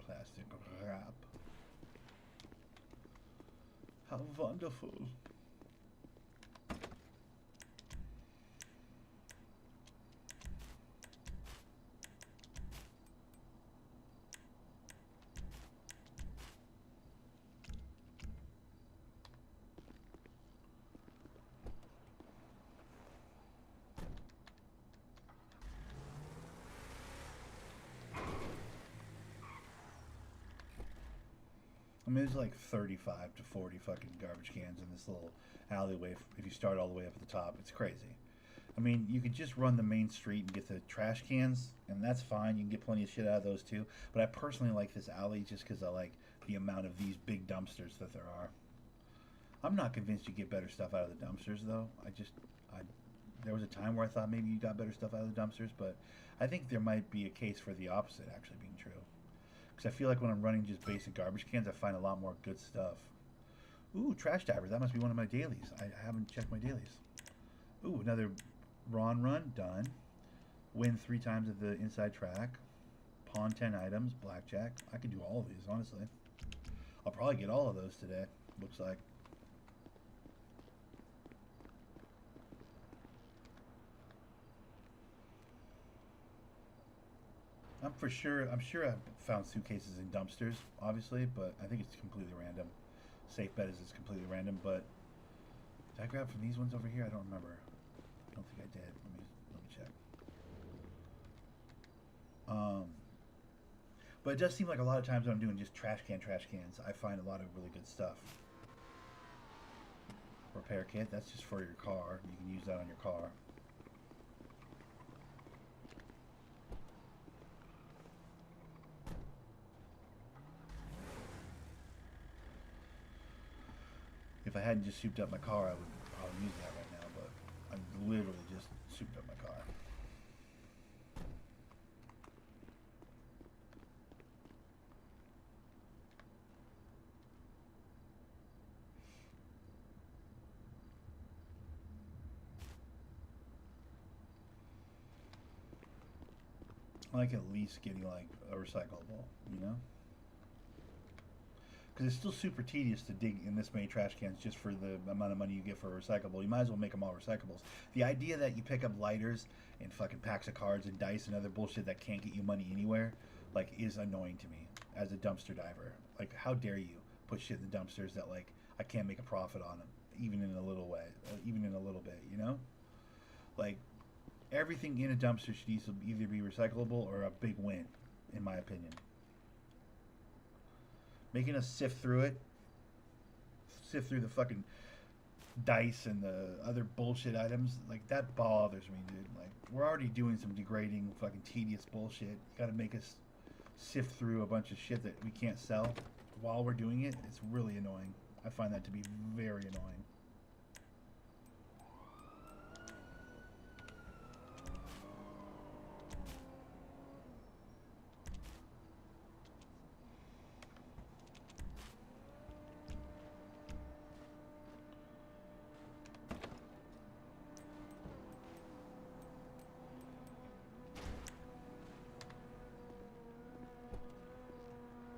Plastic wrap. How wonderful. I mean, there's like 35 to 40 fucking garbage cans in this little alleyway if you start all the way up at the top. It's crazy. I mean, you could just run the main street and get the trash cans, and that's fine. You can get plenty of shit out of those too. But I personally like this alley just because I like the amount of these big dumpsters that there are. I'm not convinced you get better stuff out of the dumpsters, though. There was a time where I thought maybe you got better stuff out of the dumpsters, but I think there might be a case for the opposite actually being true. Because I feel like when I'm running just basic garbage cans, I find a lot more good stuff. Ooh, trash divers. That must be one of my dailies. I haven't checked my dailies. Ooh, another Ron run. Done. Win 3 times at the inside track. Pawn 10 items. Blackjack. I could do all of these, honestly. I'll probably get all of those today. Looks like. I'm sure I've found suitcases in dumpsters, obviously, but I think it's completely random. Safe bet is it's completely random, but did I grab from these ones over here? I don't remember. I don't think I did. Let me check. But it does seem like a lot of times when I'm doing just trash cans, I find a lot of really good stuff. Repair kit, that's just for your car. You can use that on your car. If I hadn't just souped up my car, I would probably use that right now, but I literally just souped up my car. I like at least getting like a recyclable, you know? Because it's still super tedious to dig in this many trash cans just for the amount of money you get for a recyclable. You might as well make them all recyclables. The idea that you pick up lighters and fucking packs of cards and dice and other bullshit that can't get you money anywhere, like, is annoying to me as a dumpster diver. Like, how dare you put shit in the dumpsters that, like, I can't make a profit on them, even in a little way, even in a little bit, you know? Like, everything in a dumpster should either be recyclable or a big win, in my opinion. Making us sift through the fucking dice and the other bullshit items, like that bothers me, dude. Like we're already doing some degrading, fucking tedious bullshit. You gotta make us sift through a bunch of shit that we can't sell while we're doing it. It's really annoying. I find that to be very annoying.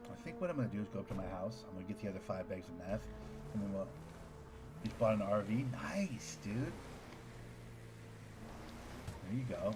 I think what I'm gonna do is go up to my house. I'm gonna get the other 5 bags of meth, and then we'll. He's bought an RV. Nice, dude. There you go.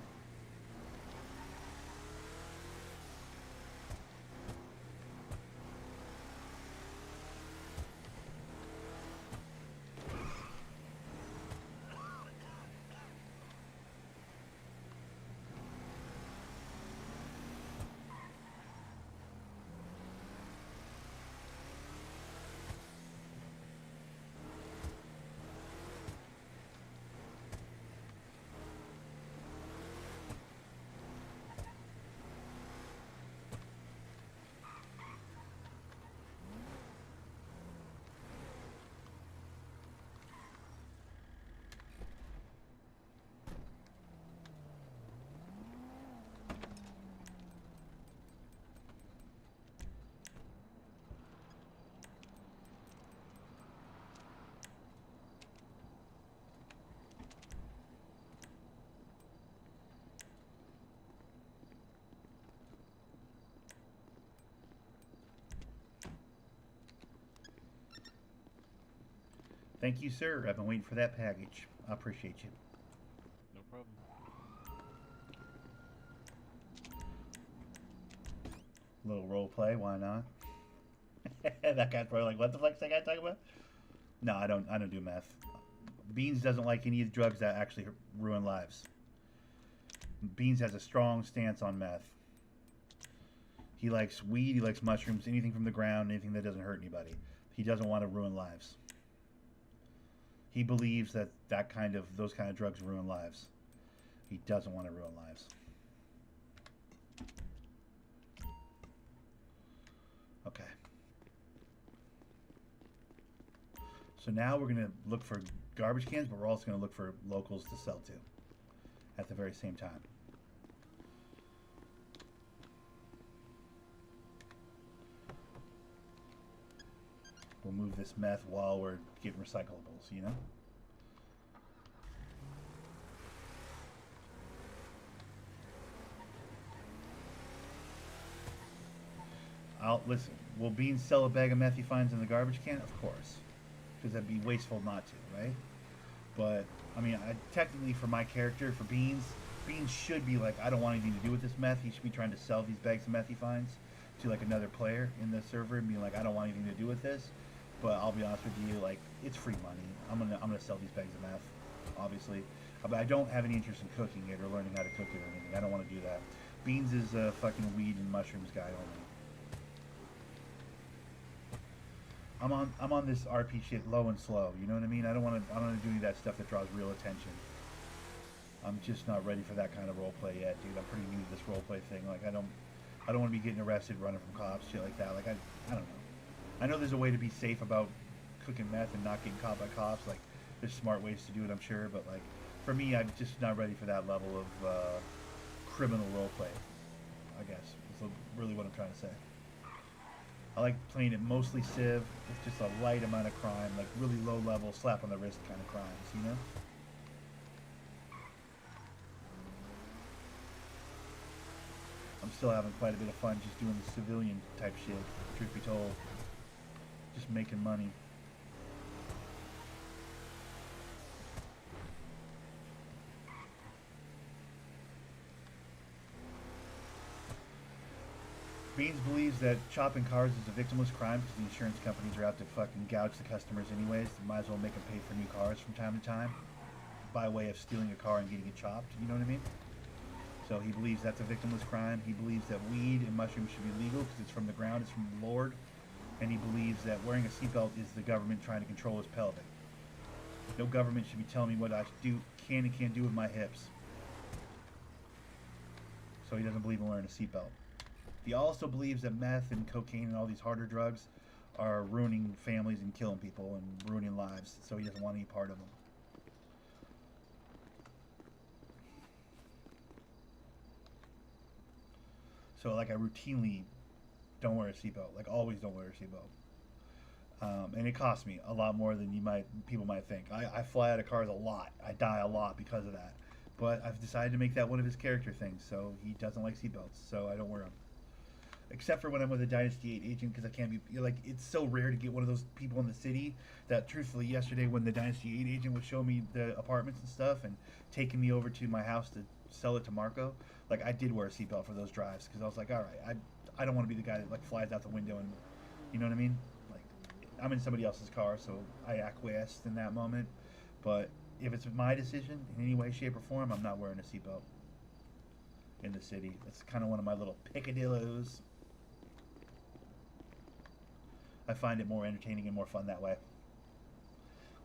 Thank you, sir. I've been waiting for that package. I appreciate you. No problem. Little role play, why not? That guy's probably like, what the fuck's that guy talking about? No, I don't do meth. Beans doesn't like any of the drugs that actually ruin lives. Beans has a strong stance on meth. He likes weed, he likes mushrooms, anything from the ground, anything that doesn't hurt anybody. He doesn't want to ruin lives. He believes that those kind of drugs ruin lives. He doesn't want to ruin lives. Okay. So now we're going to look for garbage cans, but we're also going to look for locals to sell to at the very same time. We'll move this meth while we're getting recyclables, you know? Listen, will Beans sell a bag of meth he finds in the garbage can? Of course. Because that'd be wasteful not to, right? But, I mean, technically for my character, for Beans should be like, I don't want anything to do with this meth. He should be trying to sell these bags of meth he finds to like another player in the server and be like, I don't want anything to do with this. But I'll be honest with you, like, it's free money. I'm gonna sell these bags of meth, obviously. But I don't have any interest in cooking it or learning how to cook it or anything. I don't want to do that. Beans is a fucking weed and mushrooms guy only. I'm on this RP shit low and slow. You know what I mean? I don't want to do any of that stuff that draws real attention. I'm just not ready for that kind of role play yet, dude. I'm pretty new to this role play thing. Like, I don't want to be getting arrested running from cops, shit like that. Like, I don't know. I know there's a way to be safe about cooking meth and not getting caught by cops. Like, there's smart ways to do it, I'm sure. But, like, for me, I'm just not ready for that level of criminal roleplay, I guess. That's really what I'm trying to say. I like playing it mostly Civ with just a light amount of crime, like really low level, slap on the wrist kind of crimes, you know? I'm still having quite a bit of fun just doing the civilian type shit, truth be told. Just making money. Beans believes that chopping cars is a victimless crime because the insurance companies are out to fucking gouge the customers anyways. They might as well make them pay for new cars from time to time by way of stealing a car and getting it chopped, you know what I mean? So he believes that's a victimless crime. He believes that weed and mushrooms should be legal because it's from the ground, it's from the Lord. And he believes that wearing a seatbelt is the government trying to control his pelvic. No government should be telling me what I can and can't do with my hips. So he doesn't believe in wearing a seatbelt. He also believes that meth and cocaine and all these harder drugs are ruining families and killing people and ruining lives. So he doesn't want any part of them. So like I routinely don't wear a seatbelt. Like always don't wear a seatbelt. And it costs me a lot more than people might think. I fly out of cars a lot. I die a lot because of that. But I've decided to make that one of his character things. So he doesn't like seatbelts. So I don't wear them. Except for when I'm with a Dynasty 8 agent, because I can't be, like, it's so rare to get one of those people in the city that, truthfully, yesterday when the Dynasty 8 agent would show me the apartments and stuff and taking me over to my house to sell it to Marco, like, I did wear a seatbelt for those drives, because I was like, all right, I don't want to be the guy that, like, flies out the window and, you know what I mean? Like, I'm in somebody else's car, so I acquiesced in that moment, but if it's my decision in any way, shape, or form, I'm not wearing a seatbelt in the city. It's kind of one of my little picadillos. I find it more entertaining and more fun that way.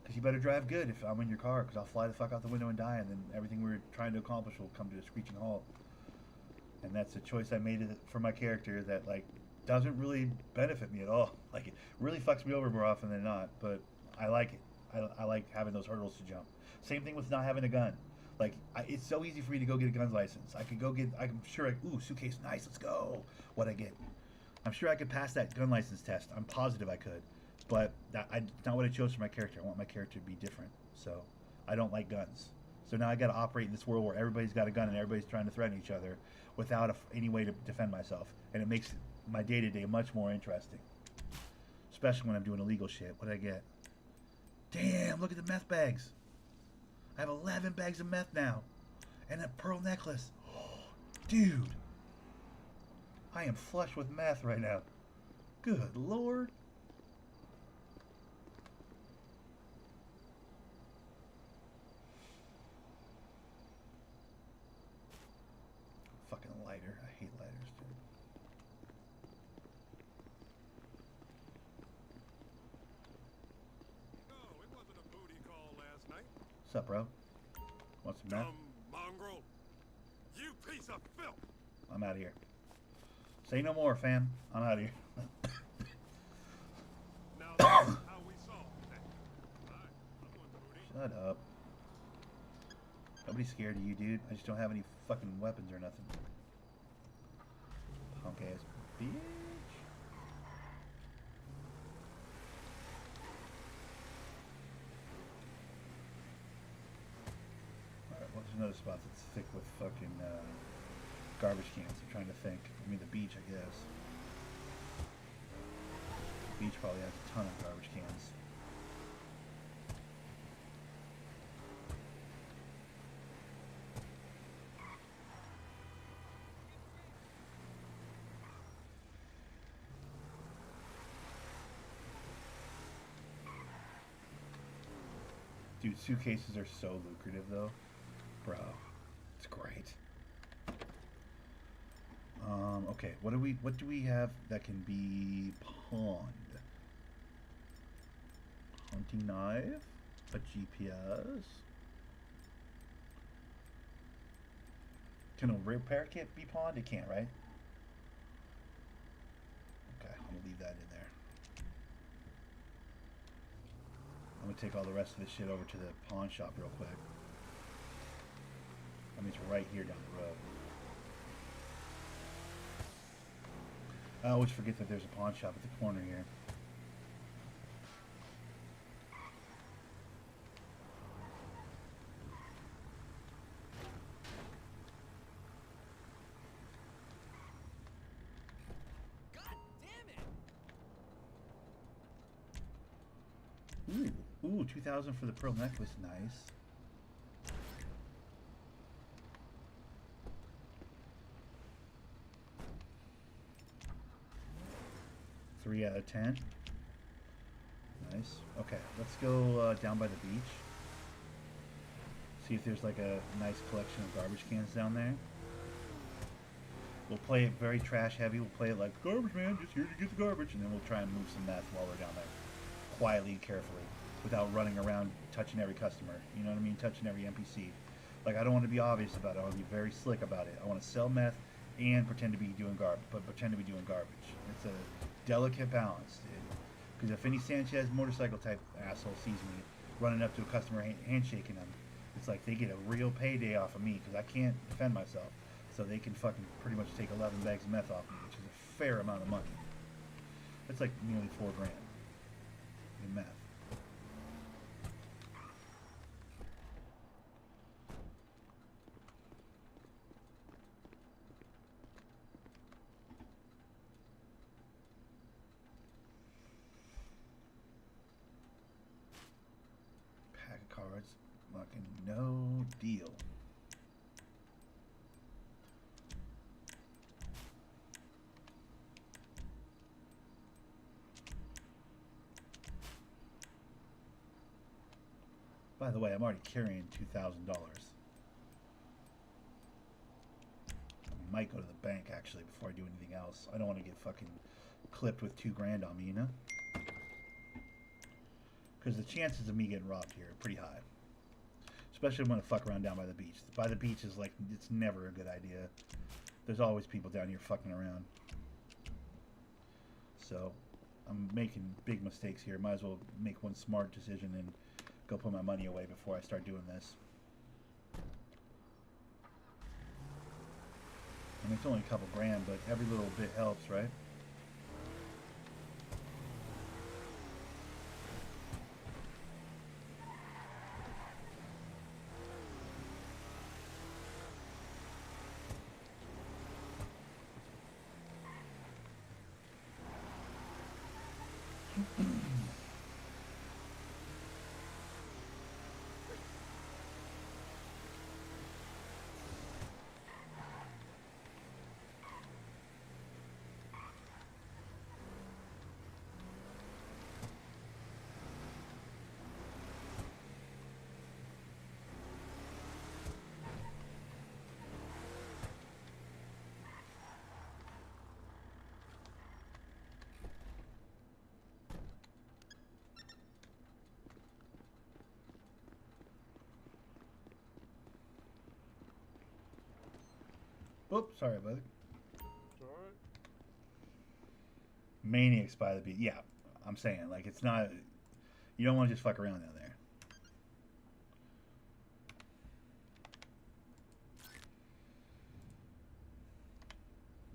Because you better drive good if I'm in your car, because I'll fly the fuck out the window and die, and then everything we're trying to accomplish will come to a screeching halt. And that's a choice I made for my character that, like, doesn't really benefit me at all. Like, it really fucks me over more often than not, but I like it. I like having those hurdles to jump. Same thing with not having a gun. Like, it's so easy for me to go get a gun's license. I could go get, I'm sure, ooh, suitcase, nice, let's go. What'd I get? I'm sure I could pass that gun license test. I'm positive I could. But that's not what I chose for my character. I want my character to be different. So I don't like guns. So now I got to operate in this world where everybody's got a gun and everybody's trying to threaten each other without any way to defend myself. And it makes my day-to-day much more interesting. Especially when I'm doing illegal shit. What did I get? Damn, look at the meth bags. I have 11 bags of meth now. And a pearl necklace. Dude. I am flush with meth right now. Good Lord. Fucking lighter. I hate lighters, dude. No, it wasn't a booty call last night. What's up, bro? Want some meth? Mongrel. You piece of filth. I'm out of here. Say no more, fam. I'm out of here. Now that's how we solve that. Alright, I'm on booty. Shut up. Nobody's scared of you, dude. I just don't have any fucking weapons or nothing. Punk ass bitch. Alright, what's another spot that's thick with fucking garbage cans? I'm trying to think. I mean, the beach, I guess. The beach probably has a ton of garbage cans. Dude, suitcases are so lucrative, though. Bro, it's great. Okay, what do we have that can be pawned? Hunting knife, a GPS. Can a repair kit be pawned? It can't, right? Okay, I'm gonna leave that in there. I'm gonna take all the rest of this shit over to the pawn shop real quick. I mean, it's right here down the road. I always forget that there's a pawn shop at the corner here. God damn it! Ooh, 2,000 for the pearl necklace, nice. Three out of 10. Nice. Okay, let's go down by the beach. See if there's like a nice collection of garbage cans down there. We'll play it very trash heavy. We'll play it like, garbage man, just here to get the garbage. And then we'll try and move some meth while we're down there. Quietly and carefully. without running around touching every customer. You know what I mean? Touching every NPC. Like, I don't want to be obvious about it. I want to be very slick about it. I want to sell meth and pretend to be doing garbage, It's a delicate balance, because if any Sanchez motorcycle type asshole sees me running up to a customer handshaking them, it's like they get a real payday off of me because I can't defend myself. So they can fucking pretty much take 11 bags of meth off me, which is a fair amount of money. That's like nearly $4 grand in meth. Pack of cards, fucking no deal. By the way, I'm already carrying $2,000. I might go to the bank actually before I do anything else. I don't want to get fucking clipped with $2 grand on me, you know? Because the chances of me getting robbed here are pretty high. Especially when I fuck around down by the beach. By the beach is like, it's never a good idea. There's always people down here fucking around. So, I'm making big mistakes here. Might as well make one smart decision and go put my money away before I start doing this. I mean, it's only a couple grand, but every little bit helps, right? Oops, sorry, buddy. Alright. Maniacs by the beach. Yeah, I'm saying, like, it's not... You don't want to just fuck around down there.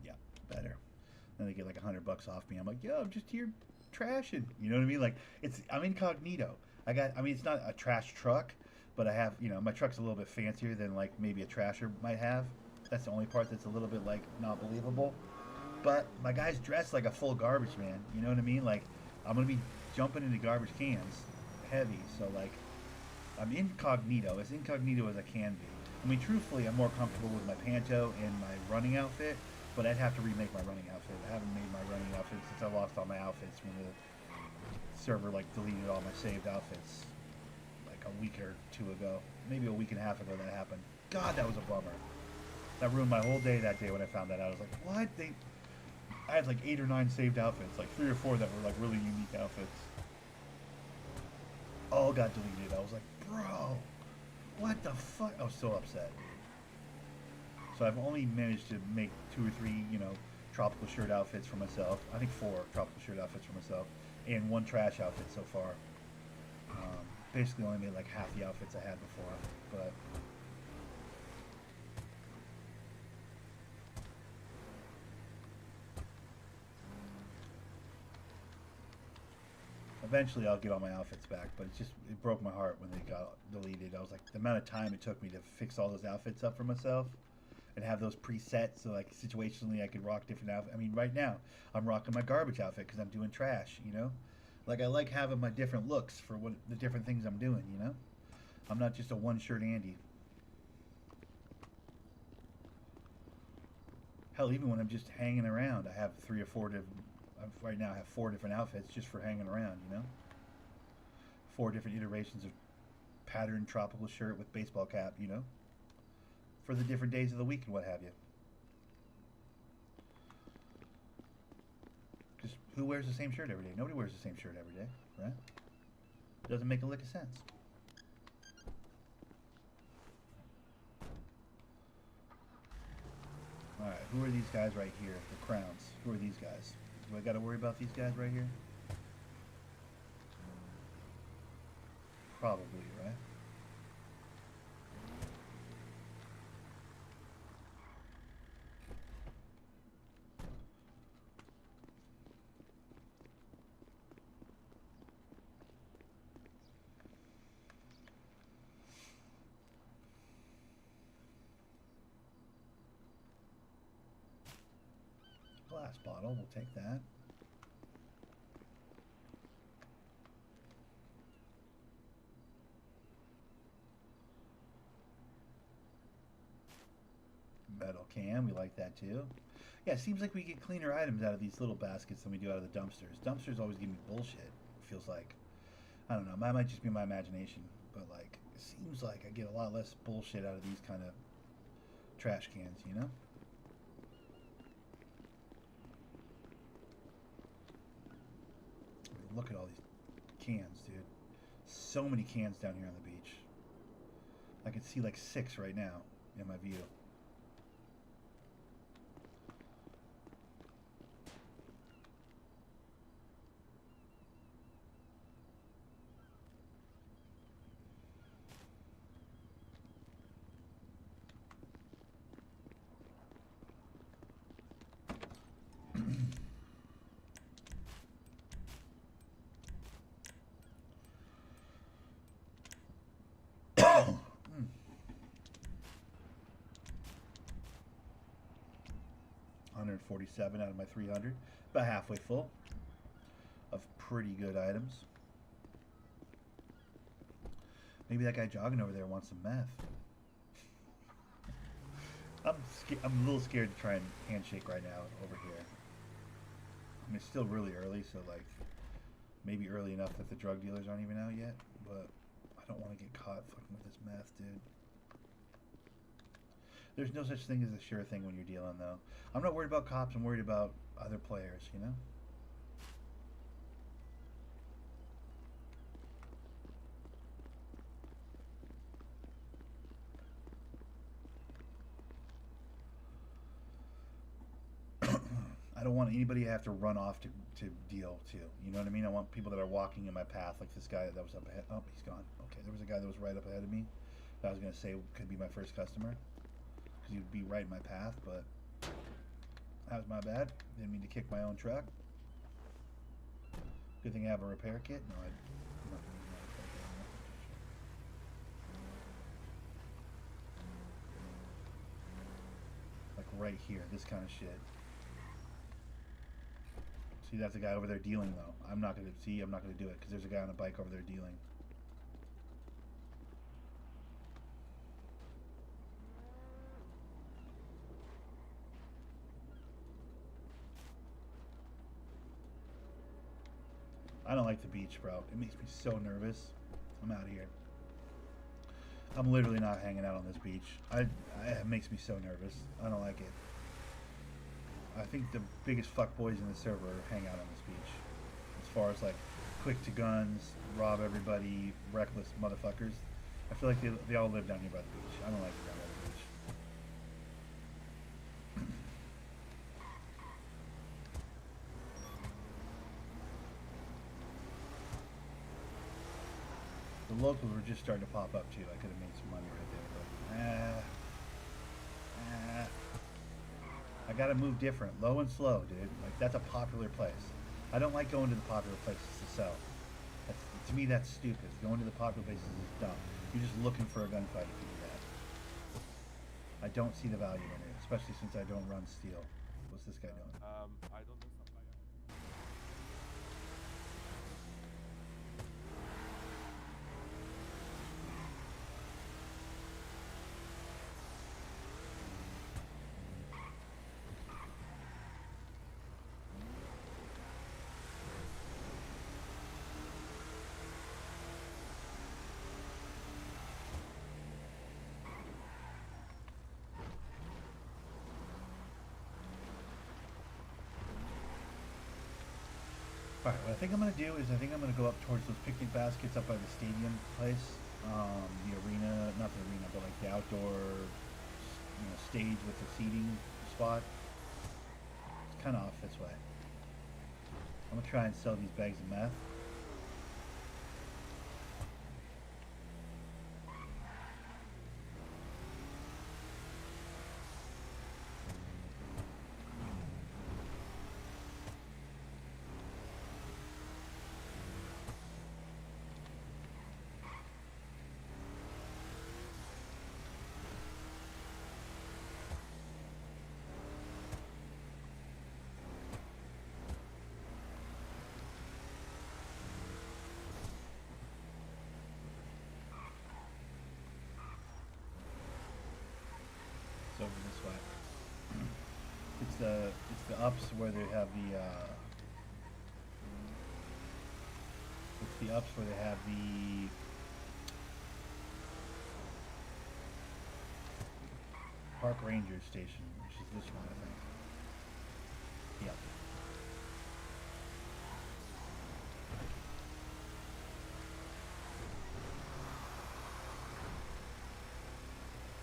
Yeah, better. Then they get like $100 off me. I'm like, yo, I'm just here trashing. You know what I mean? Like, I'm incognito. It's not a trash truck, but I have, my truck's a little bit fancier than like maybe a trasher might have. That's the only part that's a little bit like not believable. But my guy's dressed like a full garbage man. You know what I mean? Like, I'm gonna be jumping into garbage cans, heavy. So like, I'm incognito, as incognito as I can be. I mean, truthfully, I'm more comfortable with my panto and my running outfit, but I'd have to remake my running outfit. I haven't made my running outfit since I lost all my outfits when the server like deleted all my saved outfits like a week or two ago, maybe a week and a half ago that happened. God, that was a bummer. That ruined my whole day that day when I found that out. I was like, what? I had like 8 or 9 saved outfits, like 3 or 4 that were like really unique outfits. All got deleted. I was like, bro, what the fuck? I was so upset. So I've only managed to make 2 or 3, tropical shirt outfits for myself. I think 4 tropical shirt outfits for myself, and 1 trash outfit so far. Basically only made like half the outfits I had before, but... Eventually I'll get all my outfits back, but it broke my heart when they got deleted. I was like, the amount of time it took me to fix all those outfits up for myself and have those presets so like situationally I could rock different outfits. I mean, right now I'm rocking my garbage outfit because I'm doing trash, Like, I like having my different looks for what the different things I'm doing, I'm not just a one-shirt Andy. Hell, even when I'm just hanging around, I have 3 or 4 different... Right now I have 4 different outfits just for hanging around, 4 different iterations of patterned tropical shirt with baseball cap, for the different days of the week and what have you. Because who wears the same shirt every day? Nobody wears the same shirt every day, right? Doesn't make a lick of sense. Alright, who are these guys right here? The crowns. Who are these guys? Do I gotta worry about these guys right here? Probably, right? Glass bottle, we'll take that. Metal can, we like that too. Yeah, it seems like we get cleaner items out of these little baskets than we do out of the dumpsters. Dumpsters always give me bullshit, feels like. I don't know, that might just be my imagination, but like, it seems like I get a lot less bullshit out of these kind of trash cans, you know? Look at all these cans, dude. So many cans down here on the beach. I can see like 6 right now in my view. Mm. 147 out of my 300. About halfway full of pretty good items. Maybe that guy jogging over there wants some meth. I'm a little scared to try and handshake right now over here. I mean, it's still really early, so like maybe early enough that the drug dealers aren't even out yet, but I don't want to get caught fucking with this meth, dude. There's no such thing as a sure thing when you're dealing, though. I'm not worried about cops, I'm worried about other players, you know? I don't want anybody to have to run off to deal too. You know what I mean? I want people that are walking in my path, like this guy that was up ahead. Oh, he's gone. Okay, there was a guy that was right up ahead of me that I was going to say could be my first customer because he'd be right in my path, but that was my bad. Didn't mean to kick my own truck. Good thing I have a repair kit. No, I'm not going to use my repair kit. Like right here, this kind of shit. See, that's the guy over there dealing, though. I'm not going to do it because there's a guy on a bike over there dealing. I don't like the beach, bro. It makes me so nervous. I'm out of here. I'm literally not hanging out on this beach. It makes me so nervous. I don't like it. I think the biggest fuckboys in the server hang out on this beach. As far as like quick to guns, rob everybody, reckless motherfuckers. I feel like they all live down here by the beach. I don't like it down by the beach. The locals were just starting to pop up too. I could have made some money right there, but I gotta move different, low and slow, dude. Like that's a popular place. I don't like going to the popular places to sell. To me, that's stupid. Going to the popular places is dumb. You're just looking for a gunfight if you do that. I don't see the value in it, especially since I don't run steel. What's this guy doing? I don't know something. Alright, what I think I'm going to do is I think I'm going to go up towards those picnic baskets up by the stadium place. The arena, not the arena, but like the outdoor, stage with the seating spot. It's kind of off this way. I'm going to try and sell these bags of meth. Over this way. It's the ups where they have the park ranger station, which is this one, I think. Yep.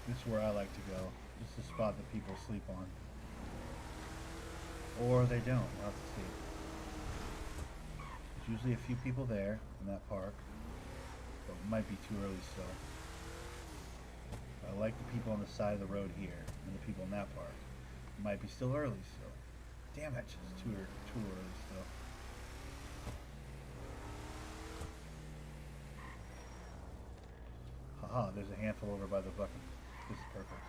This is where I like to go. This is the spot that people sleep on. Or they don't. We'll have to see. There's usually a few people there in that park. But it might be too early still. I like the people on the side of the road here and the people in that park. It might be still early still. Damn it, it's too early still. Haha, there's a handful over by the bucket. This is perfect.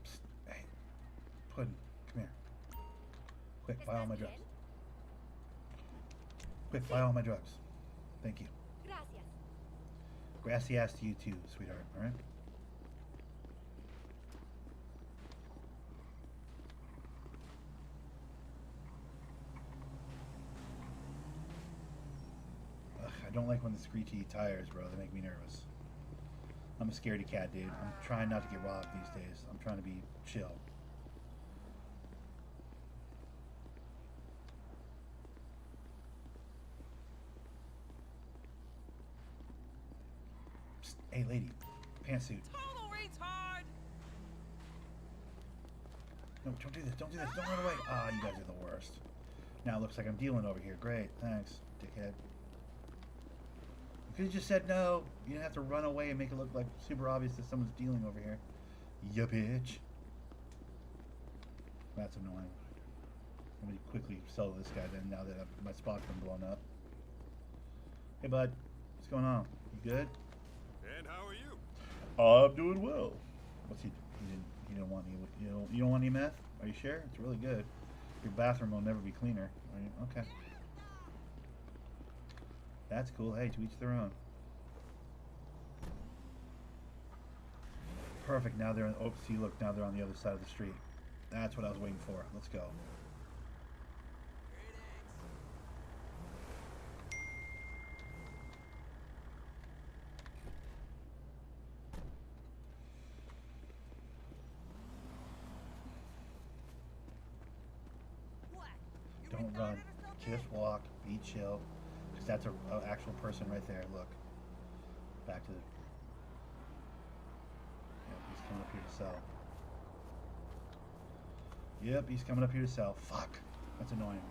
Psst, hey, Puddin', come here. Quick, buy all my drugs. Quick, buy all my drugs. Thank you. Gracias. Gracias to you too, sweetheart, alright? I don't like when the screechy tires, bro. They make me nervous. I'm a scaredy cat, dude. I'm trying not to get robbed these days. I'm trying to be chill. Psst, hey, lady. Pantsuit. Total retard! No, don't do this. Don't do this. Don't run away. Ah, you guys are the worst. Now it looks like I'm dealing over here. Great. Thanks, dickhead. You could have just said no. You didn't have to run away and make it look like super obvious that someone's dealing over here. Ya bitch. That's annoying. Let me quickly sell this guy then now that my spot's been blown up. Hey bud, what's going on? You good? And how are you? I'm doing well. What's he didn't want any you don't want any meth? Are you sure? It's really good. Your bathroom will never be cleaner. Are you? Okay. That's cool. Hey, to each their own. Perfect. Now they're on. Oh, see, look. Now they're on the other side of the street. That's what I was waiting for. Let's go. Don't run. Just walk. Be chill. Because that's an actual person right there. Look. Back to the... Yep, he's coming up here to sell. Yep, he's coming up here to sell. Fuck. That's annoying.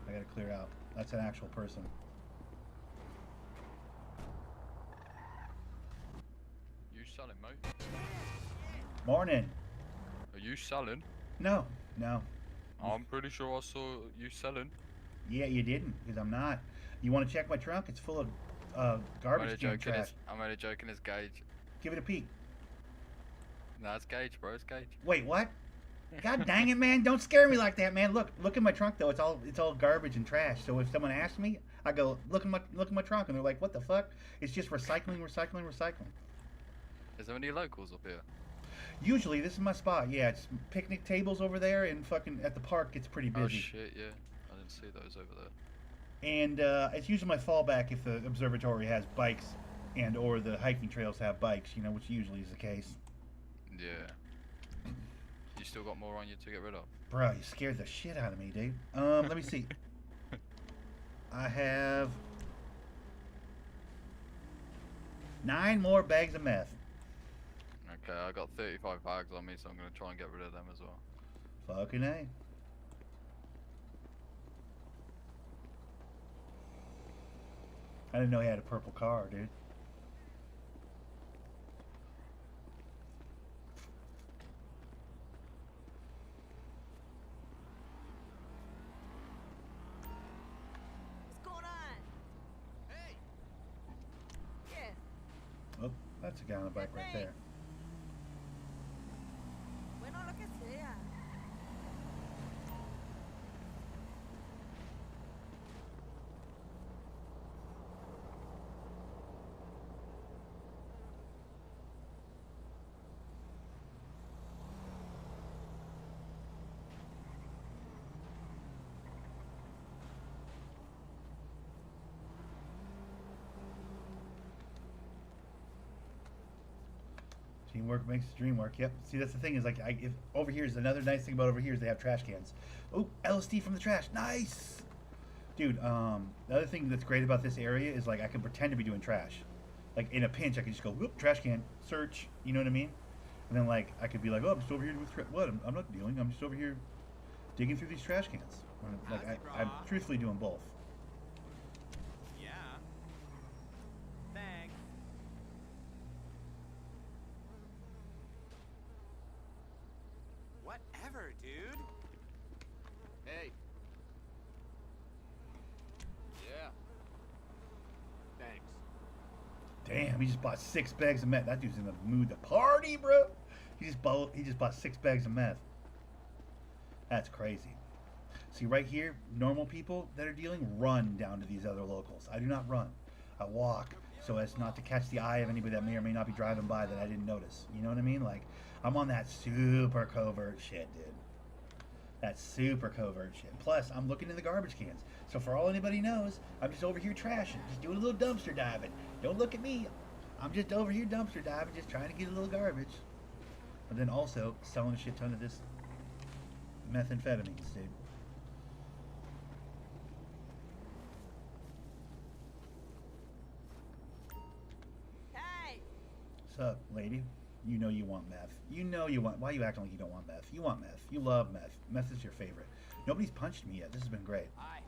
I gotta clear out. That's an actual person. You selling, mate? Morning. Are you selling? No. No. I'm pretty sure I saw you selling. Yeah, you didn't, because I'm not. You want to check my trunk? It's full of garbage can trash. I'm only joking, it's Gage. Give it a peek. Nah, it's Gage, bro, it's Gage. Wait, what? God dang it, man! Don't scare me like that, man. Look at my trunk though. It's all garbage and trash. So if someone asks me, I go look at my trunk, and they're like, "What the fuck?" It's just recycling. Is there any locals up here? Usually, this is my spot. Yeah, it's picnic tables over there, and fucking at the park, it's pretty busy. Oh shit, yeah. I didn't see those over there. And it's usually my fallback if the observatory has bikes and or the hiking trails have bikes, you know, which usually is the case. Yeah. You still got more on you to get rid of? Bro, you scared the shit out of me, dude. Let me see. I have 9 more bags of meth. Okay, I got 35 bags on me, so I'm gonna try and get rid of them as well. Fucking A. I didn't know he had a purple car, dude. What's going on? Hey! Yes. Oh, that's a guy on a bike right there. Bueno, lo que sea. Teamwork makes the dream work. Yep. See, that's the thing is like, if over here is another nice thing about over here is they have trash cans. Oh, LSD from the trash. Nice, dude. The other thing that's great about this area is like I can pretend to be doing trash. Like in a pinch, I can just go whoop, trash can, search. You know what I mean? And then like I could be like, oh, I'm just over here with what? I'm not dealing. I'm just over here digging through these trash cans. Like How's it, I'm brah? truthfully doing both. Yeah. Thanks. Whatever, dude. Hey. Yeah. Thanks. Damn, he just bought 6 bags of meth. That dude's in the mood to party, bro. He just bought 6 bags of meth. That's crazy. See, right here, normal people that are dealing run down to these other locals. I do not run. I walk so as not to catch the eye of anybody that may or may not be driving by that I didn't notice. You know what I mean? Like, I'm on that super covert shit, dude. That super covert shit. Plus, I'm looking in the garbage cans. So for all anybody knows, I'm just over here trashing, just doing a little dumpster diving. Don't look at me. I'm just over here dumpster diving, just trying to get a little garbage. But then also selling a shit ton of this methamphetamines, dude. Hey! What's up, lady? You know you want meth. You know you want. Why are you acting like you don't want meth? You want meth. You love meth. Meth is your favorite. Nobody's punched me yet. This has been great. Hi.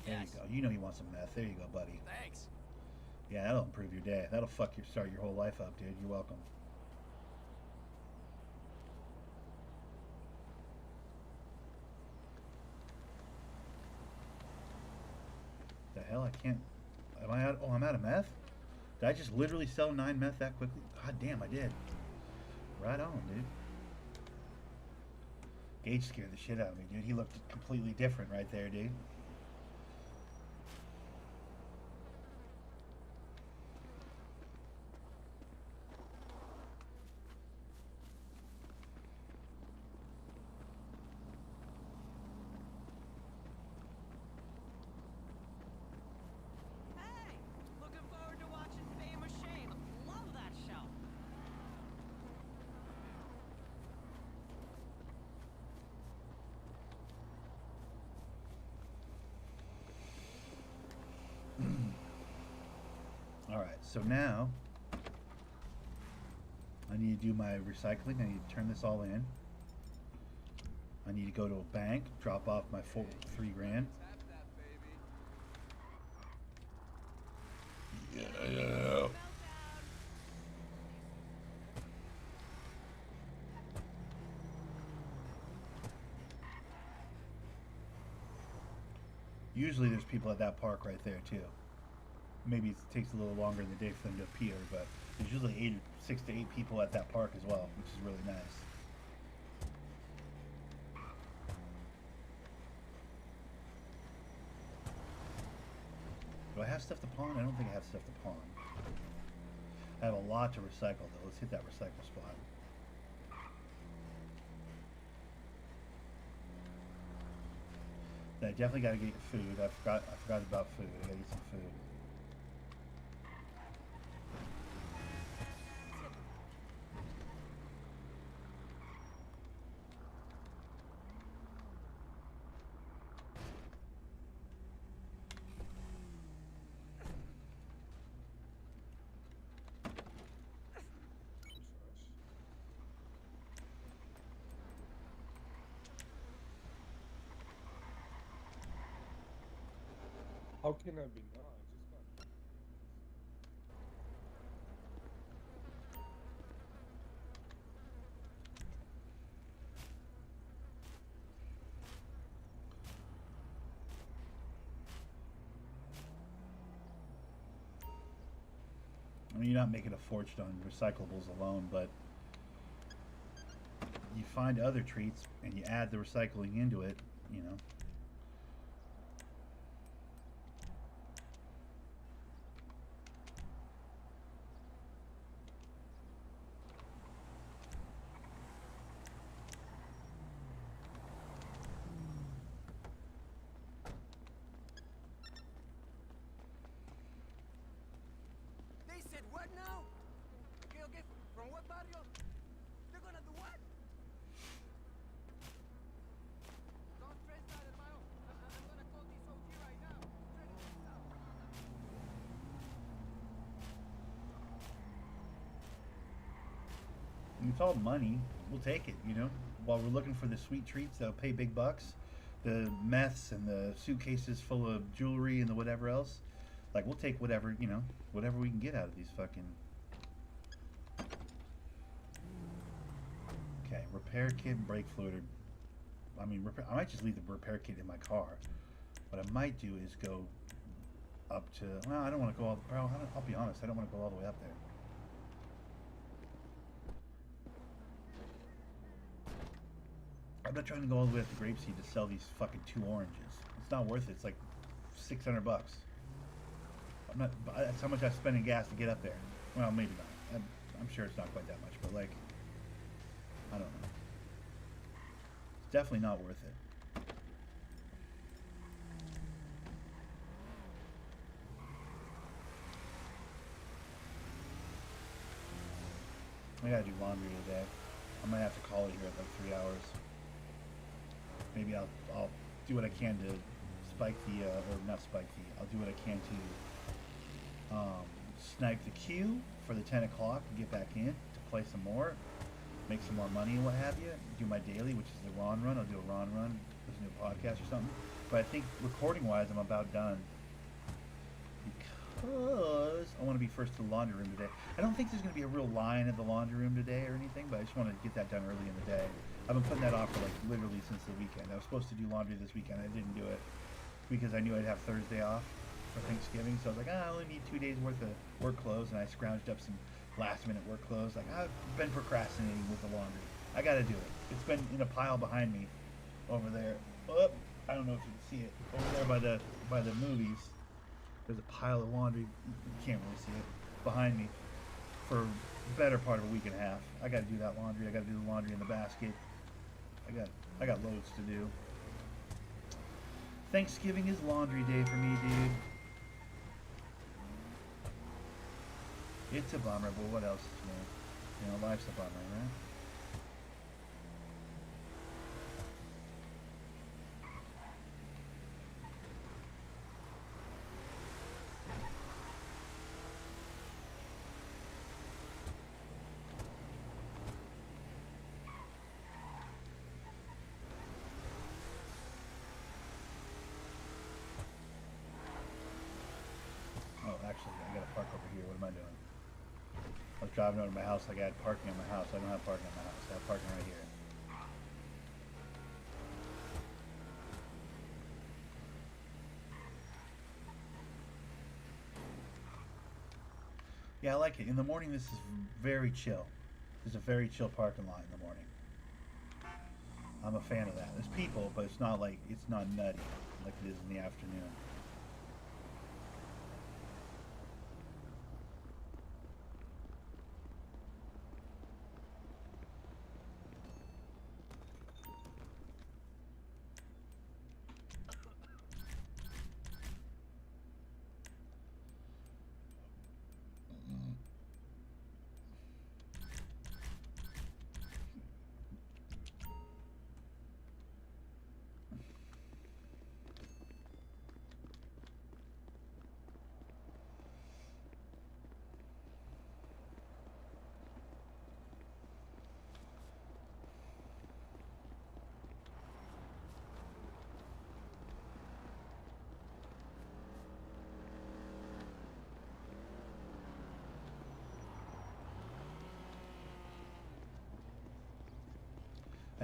There Yes. you go. You know you want some meth. There you go, buddy. Thanks. Yeah, that'll improve your day. That'll start your whole life up, dude. You're welcome. The hell? I can't. Am I out? Oh, I'm out of meth? Did I just literally sell 9 meth that quickly? God damn, I did. Right on, dude. Gage scared the shit out of me, dude. He looked completely different right there, dude. Hey! Looking forward to watching Fame or Shame. Love that show. Alright, so now I need to do my recycling. I need to turn this all in. I need to go to a bank, drop off my 3 grand. Yeah. Usually there's people at that park right there too. Maybe it takes a little longer in the day for them to appear, but there's usually 6 to 8 people at that park as well, which is really nice. Do I have stuff to pawn? I don't think I have stuff to pawn. I have a lot to recycle though. Let's hit that recycle spot. I definitely gotta get food. I forgot about food. I gotta get some food. How can I be not? I just got. I mean, you're not making a fortune on recyclables alone, but you find other treats and you add the recycling into it, you know. They said what now? Okay, okay. From what barrio? They're gonna do what? Don't stress out, hermano. I'm gonna call this OG right now. Ready to stop. And it's all money. We'll take it, you know. While we're looking for the sweet treats that'll pay big bucks, the meths and the suitcases full of jewelry and the whatever else. Like, we'll take whatever, you know, whatever we can get out of these fucking. Okay, repair kit and brake fluid. I mean, I might just leave the repair kit in my car. What I might do is go up to. Well, I don't want to go all. I'll be honest. I don't want to go all the way up there. I'm not trying to go all the way up to Grapeseed to sell these fucking 2 oranges. It's not worth it. It's like $600. I'm not. That's how much I spend in gas to get up there. Well, maybe not. I'm sure it's not quite that much, but like, I don't know. It's definitely not worth it. I gotta do laundry today. I might have to call it here at like 3 hours. Maybe I'll do what I can to spike the or not spike the. I'll do what I can to snipe the queue for the 10 o'clock and get back in to play some more, make some more money and what have you. Do my daily, which is the Ron run. I'll do a Ron run, listen to a podcast or something. But I think recording wise, I'm about done because I want to be first to the laundry room today. I don't think there's going to be a real line at the laundry room today or anything, but I just want to get that done early in the day. I've been putting that off for like literally since the weekend. I was supposed to do laundry this weekend. I didn't do it because I knew I'd have Thursday off for Thanksgiving. So I was like, I only need 2 days worth of work clothes, and I scrounged up some last minute work clothes. Like, I've been procrastinating with the laundry. I got to do it. It's been in a pile behind me over there. Oh, I don't know if you can see it over there by the movies. There's a pile of laundry. You can't really see it behind me for the better part of a week and a half. I got to do that laundry. I got to do the laundry in the basket. I got loads to do. Thanksgiving is laundry day for me, dude. It's a bummer, but what else is new? You know, life's a bummer, right? Oh, actually, I gotta park over here. What am I doing? I was driving over to my house. I got parking in my house. I don't have parking in my house. I have parking right here. Yeah, I like it. In the morning, this is very chill. This is a very chill parking lot in the morning. I'm a fan of that. There's people, but it's not nutty like it is in the afternoon.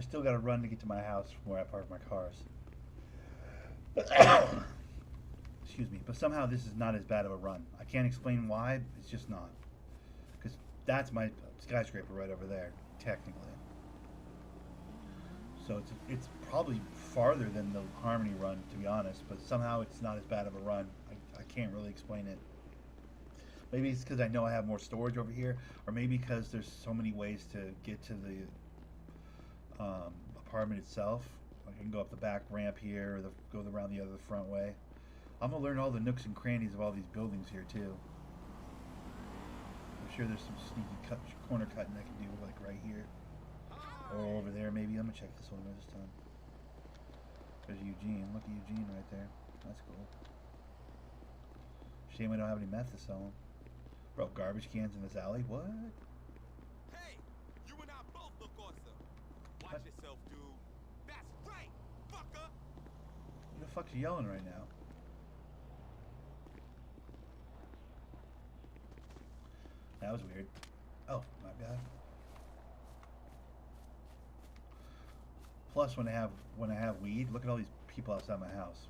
I still got to run to get to my house from where I park my cars. Excuse me, but somehow this is not as bad of a run. I can't explain why. It's just not, because that's my skyscraper right over there, technically. So it's probably farther than the Harmony run, to be honest. But somehow it's not as bad of a run. I can't really explain it. Maybe it's because I know I have more storage over here, or maybe because there's so many ways to get to the apartment itself. I can go up the back ramp here, or go around the other front way. I'm gonna learn all the nooks and crannies of all these buildings here too. I'm sure there's some sneaky corner cutting I can do, like right here, or over there maybe. I'm gonna check this one this time. There's Eugene. Look at Eugene right there. That's cool. Shame I don't have any meth to sell him. Bro, garbage cans in this alley? What? Hey, you and I both look awesome. Watch What? yourself, dude. That's right, fucker. Who the fuck's yelling right now? That was weird. Oh, my bad. Plus, when I have weed, look at all these people outside my house.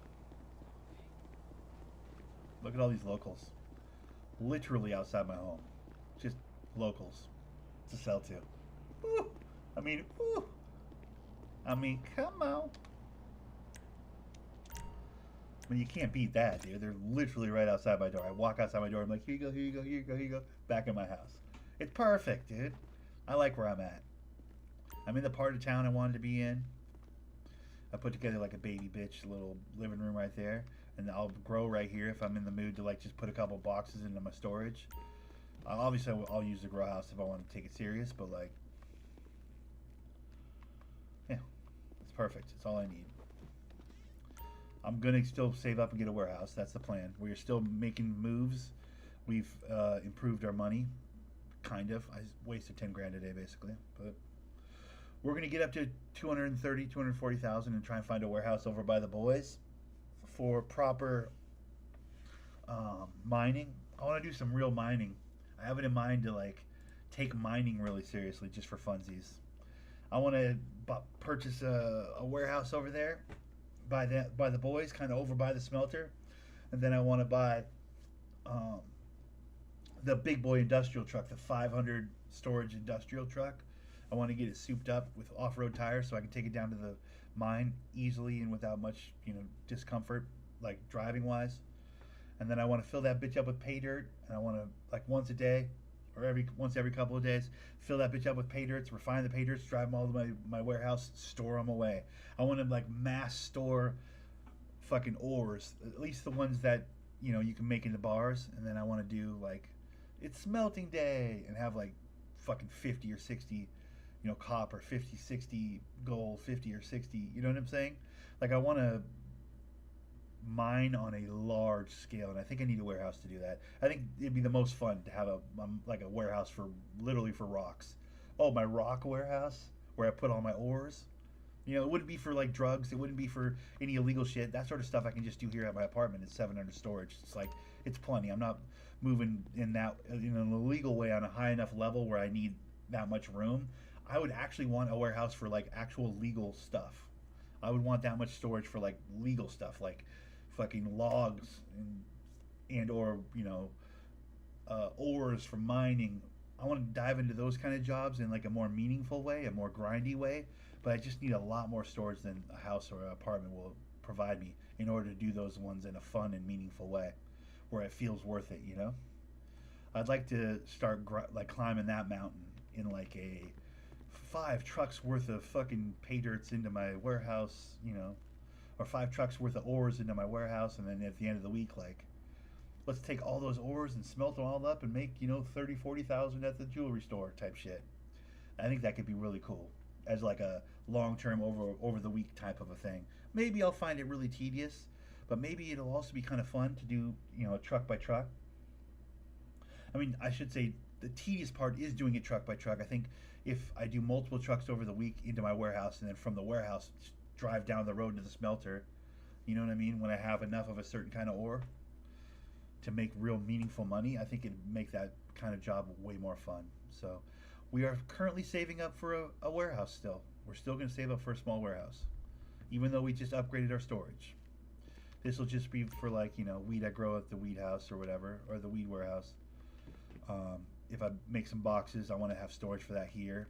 Look at all these locals. Literally outside my home. Just locals to sell to. Ooh. I mean, come on. I mean, you can't beat that, dude. They're literally right outside my door. I walk outside my door. I'm like, here you go, here you go, here you go, here you go. Back in my house. It's perfect, dude. I like where I'm at. I'm in the part of town I wanted to be in. I put together like a baby bitch little living room right there. And I'll grow right here if I'm in the mood to like just put a couple boxes into my storage. Obviously, I'll use the grow house if I want to take it serious. But like, yeah, it's perfect. It's all I need. I'm gonna still save up and get a warehouse. That's the plan. We are still making moves. We've improved our money, kind of. I wasted 10 grand a day basically, but we're gonna get up to 230, 240,000 and try and find a warehouse over by the boys for proper mining. I want to do some real mining. I have it in mind to like take mining really seriously, just for funsies. I want to purchase a warehouse over there by the boys, kind of over by the smelter, and then I want to buy the big boy industrial truck, the 500 storage industrial truck. I want to get it souped up with off-road tires so I can take it down to the mine easily and without much, discomfort, like driving wise. And then I want to fill that bitch up with pay dirt, and I want to, like, once a day or once every couple of days, fill that bitch up with pay dirts, refine the pay dirts, drive them all to my warehouse, store them away. I want to like mass store fucking ores, at least the ones that you can make into bars. And then I want to do like, it's smelting day, and have like fucking 50 or 60 copper, 50, 60 gold, 50 or 60, you know what I'm saying? Like, I want to mine on a large scale, and I think I need a warehouse to do that. I think it'd be the most fun to have a warehouse for literally for rocks. Oh, my rock warehouse where I put all my ores. It wouldn't be for like drugs. It wouldn't be for any illegal shit. That sort of stuff I can just do here at my apartment. It's 700 storage. It's like, it's plenty. I'm not moving in an illegal way on a high enough level where I need that much room. I would actually want a warehouse for like actual legal stuff. I would want that much storage for like legal stuff, like fucking logs and or ores for mining. I want to dive into those kind of jobs in like a more meaningful way, a more grindy way. But I just need a lot more storage than a house or an apartment will provide me in order to do those ones in a fun and meaningful way, where it feels worth it. I'd like to start like climbing that mountain in like a 5 trucks worth of fucking pay dirts into my warehouse, or 5 trucks worth of ores into my warehouse, and then at the end of the week, like, let's take all those ores and smelt them all up and make 30, 40,000 at the jewelry store type shit. I think that could be really cool as like a long-term over the week type of a thing. Maybe I'll find it really tedious, but maybe it'll also be kind of fun to do truck by truck. I mean, I should say the tedious part is doing it truck by truck. I think if I do multiple trucks over the week into my warehouse, and then from the warehouse drive down the road to the smelter, you know what I mean, when I have enough of a certain kind of ore to make real meaningful money, I think it'd make that kind of job way more fun. So we are currently saving up for a warehouse still. We're still going to save up for a small warehouse, even though we just upgraded our storage. This will just be for, like, you know, weed I grow at the weed house or whatever, or the weed warehouse. If I make some boxes, I want to have storage for that here.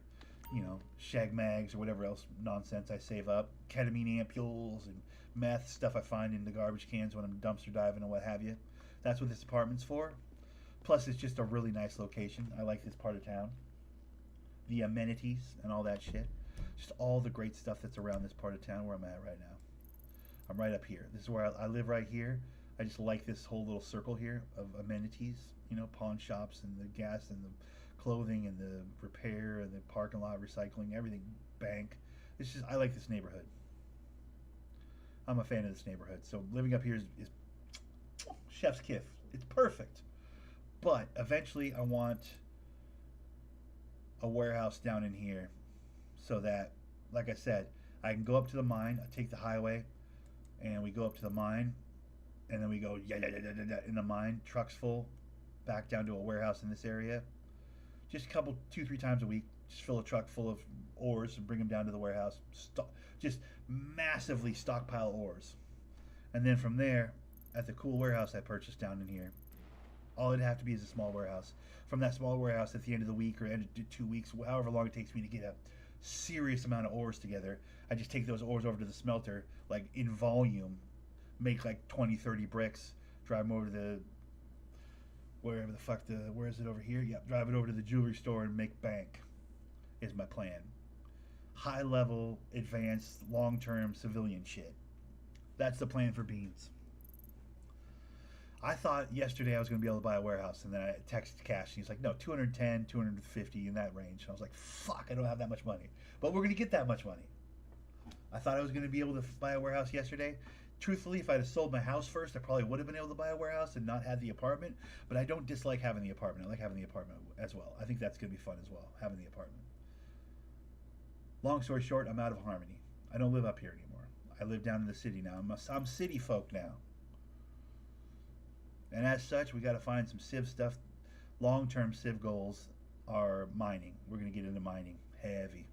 You know, shag mags or whatever else nonsense I save up. Ketamine ampules and meth, stuff I find in the garbage cans when I'm dumpster diving and what have you. That's what this apartment's for. Plus, it's just a really nice location. I like this part of town. The amenities and all that shit. Just all the great stuff that's around this part of town where I'm at right now. I'm right up here. This is where I live right here. I just like this whole little circle here of amenities. You know, pawn shops and the gas and the clothing and the repair and the parking lot recycling, everything, bank. It's just, I like this neighborhood. I'm a fan of this neighborhood. So living up here is chef's kiss. It's perfect. But eventually I want a warehouse down in here so that, like I said, I can go up to the mine, I take the highway, and we go up to the mine, and then we go in the mine, trucks full, back down to a warehouse in this area. Just a couple, 2-3 times a week, just fill a truck full of ores and bring them down to the warehouse. Just massively stockpile ores. And then from there, at the cool warehouse I purchased down in here, all it'd have to be is a small warehouse. From that small warehouse at the end of the week or end of 2 weeks, however long it takes me to get a serious amount of ores together, I just take those ores over to the smelter, like in volume, make like 20-30 bricks, drive them over to the, wherever the fuck where is it over here? Yep, drive it over to the jewelry store and make bank is my plan. High level, advanced, long-term civilian shit. That's the plan for Beans. I thought yesterday I was going to be able to buy a warehouse, and then I texted Cash, and he's like, no, 210, 250, in that range. And I was like, fuck, I don't have that much money. But we're going to get that much money. I thought I was going to be able to buy a warehouse yesterday. Truthfully, if I'd have sold my house first, I probably would have been able to buy a warehouse and not had the apartment. But I don't dislike having the apartment. I like having the apartment as well. I think that's going to be fun as well, having the apartment. Long story short, I'm out of Harmony. I don't live up here anymore. I live down in the city now. I'm city folk now. And as such, we got to find some Civ stuff. Long-term Civ goals are mining. We're going to get into mining heavy.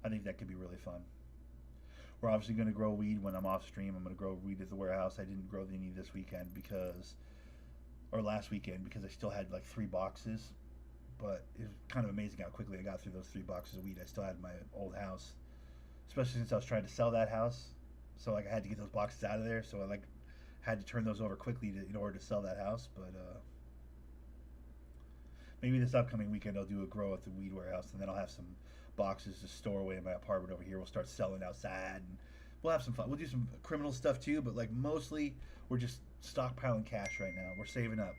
I think that could be really fun. We're obviously going to grow weed when I'm off stream. I'm going to grow weed at the warehouse. I didn't grow any this weekend last weekend because I still had like 3 boxes. But it was kind of amazing how quickly I got through those 3 boxes of weed I still had in my old house. Especially since I was trying to sell that house. So like I had to get those boxes out of there. So I had to turn those over quickly in order to sell that house. But maybe this upcoming weekend I'll do a grow at the weed warehouse, and then I'll have some boxes to store away in my apartment over here. We'll start selling outside, and we'll have some fun. We'll do some criminal stuff too, but like mostly we're just stockpiling cash right now. We're saving up.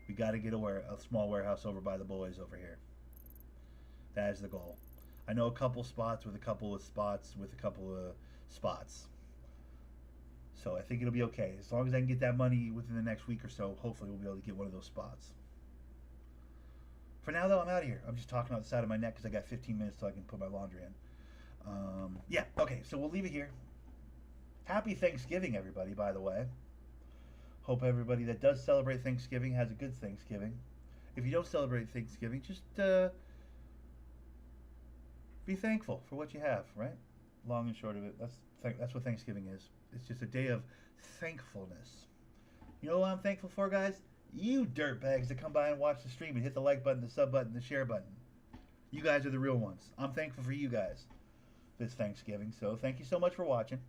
We got to get a small warehouse over by the boys over here. That is the goal. I know a couple spots with a couple of spots. So I think it'll be okay. As long as I can get that money within the next week or so, hopefully we'll be able to get one of those spots. For now, though, I'm out of here. I'm just talking out the side of my neck because I got 15 minutes till I can put my laundry in. Yeah, okay, so we'll leave it here. Happy Thanksgiving, everybody, by the way. Hope everybody that does celebrate Thanksgiving has a good Thanksgiving. If you don't celebrate Thanksgiving, just be thankful for what you have, right? Long and short of it, that's what Thanksgiving is. It's just a day of thankfulness. You know what I'm thankful for, guys? You dirtbags that come by and watch the stream and hit the like button, the sub button, the share button. You guys are the real ones. I'm thankful for you guys this Thanksgiving. So thank you so much for watching.